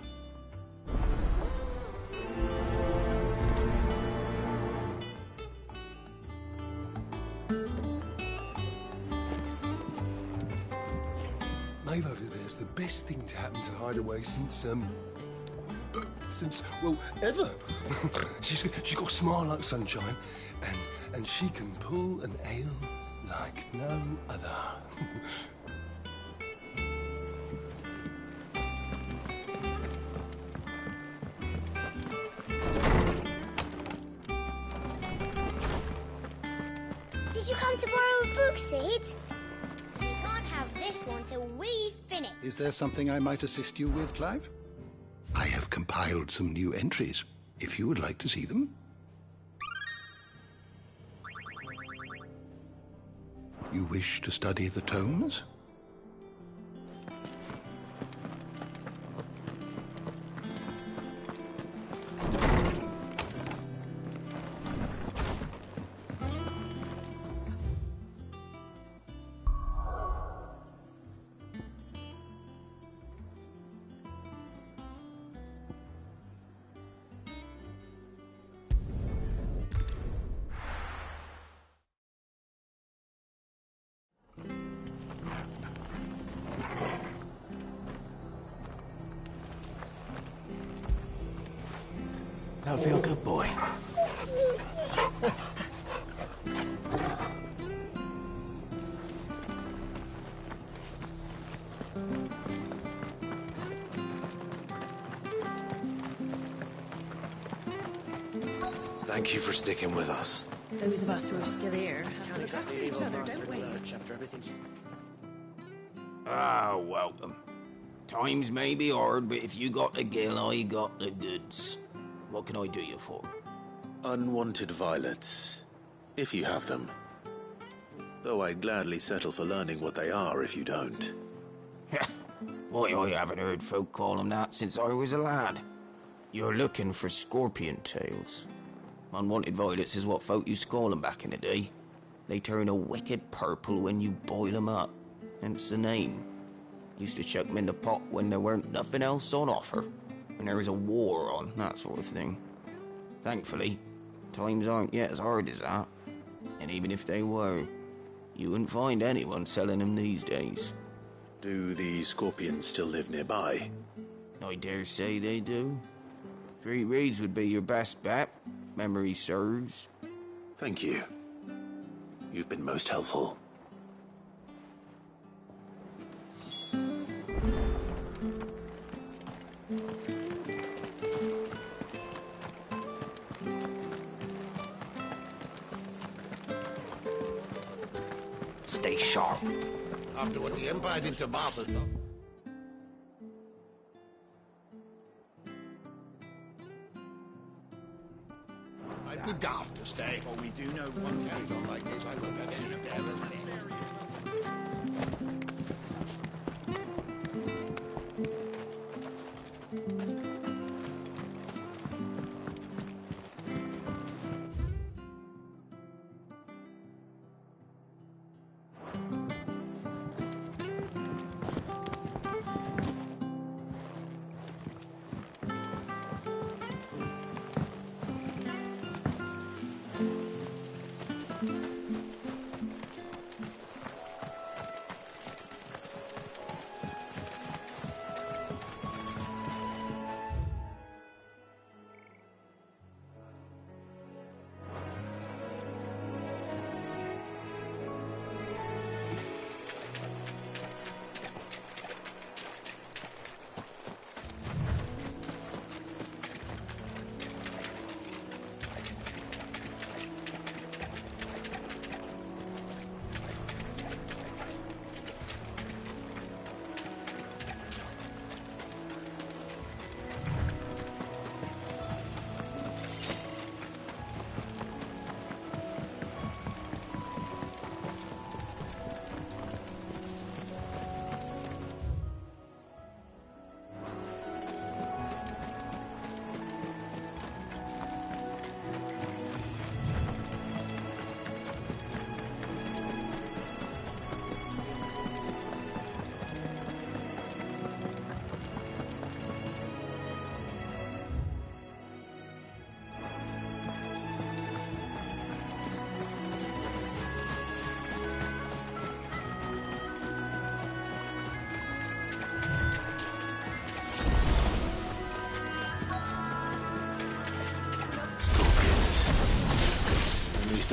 Maeve over there's the best thing to happen to Hideaway since, well, ever. she's got a smile like sunshine, and she can pull an ale like no other. Did you come to borrow a book, Sid? We can't have this one till we finish. Is there something I might assist you with, Clive? I have compiled some new entries, if you would like to see them. You wish to study the tomes? Now feel good, boy. Thank you for sticking with us. Those of us who are still here have to look after each other, don't we? Ah, welcome. Times may be hard, but if you got the gill, I got the goods. What can I do you for? Unwanted violets, if you have them. Though I'd gladly settle for learning what they are if you don't. Why, I haven't heard folk call them that since I was a lad. You're looking for scorpion tails. Unwanted violets is what folk used to call them back in the day. They turn a wicked purple when you boil them up, hence the name. Used to chuck them in the pot when there weren't nothing else on offer, when there was a war on, that sort of thing. Thankfully, times aren't yet as hard as that. And even if they were, you wouldn't find anyone selling them these days. Do the scorpions still live nearby? I dare say they do. 3 Reeds would be your best bet, if memory serves. Thank you. You've been most helpful. Stay sharp. After what the Empire did to Barca. I'd be daft to stay. Well, we do know one thing on like this. I won't have any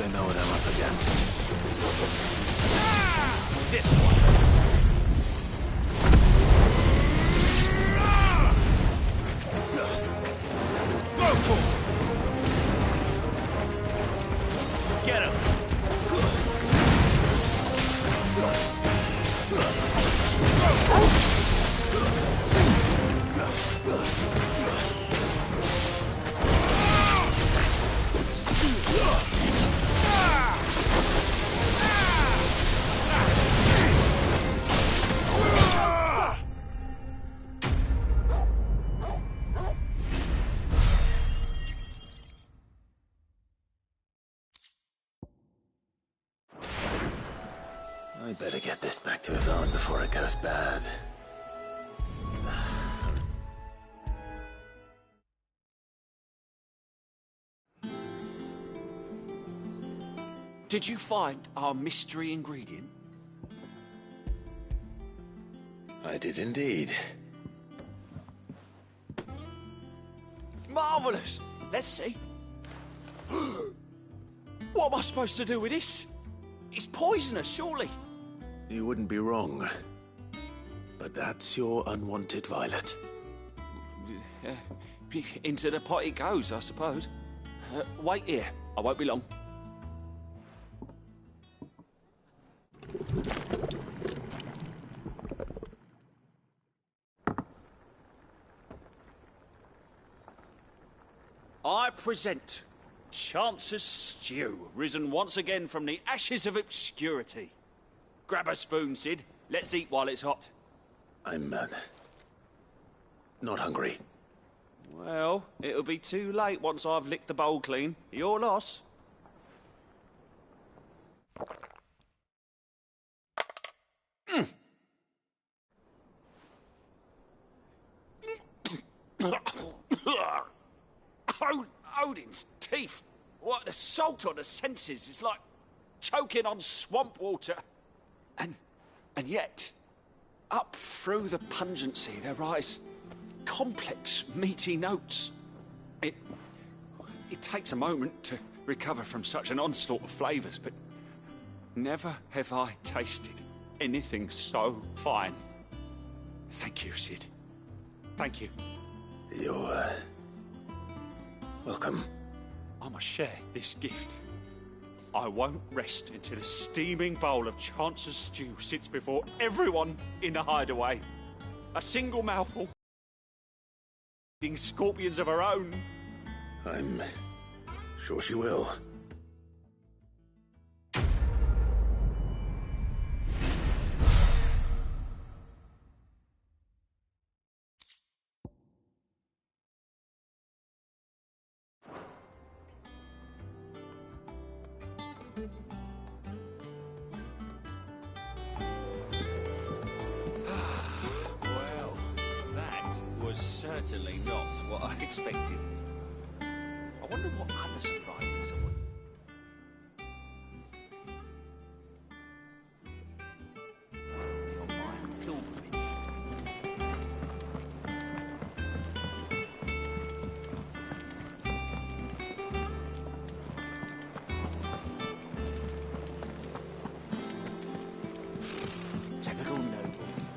I know what I'm up against. This one. Go for it. Get him. I better get this back to Yvonne before it goes bad. Did you find our mystery ingredient? I did indeed. Marvellous! Let's see. What am I supposed to do with this? It's poisonous, surely. You wouldn't be wrong. But that's your unwanted violet. Into the pot it goes, I suppose. Wait here. I won't be long. I present Chance's Stew, risen once again from the ashes of obscurity. Grab a spoon, Sid. Let's eat while it's hot. I'm, not hungry. Well, it'll be too late once I've licked the bowl clean. Your loss. Odin's teeth. What, the salt on the senses is like choking on swamp water. And yet, up through the pungency there rise complex, meaty notes. It takes a moment to recover from such an onslaught of flavours, but never have I tasted anything so fine. Thank you, Sid. Thank you. You're, welcome. I must share this gift. I won't rest until a steaming bowl of Chance's stew sits before everyone in the hideaway. A single mouthful. Eating scorpions of her own. I'm sure she will. Well, that was certainly not what I expected. I wonder what other surprises I would... On my pilgrimage. Typical nobles.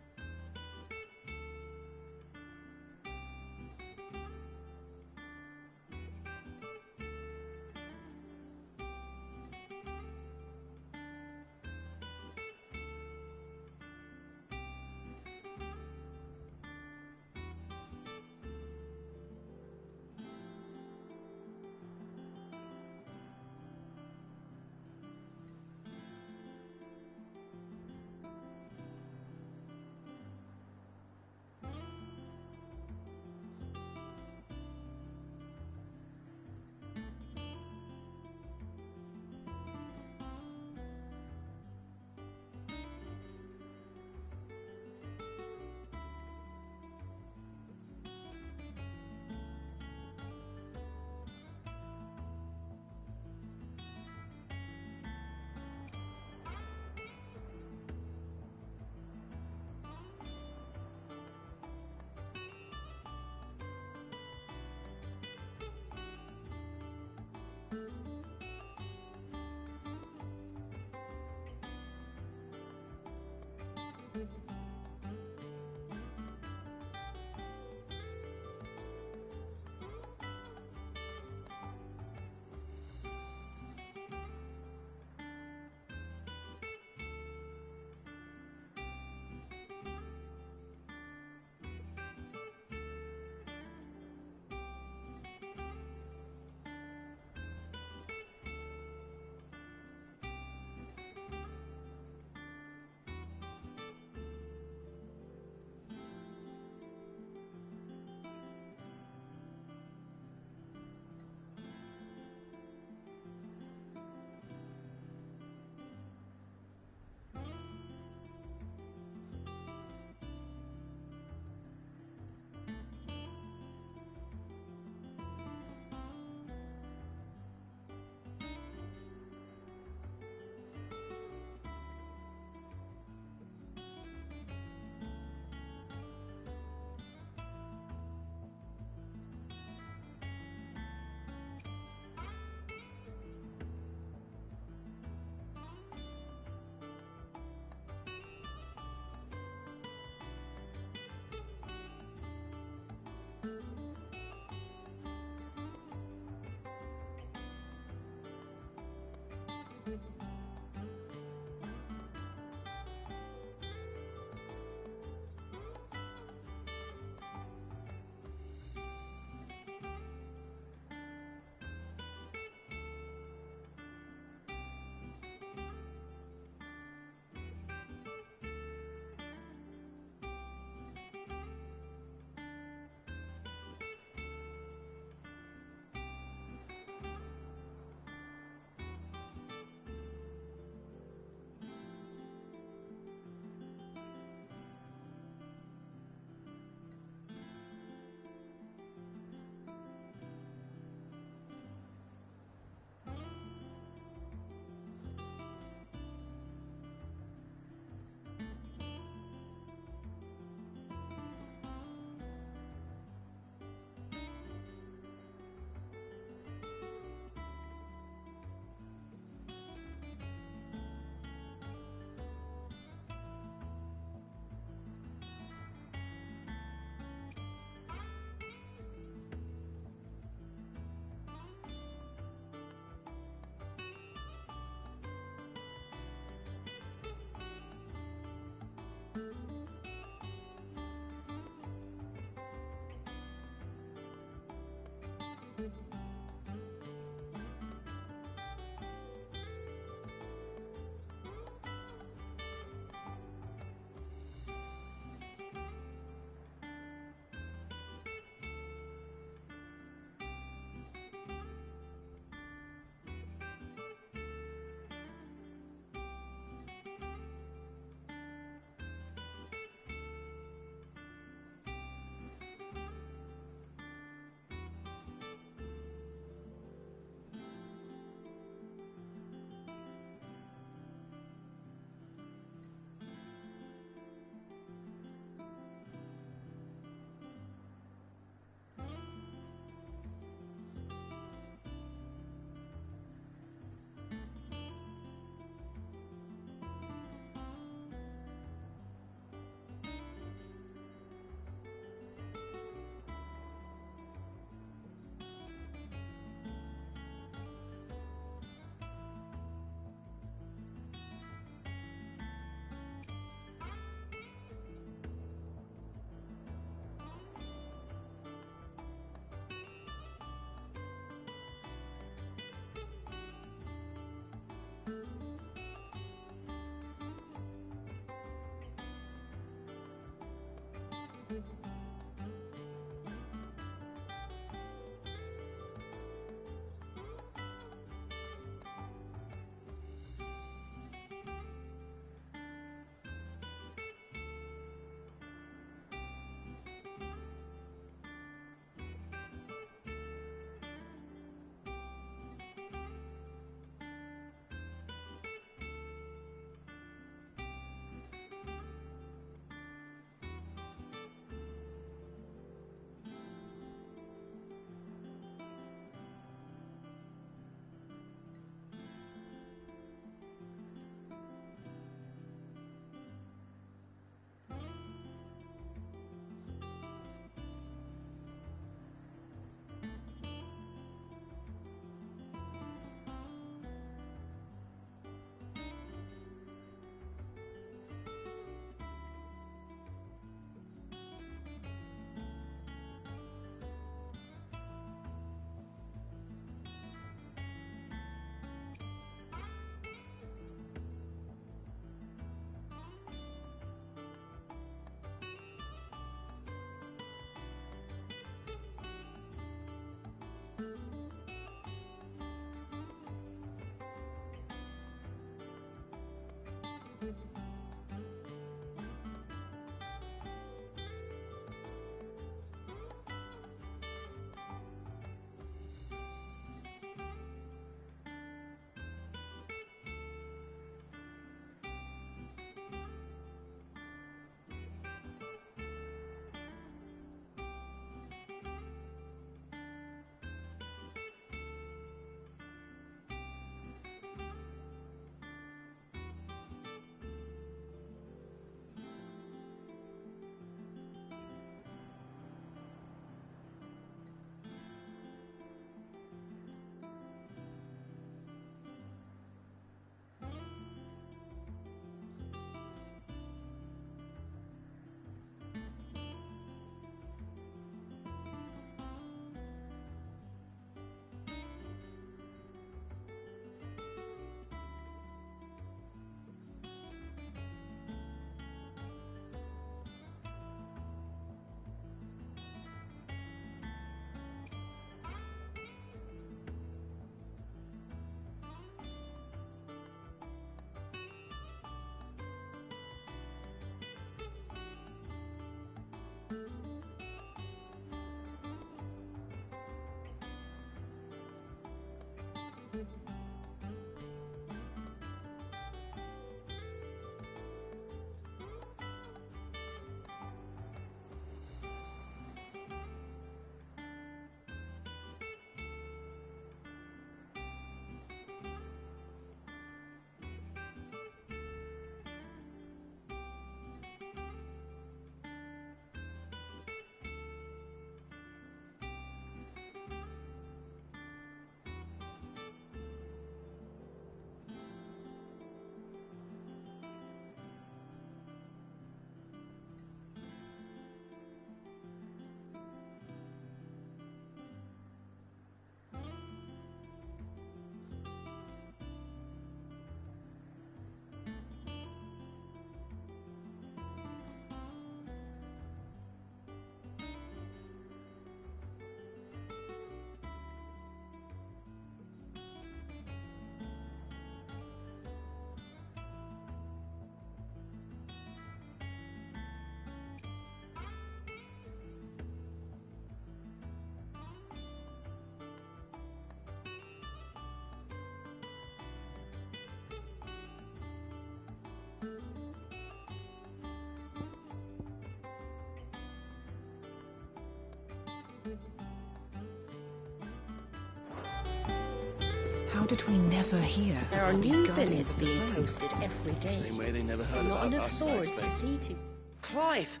How did we never hear There are about these new guardians billets of the being flame? posted every day. Same way they never heard Not about enough us, I swords to expect. see to. Clive!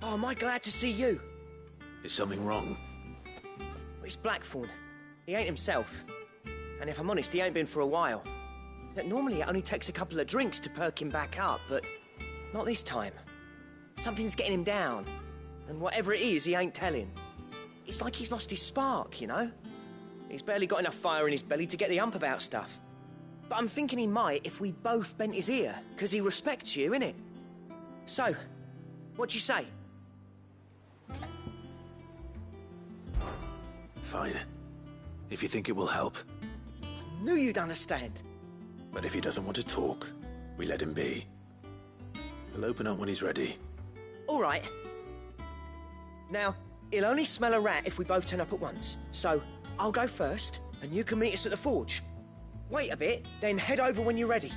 Oh, am I glad to see you? Is something wrong? It's Blackthorn. He ain't himself. And if I'm honest, he ain't been for a while. That normally it only takes a couple of drinks to perk him back up, but not this time. Something's getting him down. And whatever it is, he ain't telling. It's like he's lost his spark, you know? He's barely got enough fire in his belly to get the ump about stuff. But I'm thinking he might if we both bent his ear, because he respects you, innit? So, what do you say? Fine. If you think it will help. Knew you'd understand. But if he doesn't want to talk, we let him be. He'll open up when he's ready. All right. Now, he'll only smell a rat if we both turn up at once. So, I'll go first, and you can meet us at the forge. Wait a bit, then head over when you're ready.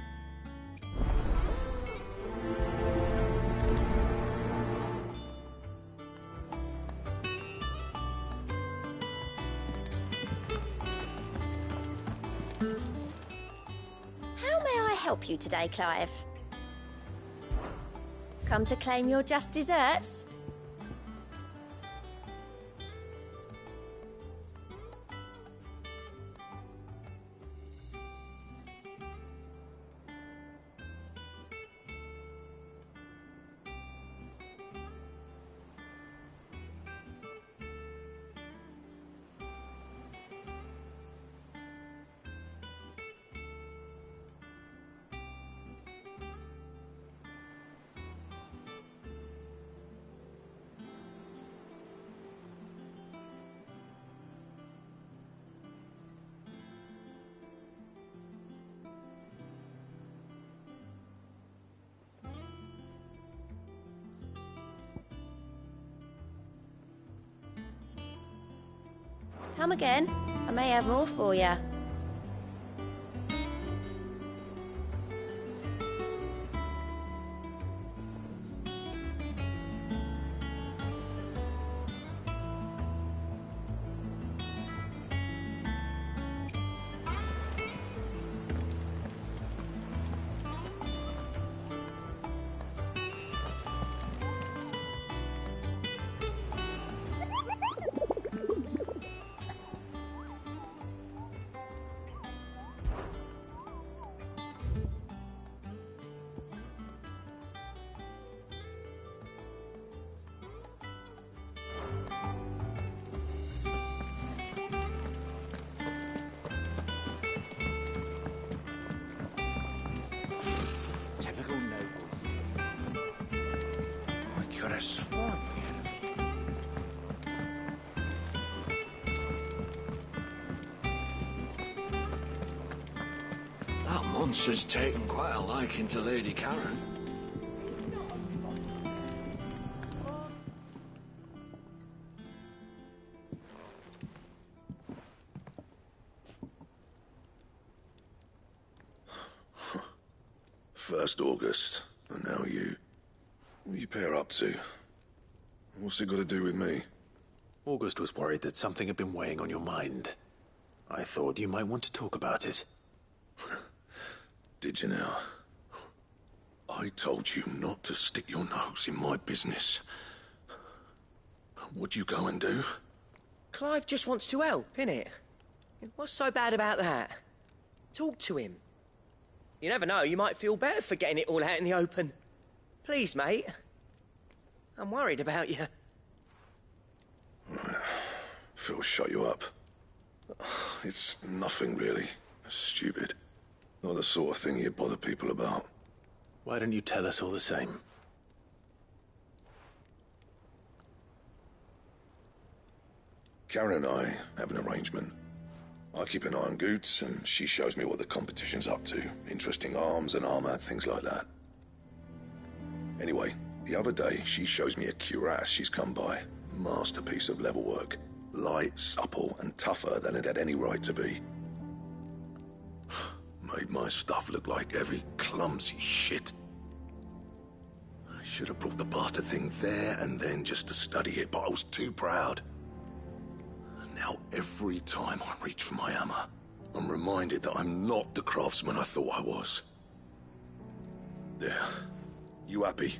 How may I help you today, Clive? Come to claim your just desserts? Come again. I may have more for you. Typical nobles. I could have sworn we had That monster's taken quite a liking to Lady Karen. First August, and now you. What you pair up to? What's it got to do with me? August was worried that something had been weighing on your mind. I thought you might want to talk about it. Did you now? I told you not to stick your nose in my business. What'd you go and do? Clive just wants to help, innit? What's so bad about that? Talk to him. You never know, you might feel better for getting it all out in the open. Please, mate. I'm worried about you. Phil shut you up. It's nothing, really. Stupid. Not the sort of thing you bother people about. Why don't you tell us all the same? Karen and I have an arrangement. I keep an eye on Goots, and she shows me what the competition's up to. Interesting arms and armor, things like that. Anyway, the other day, she shows me a cuirass she's come by. Masterpiece of level work. Light, supple, and tougher than it had any right to be. Made my stuff look like heavy, clumsy shit. I should have brought the bastard thing there and then just to study it, but I was too proud. And now every time I reach for my hammer, I'm reminded that I'm not the craftsman I thought I was. There. You happy?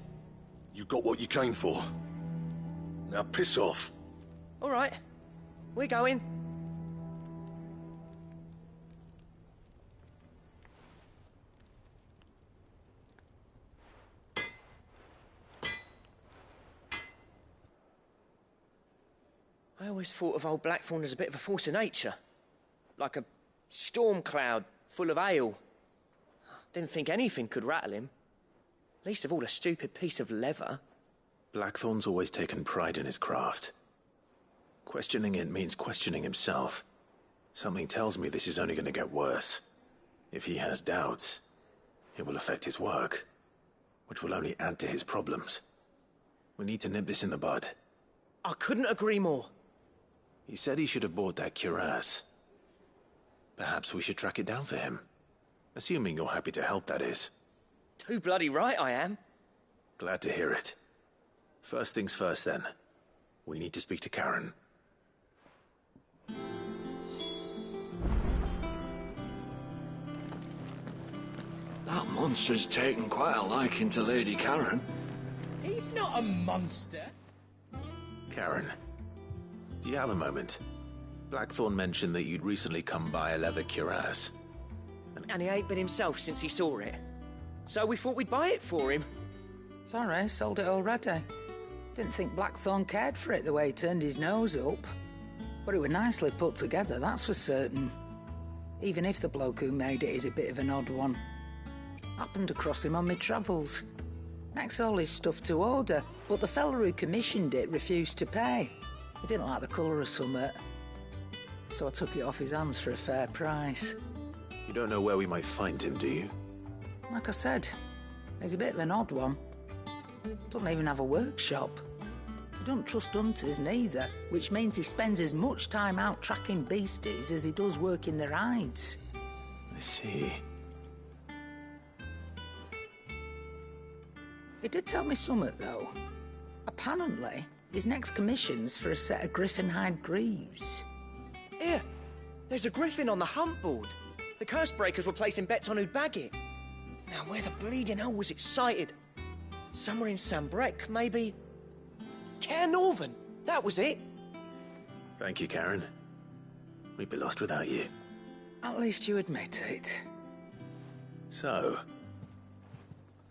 You got what you came for. Now piss off. All right. We're going. I always thought of old Blackthorn as a bit of a force of nature. Like a storm cloud full of ale. Didn't think anything could rattle him. Least of all a stupid piece of leather. Blackthorn's always taken pride in his craft. Questioning it means questioning himself. Something tells me this is only going to get worse. If he has doubts, it will affect his work, which will only add to his problems. We need to nip this in the bud. I couldn't agree more. He said he should have bought that cuirass. Perhaps we should track it down for him. Assuming you're happy to help, that is. Too bloody right I am. Glad to hear it. First things first, then. We need to speak to Karen. That monster's taken quite a liking to Lady Karen. He's not a monster. Karen, do you have a moment? Blackthorn mentioned that you'd recently come by a leather cuirass. And he ain't been himself since he saw it. So we thought we'd buy it for him. Sorry, sold it already. Didn't think Blackthorn cared for it the way he turned his nose up. But it was nicely put together, that's for certain. Even if the bloke who made it is a bit of an odd one. Happened across him on my travels. Makes all his stuff to order, but the fella who commissioned it refused to pay. He didn't like the colour of summit. So I took it off his hands for a fair price. You don't know where we might find him, do you? Like I said, he's a bit of an odd one. Doesn't even have a workshop. He don't trust hunters neither, which means he spends as much time out tracking beasties as he does working their hides. I see. He did tell me something, though. Apparently, his next commission's for a set of griffin hide greaves. Here, there's a griffin on the hunt board. The curse breakers were placing bets on who'd bag it. Now, where the bleeding hell was it sighted? Somewhere in Sambrec, maybe? Caer Northern, that was it. Thank you, Karen. We'd be lost without you. At least you admit it. So,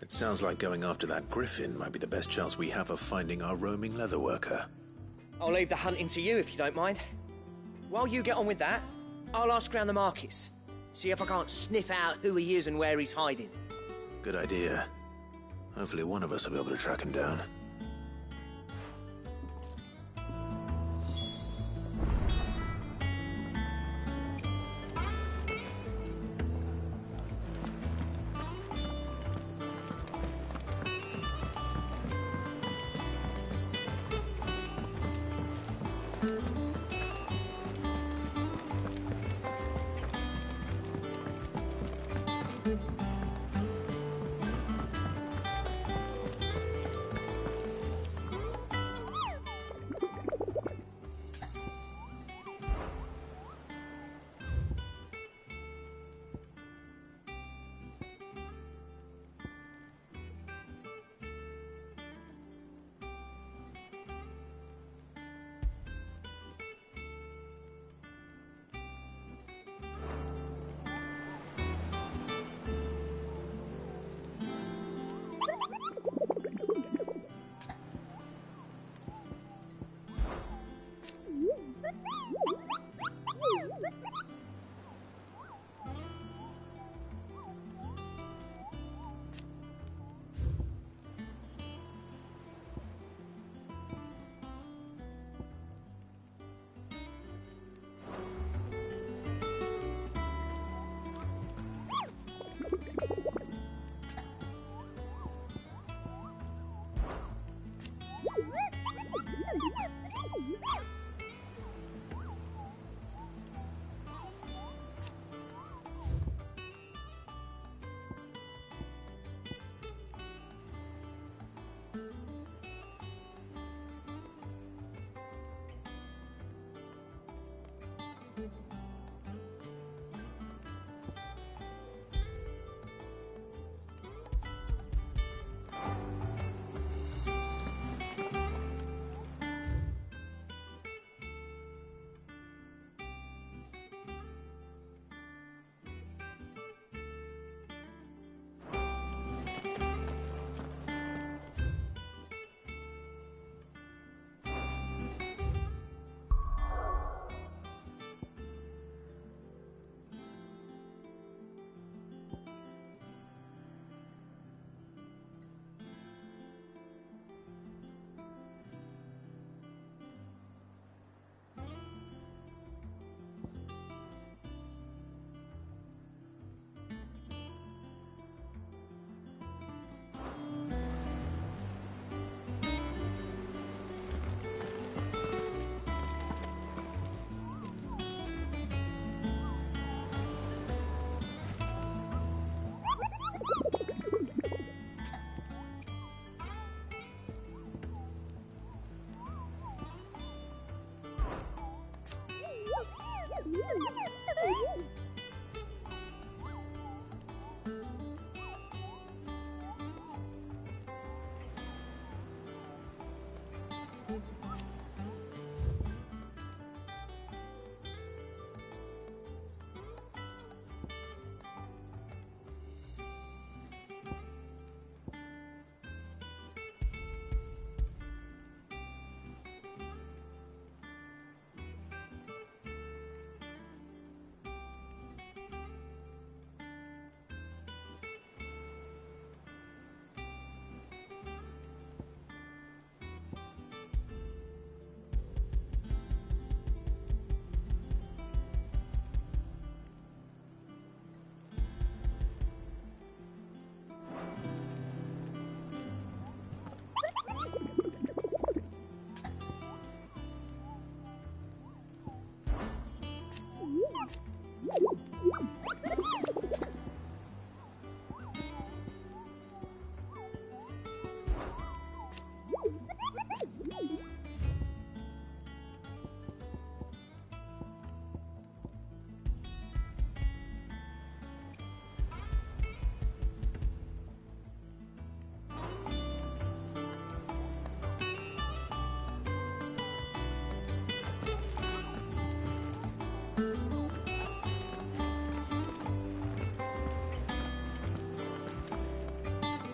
it sounds like going after that griffin might be the best chance we have of finding our roaming leatherworker. I'll leave the hunting to you if you don't mind. While you get on with that, I'll ask around the markets. See if I can't sniff out who he is and where he's hiding. Good idea. Hopefully one of us will be able to track him down.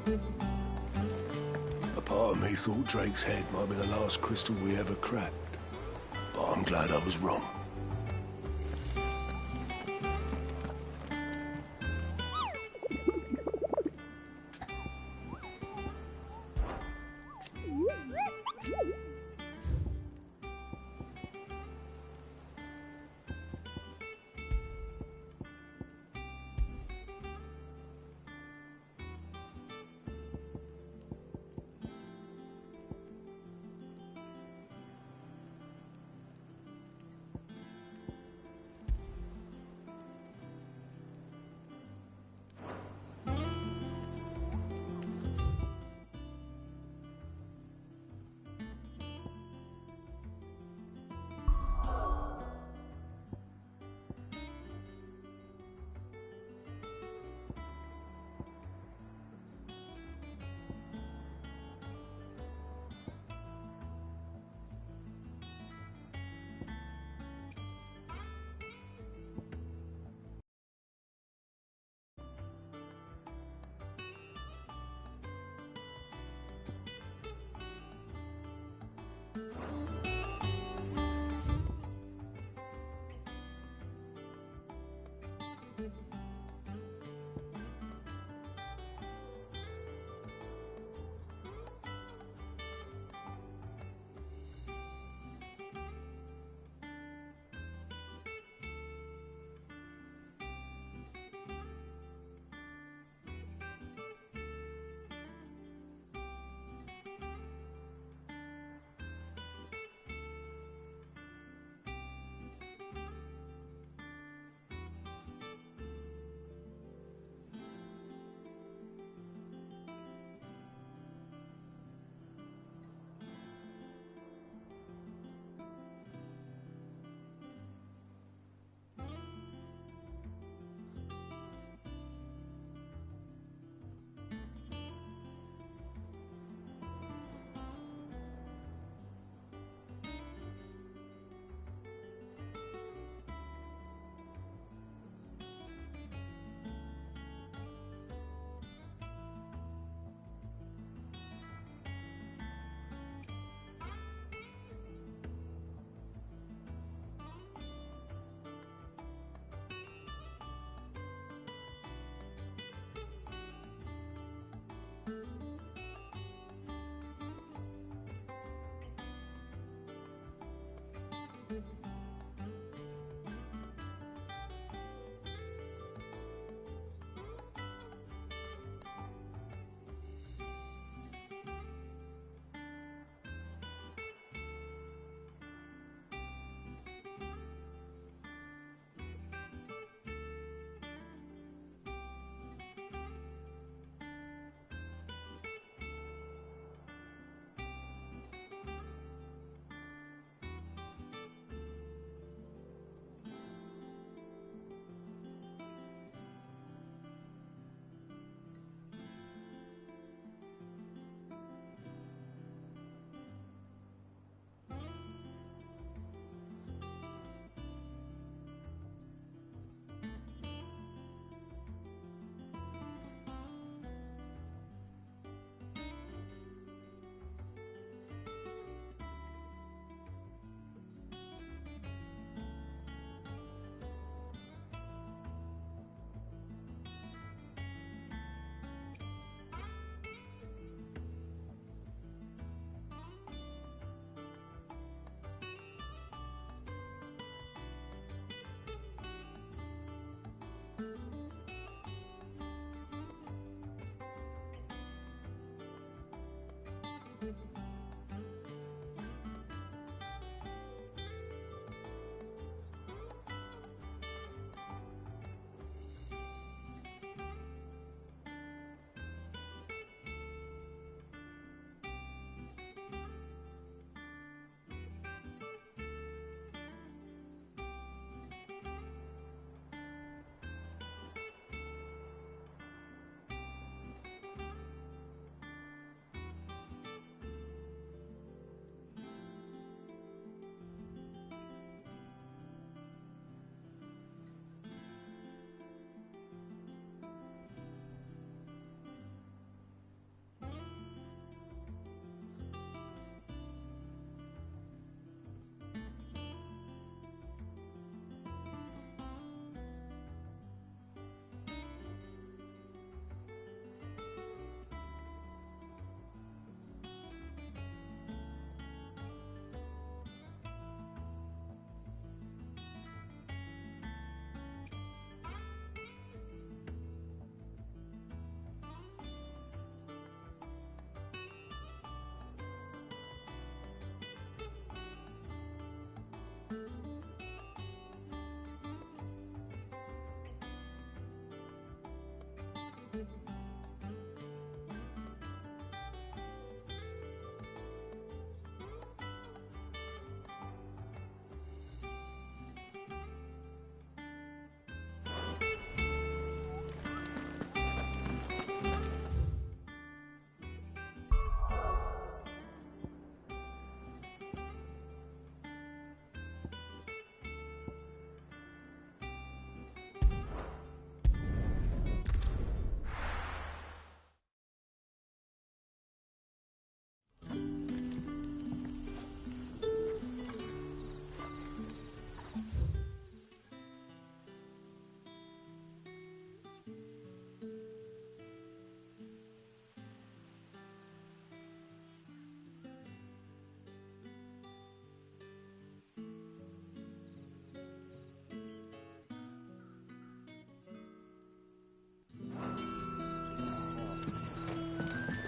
A part of me thought Drake's head might be the last crystal we ever cracked. But I'm glad I was wrong.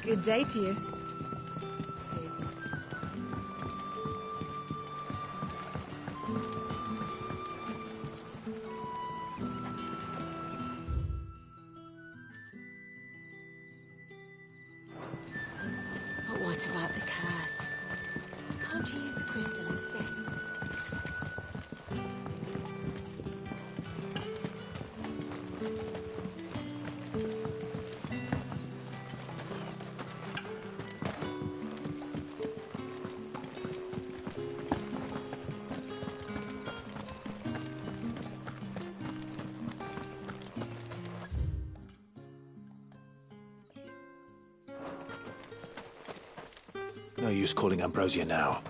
Good day to you. But what about the curse? Can't you use a crystal instead? No use calling Ambrosia now.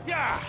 Yeah!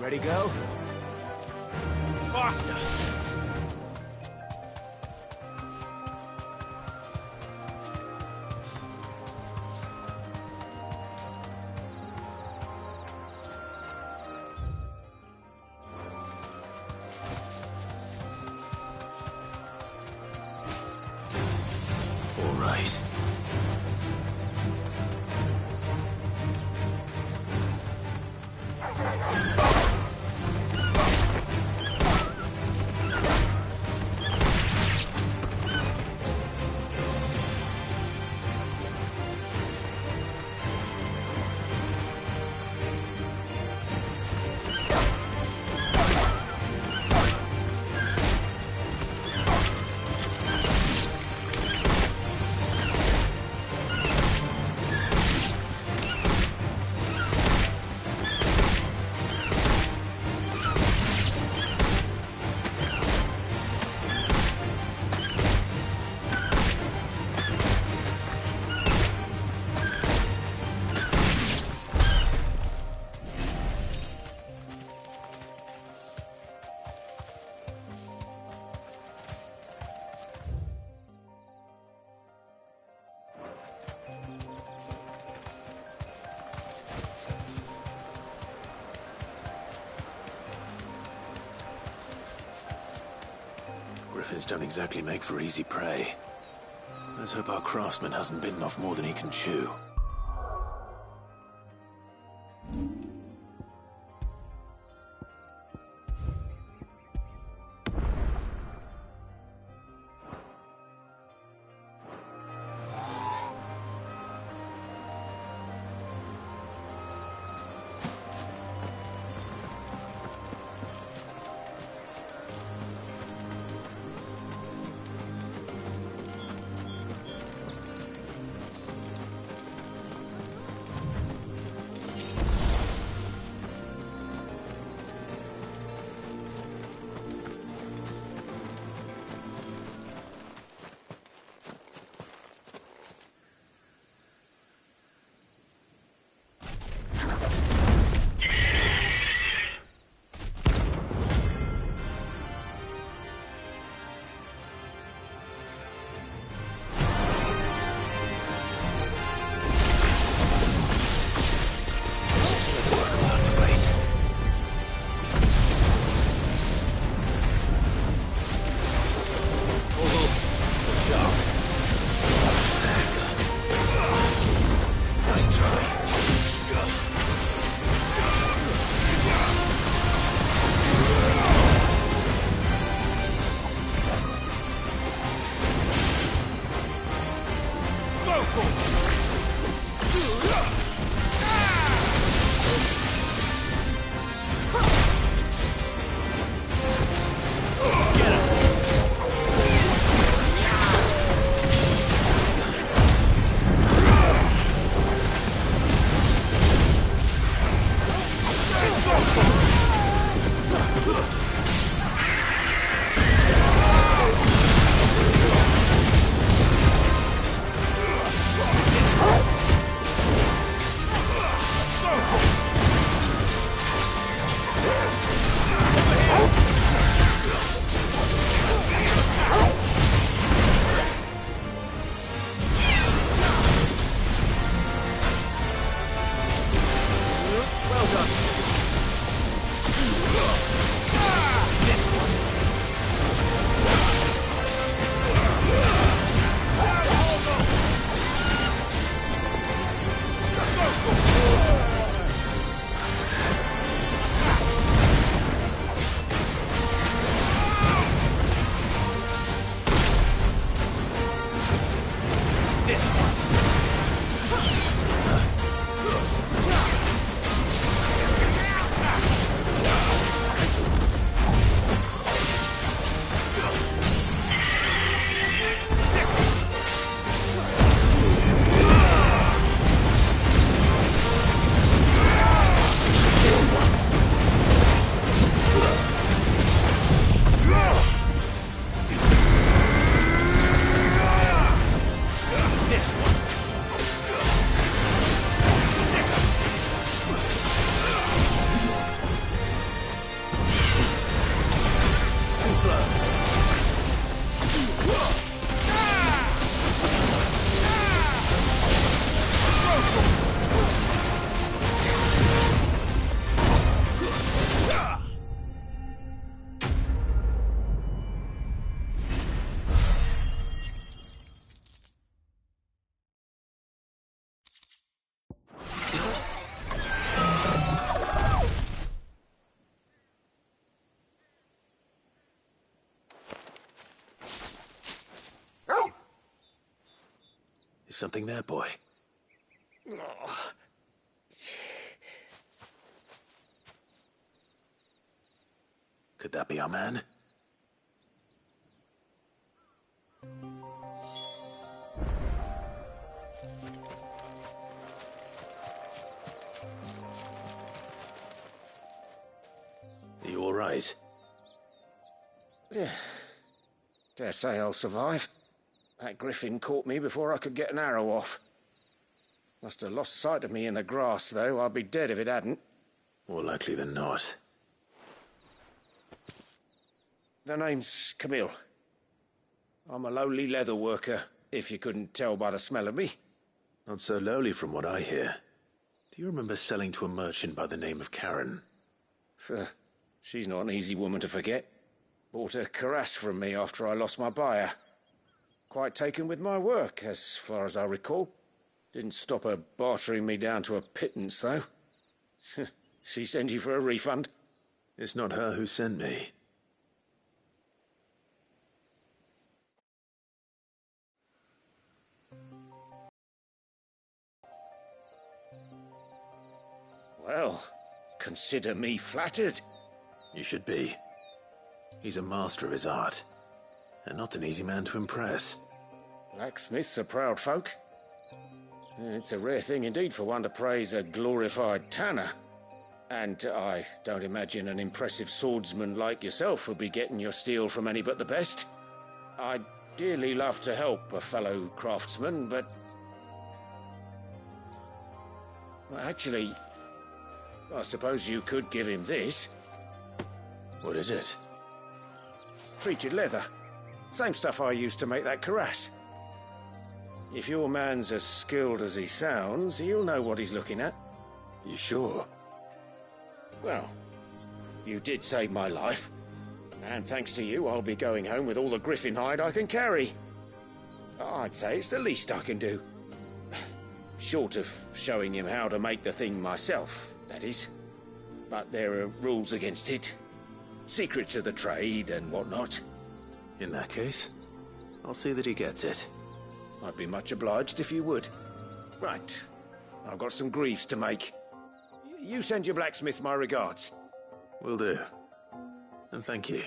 Ready, go? Faster! All right. Griffins don't exactly make for easy prey. Let's hope our craftsman hasn't bitten off more than he can chew. Something there, boy? Oh. Could that be our man? Are you all right? Dare say I'll survive. That griffin caught me before I could get an arrow off. Must have lost sight of me in the grass, though. I'd be dead if it hadn't. More likely than not. The name's Camille. I'm a lowly leather worker, if you couldn't tell by the smell of me. Not so lowly from what I hear. Do you remember selling to a merchant by the name of Karen? She's not an easy woman to forget. Bought a cuirass from me after I lost my buyer. Quite taken with my work, as far as I recall. Didn't stop her bartering me down to a pittance, though. She sent you for a refund? It's not her who sent me. Well, consider me flattered. You should be. He's a master of his art, and not an easy man to impress. Blacksmiths are proud folk. It's a rare thing indeed for one to praise a glorified tanner. And I don't imagine an impressive swordsman like yourself would be getting your steel from any but the best. I'd dearly love to help a fellow craftsman, but... well, actually, I suppose you could give him this. What is it? Treated leather. Same stuff I used to make that cuirass. If your man's as skilled as he sounds, he'll know what he's looking at. You sure? Well, you did save my life. And thanks to you, I'll be going home with all the griffin hide I can carry. I'd say it's the least I can do. Short of showing him how to make the thing myself, that is. But there are rules against it. Secrets of the trade and whatnot. In that case, I'll see that he gets it. I'd be much obliged if you would. Right. I've got some greaves to make. You send your blacksmith my regards. Will do. And thank you.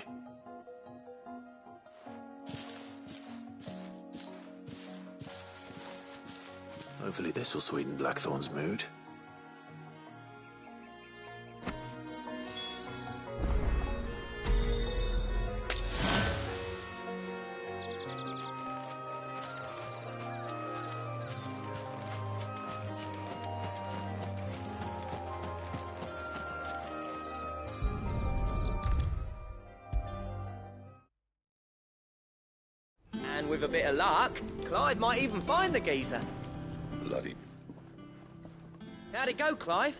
Hopefully this will sweeten Blackthorn's mood. And with a bit of luck, Clive might even find the geezer. Bloody... How'd it go, Clive?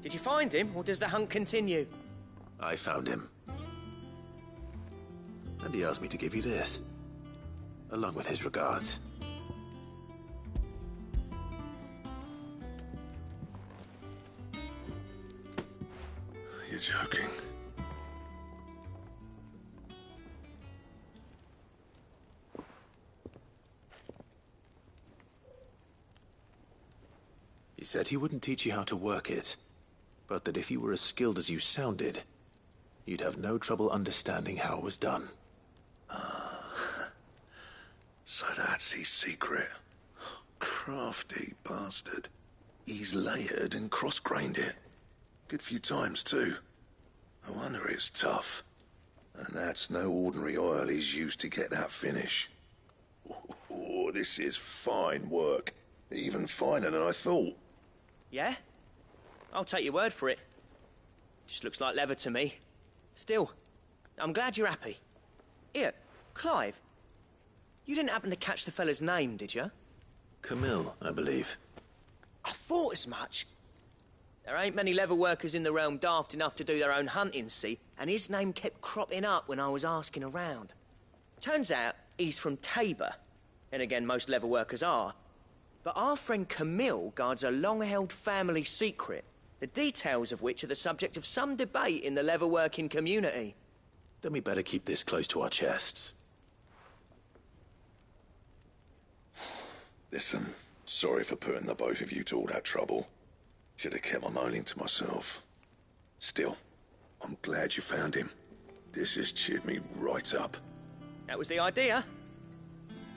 Did you find him, or does the hunt continue? I found him. And he asked me to give you this, along with his regards. You're joking. He said he wouldn't teach you how to work it, but that if you were as skilled as you sounded, you'd have no trouble understanding how it was done. So that's his secret. Crafty bastard. He's layered and cross-grained it. Good few times, too. No wonder it's tough. And that's no ordinary oil he's used to get that finish. Oh, this is fine work. Even finer than I thought. Yeah? I'll take your word for it. Just looks like leather to me. Still, I'm glad you're happy. Here, Clive. You didn't happen to catch the fella's name, did you? Camille, I believe. I thought as much. There ain't many leather workers in the realm daft enough to do their own hunting, see? And his name kept cropping up when I was asking around. Turns out he's from Tabor. And again, most leather workers are. But our friend Camille guards a long-held family secret, the details of which are the subject of some debate in the leather-working community. Then we better keep this close to our chests. Listen, sorry for putting the both of you to all that trouble. Should have kept my moaning to myself. Still, I'm glad you found him. This has cheered me right up. That was the idea.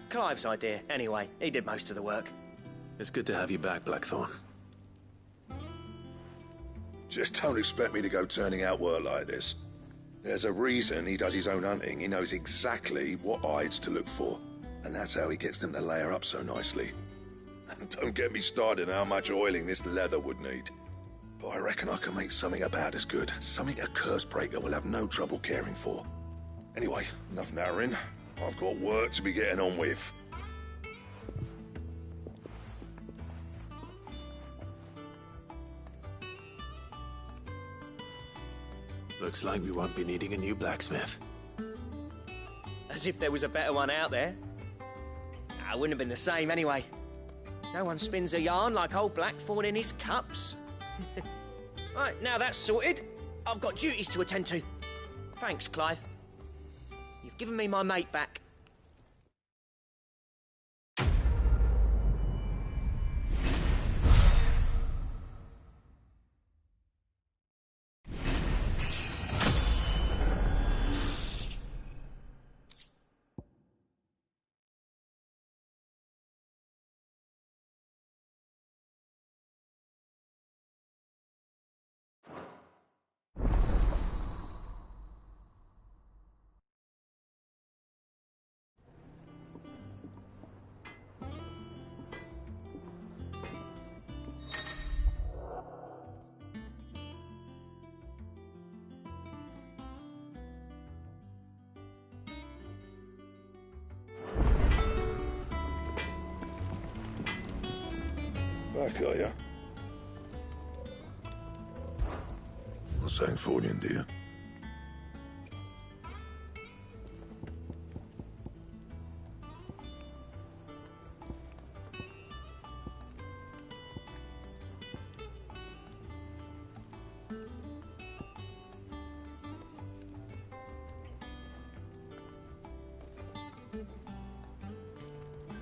Clive's idea, anyway. He did most of the work. It's good to have you back, Blackthorn. Just don't expect me to go turning out work like this. There's a reason he does his own hunting. He knows exactly what hides to look for. And that's how he gets them to layer up so nicely. And don't get me started on how much oiling this leather would need. But I reckon I can make something about as good. Something a Cursebreaker will have no trouble caring for. Anyway, enough narrowing. I've got work to be getting on with. Looks like we won't be needing a new blacksmith. As if there was a better one out there. It wouldn't have been the same anyway. No one spins a yarn like old Blackthorn in his cups. Right, now that's sorted, I've got duties to attend to. Thanks, Clive. You've given me my mate back. Back, are ya? What's saying for you, dear?